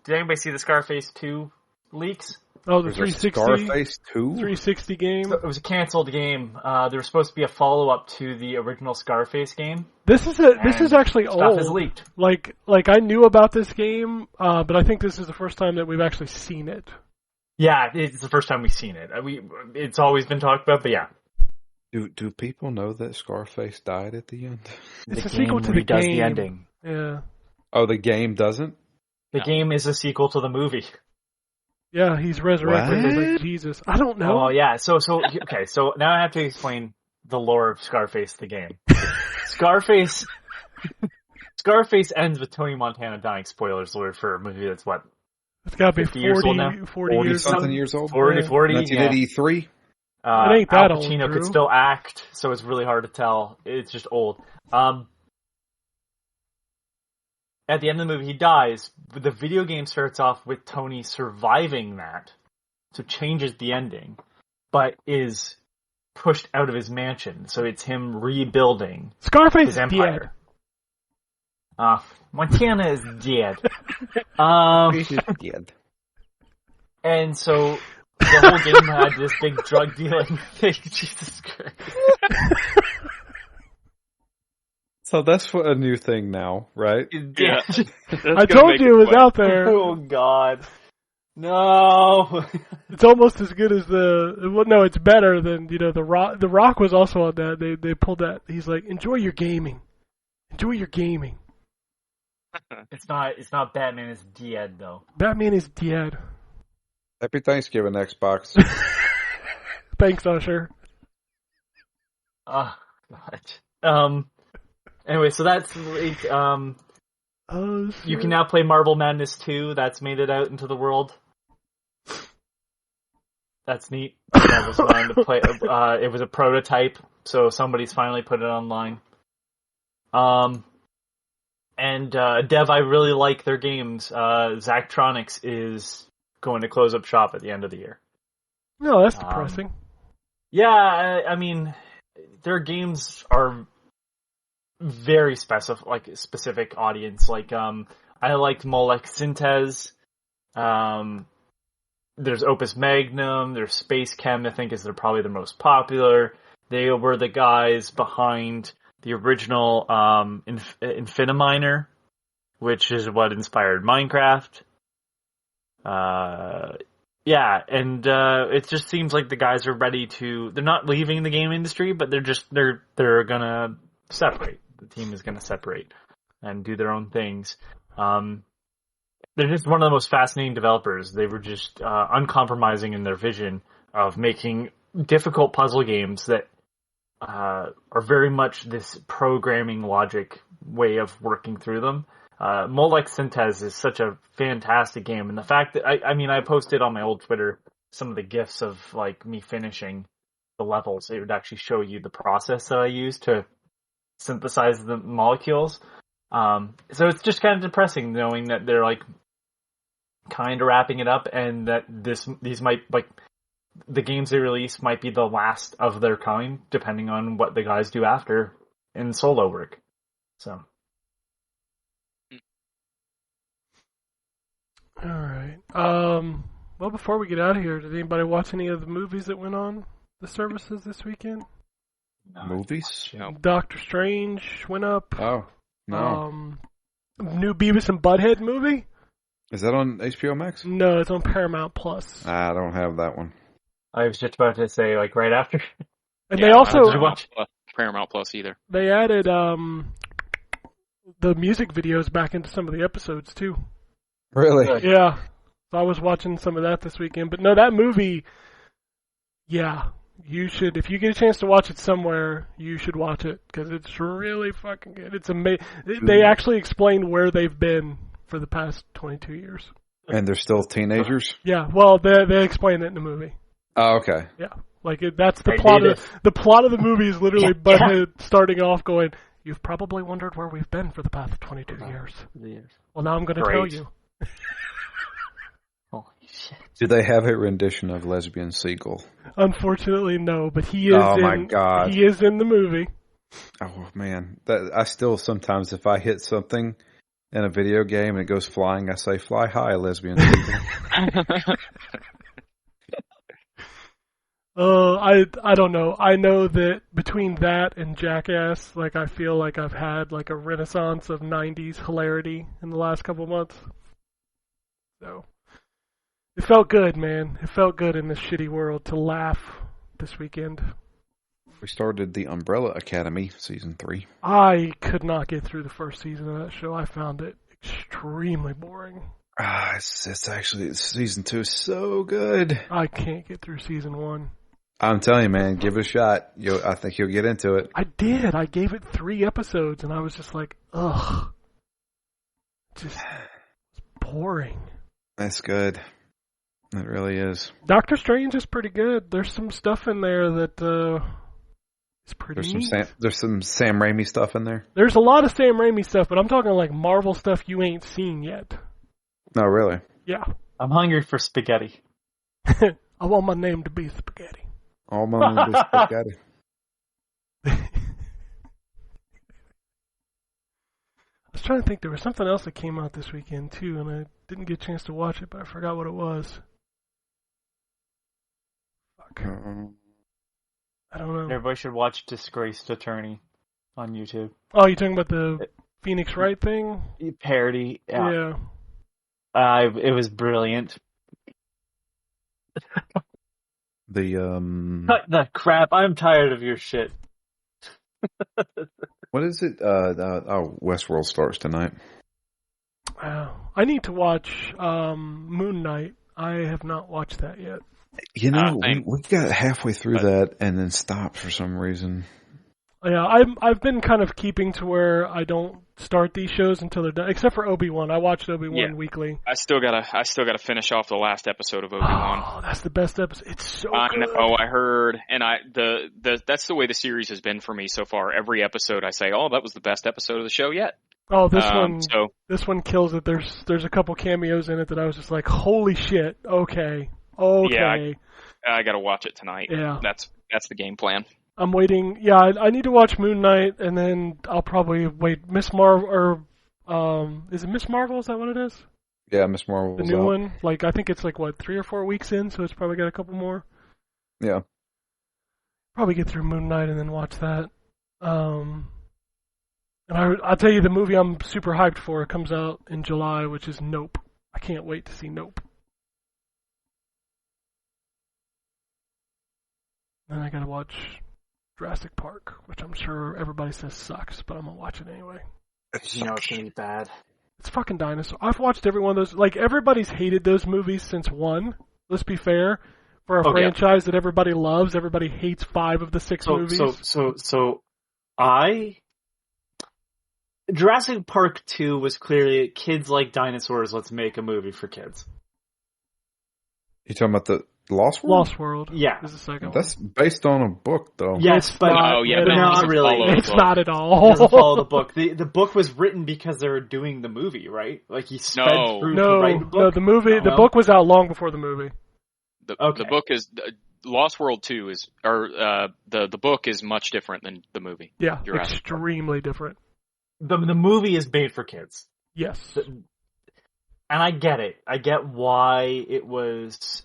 did anybody see the Scarface 2 leaks? Oh, the There's a 360, Scarface 2? 360 game. So it was a canceled game. There was supposed to be a follow-up to the original Scarface game. This is And actually Stuff old. is leaked. Like I knew about this game, but I think this is the first time that we've actually seen it. Yeah, it's the first time we've seen it. It's always been talked about, but yeah. Do people know that Scarface died at the end? It's The a sequel game to the redoes game. the ending. Yeah, Oh, the game doesn't? The game is a sequel to the movie. yeah, he's resurrected What? like Jesus. I don't know. Oh yeah, so okay, so now I have to explain the lore of Scarface the game. Scarface ends with Tony Montana dying. Spoilers alert for a movie that's what, It's got to be 50 years old now? 40 years something old. years old? 40, Yeah. 40 yeah. 1983? It ain't that Al old, Pacino Drew. could still act, so it's really hard to tell. It's just old. At the end of the movie, he dies. The video game starts off with Tony surviving that, so changes the ending, but is pushed out of his mansion. So it's him rebuilding Scarface his is empire. dead. Montana is dead. He's dead. And so the whole game had this big drug dealing thing. Jesus Christ. So that's a new thing now, right? Yeah. I told you it was out there. Oh God. No. It's almost as good as no, it's better than, the Rock. The Rock was also on that. They pulled that. He's like, enjoy your gaming. Enjoy your gaming. It's not Batman is dead though. Batman is dead. Happy Thanksgiving, Xbox. Thanks, Usher. Oh God. Anyway, so that's it. Oh, You can now play Marble Madness 2. That's made it out into the world. That's neat. That was fun to play. It was a prototype, so somebody's finally put it online. And Dev, I really like their games. Zachtronics is going to close up shop at the end of the year. No, that's depressing. Yeah, I mean, their games are very specific audience. Like, I liked Molech Synthes. There's Opus Magnum. There's Space Chem, I think, is probably the most popular. They were the guys behind the original Infiniminer, which is what inspired Minecraft. Yeah, and it just seems like the guys are ready to. They're not leaving the game industry, but they're gonna separate. The team is gonna separate and do their own things. They're just one of the most fascinating developers. They were just uncompromising in their vision of making difficult puzzle games that are very much this programming logic way of working through them. Molex Synthes is such a fantastic game, and the fact that I posted on my old Twitter some of the gifs of like me finishing the levels. It would actually show you the process that I used to synthesize the molecules. So it's just kind of depressing knowing that they're like kind of wrapping it up, and that these might like the games they release might be the last of their kind, depending on what the guys do after in solo work. So. All right. Well, before we get out of here, did anybody watch any of the movies that went on the services this weekend? Movies? Doctor Strange went up. Oh, no. New Beavis and Butthead movie? Is that on HBO Max? No, it's on Paramount Plus. I don't have that one. I was just about to say, like, right after. And they also I don't watch Paramount Plus either. They added the music videos back into some of the episodes too. Really? Yeah. So I was watching some of that this weekend. But no, that movie, yeah, you should, if you get a chance to watch it somewhere, you should watch it because it's really fucking good. It's amazing. They actually explain where they've been for the past 22 years. And they're still teenagers? Yeah, well, they explain it in the movie. Oh, okay. Yeah, like that's the plot of the plot of the movie is literally Butthead starting off going, "You've probably wondered where we've been for the past 22 years. Well, now I'm going to tell you." Holy shit. Do they have a rendition of Lesbian Seagull? Unfortunately, no, but he is. Oh my God. He is in the movie. Oh man, I still sometimes if I hit something in a video game and it goes flying, I say, "Fly high, Lesbian Seagull." I don't know. I know that between that and Jackass, like I feel like I've had like a renaissance of 90s hilarity in the last couple months. So it felt good, man. It felt good in this shitty world to laugh this weekend. We started the Umbrella Academy season 3. I could not get through the first season of that show. I found it extremely boring. It's actually season 2 is so good. I can't get through season 1. I'm telling you, man, give it a shot. I think you'll get into it. I did. I gave it 3 episodes, and I was just like, ugh. Just boring. That's good. It really is. Doctor Strange is pretty good. There's some stuff in there that is pretty neat. There's some Sam Raimi stuff in there. There's a lot of Sam Raimi stuff, but I'm talking like Marvel stuff you ain't seen yet. No, really? Yeah. I'm hungry for spaghetti. I want my name to be Spaghetti. All my name is spaghetti. I was trying to think. There was something else that came out this weekend, too, and I didn't get a chance to watch it, but I forgot what it was. Fuck. I don't know. Everybody should watch Disgraced Attorney on YouTube. Oh, you're talking about the Phoenix Wright thing? Parody. Yeah. It was brilliant. Cut the crap. I'm tired of your shit. What is it? Westworld starts tonight. I need to watch Moon Knight. I have not watched that yet. You know, we got halfway through that and then stopped for some reason. Yeah, I've been kind of keeping to where I don't start these shows until they're done, except for Obi-Wan. I watched Obi-Wan weekly. I still gotta finish off the last episode of Obi-Wan. Oh, that's the best episode. It's so good. I know, I heard, and that's the way the series has been for me so far. Every episode I say, "Oh, that was the best episode of the show yet." Oh, this one kills it. There's a couple cameos in it that I was just like, "Holy shit!" Okay. Yeah, I gotta watch it tonight. Yeah, that's the game plan. I'm waiting. Yeah, I need to watch Moon Knight, and then I'll probably wait. Miss Marvel, or is it Miss Marvel? Is that what it is? Yeah, Miss Marvel. The new one. Like I think it's like 3 or 4 weeks in, so it's probably got a couple more. Yeah. Probably get through Moon Knight and then watch that. And I'll tell you the movie I'm super hyped for comes out in July, which is Nope. I can't wait to see Nope. Then I gotta watch Jurassic Park, which I'm sure everybody says sucks, but I'm gonna watch it anyway. You know it's gonna be bad. It's fucking dinosaur. I've watched every one of those. Like, everybody's hated those movies since 1. Let's be fair. For a franchise that everybody loves, everybody hates 5 of the 6 movies. Jurassic Park 2 was clearly kids like dinosaurs, let's make a movie for kids. You talking about the Lost World? Lost World. Yeah. Is the second one. That's based on a book, though. Yes, but No, yeah, but no, not it really. follows the It's book. not at It all. doesn't follow the book. The book was written because they were doing the movie, right? Like he sped No. through to write the book. No, the movie, the No? book was out long before the movie. Okay. The book is Lost World 2 is, or the book is much different than the movie. Yeah, Jurassic extremely different. The movie is made for kids. Yes. And I get it. I get why it was.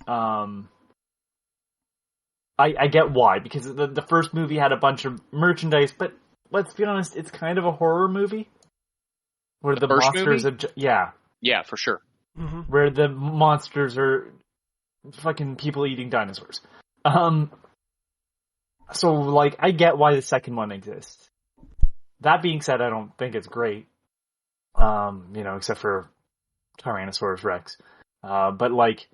I get why, because the first movie had a bunch of merchandise, but let's be honest, it's kind of a horror movie where the first monsters, movie? yeah, for sure. Mm-hmm. where the monsters are fucking people eating dinosaurs. So like, I get why the second one exists. That being said, I don't think it's great. Except for Tyrannosaurus Rex. But like,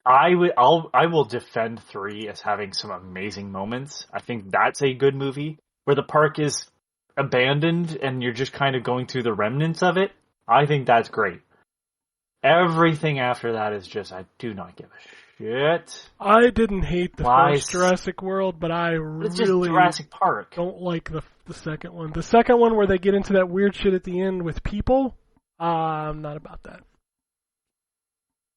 I will defend 3 as having some amazing moments. I think that's a good movie where the park is abandoned and you're just kind of going through the remnants of it. I think that's great. Everything after that is just, I do not give a shit. I didn't hate the Why? first Jurassic World, but I It's just really Jurassic Park. don't like the second one. The second one where they get into that weird shit at the end with people, I'm not about that.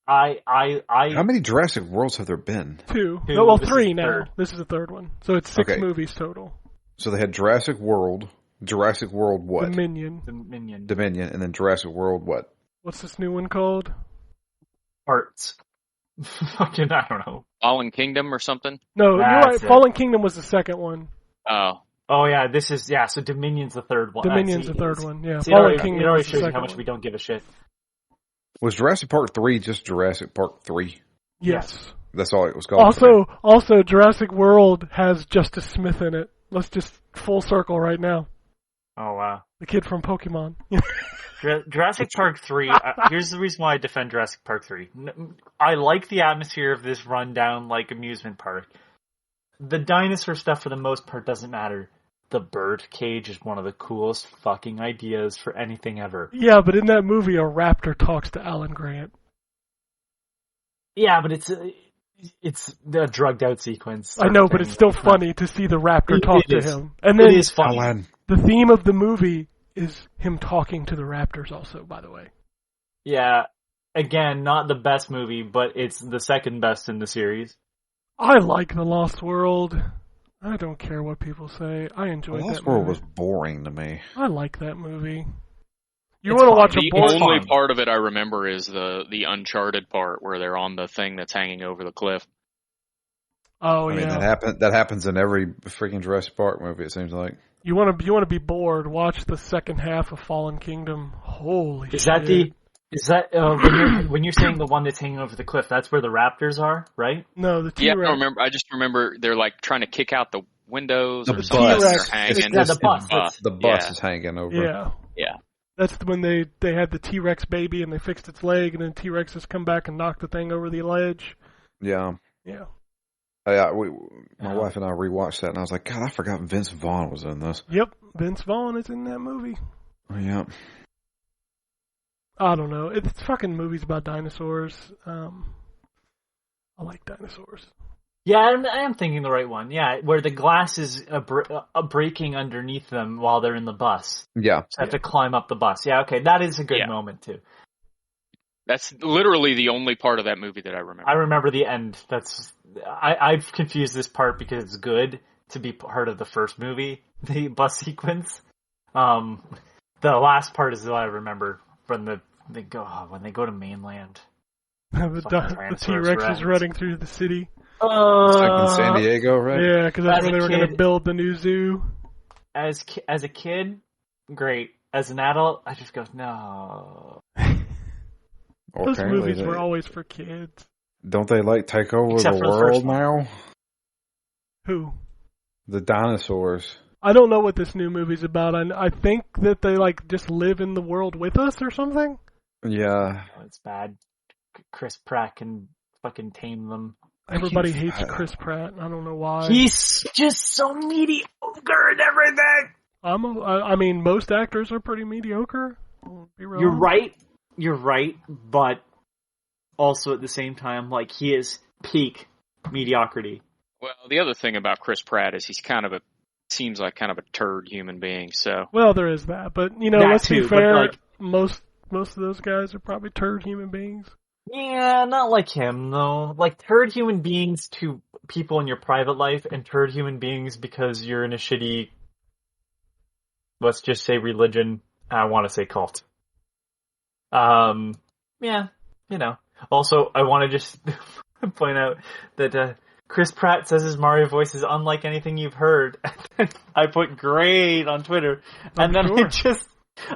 How many Jurassic Worlds have there been? 2. Two, No, well, this is 3 the now. third. This is the third one. So it's 6 Okay. movies total. So they had Jurassic World what? Dominion. Dominion. Dominion, and then Jurassic World what? What's this new one called? Parts. Fucking, I don't know. Fallen Kingdom or something? No, you're That's right. it. Fallen Kingdom was the second one. Oh. Oh yeah, so Dominion's the third one. Dominion's the third one. Yeah, See, Fallen it Kingdom already was the shows you second how much one. we don't give a shit. Was Jurassic Park 3 just Jurassic Park 3? Yes. That's all it was called. Also, Jurassic World has Justice Smith in it. Let's just full circle right now. Oh wow. The kid from Pokemon. Jurassic Park 3, here's the reason why I defend Jurassic Park 3. I like the atmosphere of this rundown, like, amusement park. The dinosaur stuff, for the most part, doesn't matter. The bird cage is one of the coolest fucking ideas for anything ever. Yeah, but in that movie, a raptor talks to Alan Grant. Yeah, but it's the drugged out sequence. I know, but it's still funny to see the raptor talk to is. him. And then It is funny. Alan. the theme of the movie is him talking to the raptors also, by the way. Yeah, again, not the best movie, but it's the second best in the series. I like The Lost World. I don't care what people say. I enjoyed Lost that World movie. was boring to me. I like that movie. You It's want to fine. watch a The boring... only fine. part of it I remember is the Uncharted part where they're on the thing that's hanging over the cliff. Oh, I mean, yeah. that happens in every freaking Jurassic Park movie, it seems like. You want to be bored, watch the second half of Fallen Kingdom. Holy Is shit. that when you're saying the one that's hanging over the cliff? That's where the raptors are, right? No, the Yeah, T-Rex. I just remember they're like trying to kick out the windows The or something. bus. They're T-Rex. hanging. Yeah, the bus. The bus Yeah. is hanging over. Yeah. Yeah. That's when they had the T-Rex baby and they fixed its leg, and then T-Rex has come back and knocked the thing over the ledge. Yeah. Yeah. My wife and I rewatched that, and I was like, God, I forgot Vince Vaughn was in this. Yep, Vince Vaughn is in that movie. Oh, yeah. I don't know. It's fucking movies about dinosaurs. I like dinosaurs. Yeah, I am thinking the right one. Yeah, where the glass is breaking underneath them while they're in the bus. Yeah. So have to climb up the bus. Yeah, okay, that is a good Yeah. moment too. That's literally the only part of that movie that I remember. I remember the end. I've confused this part because it's good to be part of the first movie, the bus sequence. The last part is what I remember when they go to mainland. The Tyrannosaurus T-Rex Rex. is running through the city. It's like in San Diego, right? Yeah, because that's As where a they were going to kid- build the new zoo. As a kid, great. As an adult, I just go, no. Well, Those apparently movies were always for kids. don't they like take over Except the for the first world one. now? Who? The dinosaurs. I don't know what this new movie's about. I think that they like just live in the world with us or something. Yeah. Oh, it's bad. Chris Pratt can fucking tame them. Everybody He's- hates Chris Pratt. I don't know why. He's just so mediocre and everything. I mean, most actors are pretty mediocre. I'll be real You're honest. right, but also at the same time, like, he is peak mediocrity. Well, the other thing about Chris Pratt is he's seems like kind of a turd human being. So Well, there is that, but you know, That let's too, be but, fair. like- Most of those guys are probably turd human beings. Yeah, not like him, though. Like, turd human beings to people in your private life, and turd human beings because you're in a shitty, let's just say religion, I want to say cult. Yeah, you know. Also, I want to just point out that Chris Pratt says his Mario voice is unlike anything you've heard. I put great on Twitter, and then sure.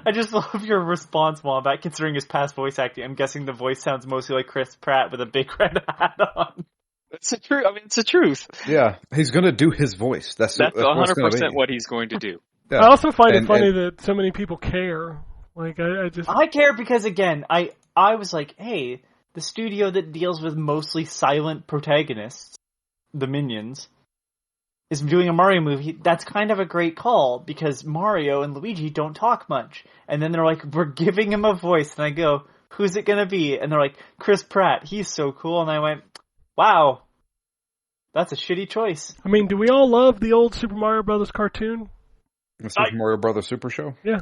I just love your response, Wombat, considering his past voice acting. I'm guessing the voice sounds mostly like Chris Pratt with a big red hat on. it's the truth. I mean, it's the truth. Yeah. He's going to do his voice. That's what it's 100% gonna be. what he's going to do. Yeah. I also find it And- funny and- that so many people care. Like, I just I care because, again, I was like, hey, the studio that deals with mostly silent protagonists, the Minions, is doing a Mario movie. That's kind of a great call because Mario and Luigi don't talk much. And then they're like, we're giving him a voice. And I go, who's it going to be? And they're like, Chris Pratt. He's so cool. And I went, wow, that's a shitty choice. I mean, do we all love the old Super Mario Brothers cartoon? The Super Mario Brothers Super Show? Yeah.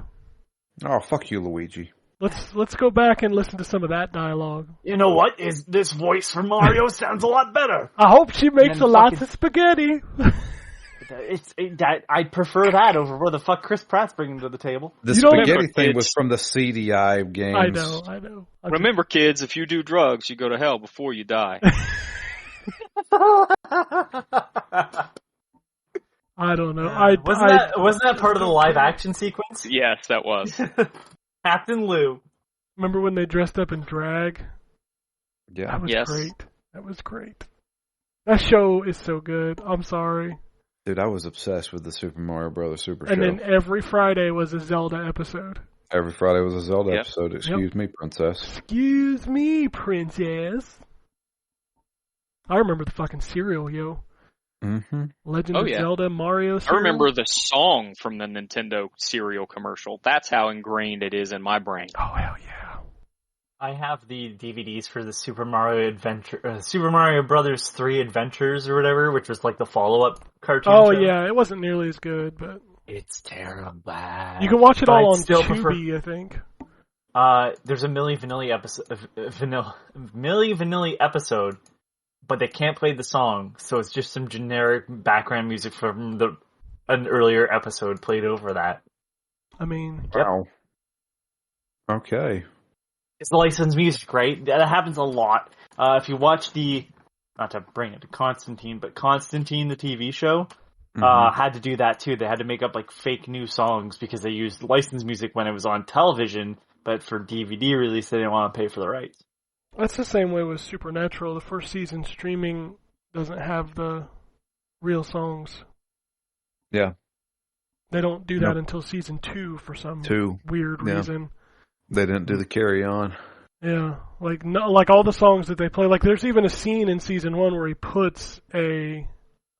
Oh, fuck you, Luigi. Let's go back and listen to some of that dialogue. You know what? Is this voice for Mario sounds a lot better. I hope she makes then a lot fucking- of spaghetti. I prefer that over what the fuck Chris Pratt's bringing to the table. The You don't spaghetti remember thing kids. was from the CDI games. I know. Remember, kids, if you do drugs, you go to hell before you die. I don't know. Wasn't that part of the live action sequence? Yes, that was. Captain Lou. Remember when they dressed up in drag? Yeah. That was Yes. great. That was great. That show is so good. I'm sorry. Dude, I was obsessed with the Super Mario Brothers Super And Show. then every Friday was a Zelda episode. Every Friday was a Zelda Yep. episode. Excuse me, princess. Excuse me, princess. I remember the fucking cereal, yo. Mm-hmm. Legend Oh, of yeah. Zelda, Mario I cereal. remember the song from the Nintendo cereal commercial. That's how ingrained it is in my brain. Oh, hell yeah. I have the DVDs for the Super Mario Brothers 3 Adventures or whatever, which was like the follow-up cartoon Oh, show. yeah. It wasn't nearly as good, but It's terrible. you can watch it But all I'd on still prefer- Tubi, I think. There's a Milli Vanilli episode, but they can't play the song, so it's just some generic background music from an earlier episode played over that. I mean, Wow. Okay. It's licensed music, right? That happens a lot. If you watch not to bring it to Constantine, but Constantine, the TV show, had to do that too. They had to make up like fake new songs because they used licensed music when it was on television, but for DVD release, they didn't want to pay for the rights. that's the same way with Supernatural. The first season streaming doesn't have the real songs. Yeah. They don't do that Nope. until season 2 for some 2. weird Yeah. reason. They didn't do the carry on. Yeah, like like all the songs that they play. Like there's even a scene in season 1 where he puts a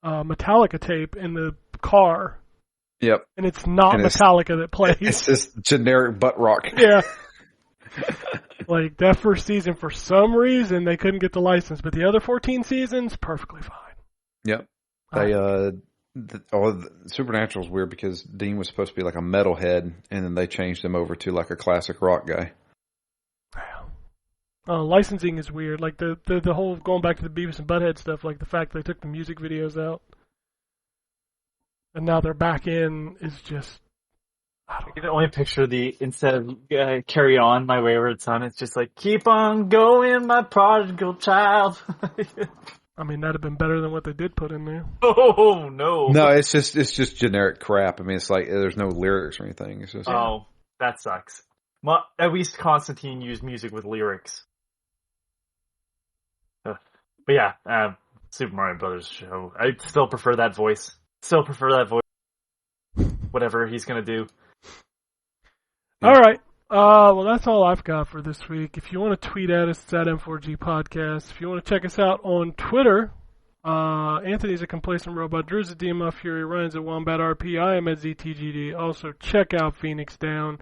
Metallica tape in the car, Yep. and it's not And it's- Metallica that plays. It's just generic butt rock. Yeah. Like that first season, for some reason, they couldn't get the license, but the other 14 seasons, perfectly fine. Yep. They Supernatural's weird because Dean was supposed to be like a metalhead, and then they changed him over to like a classic rock guy. Licensing is weird. Like the whole going back to the Beavis and Butthead stuff. Like the fact they took the music videos out, and now they're back in is just. I don't I can only picture instead of carry on, my wayward son, it's just like, keep on going, my prodigal child. I mean, that'd have been better than what they did put in there. Oh no! No, it's just generic crap. I mean, it's like there's no lyrics or anything. It's just Oh, that sucks. Well, at least Constantine used music with lyrics. But yeah, Super Mario Brothers show. I still prefer that voice. Whatever he's gonna do. All right. Well, that's all I've got for this week. If you want to tweet at us, it's at N4G Podcast. If you want to check us out on Twitter, Anthony's a Complacent Robot, Drew's a DMF Fury, Ryan's a Wombat RP, I am at ZTGD. Also, check out Phoenix Down.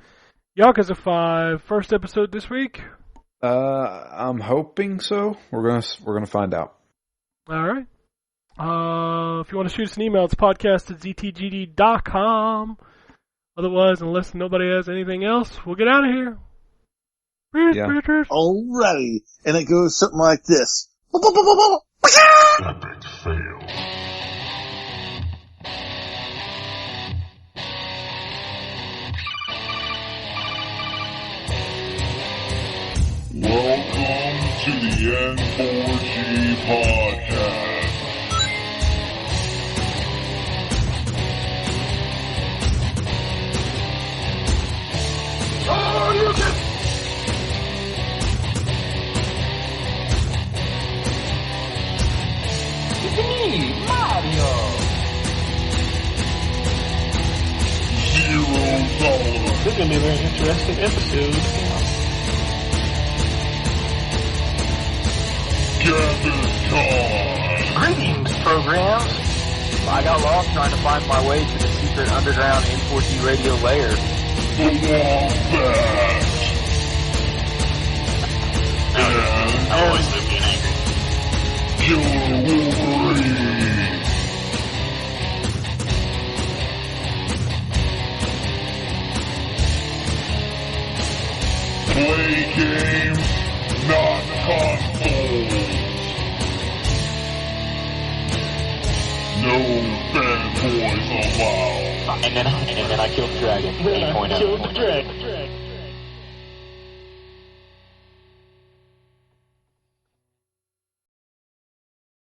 Yakuza 5, first episode this week? I'm hoping so. We're gonna find out. All right. If you want to shoot us an email, it's podcast@ztgd.com. Otherwise, unless nobody has anything else, we'll get out of here. Yeah. Alrighty. And it goes something like this. Epic fail. Welcome to the N4G Podcast. It's me, Mario. $0. This is going to be a very interesting episode. Gather time. Greetings, programs. I got lost trying to find my way to the secret underground N4G Radio lair. The Wombat. And always been angry. Killer Wolverine. Play games, not consoles. No fanboys allowed. And then I killed the dragon. 8.0. Killed the dragon.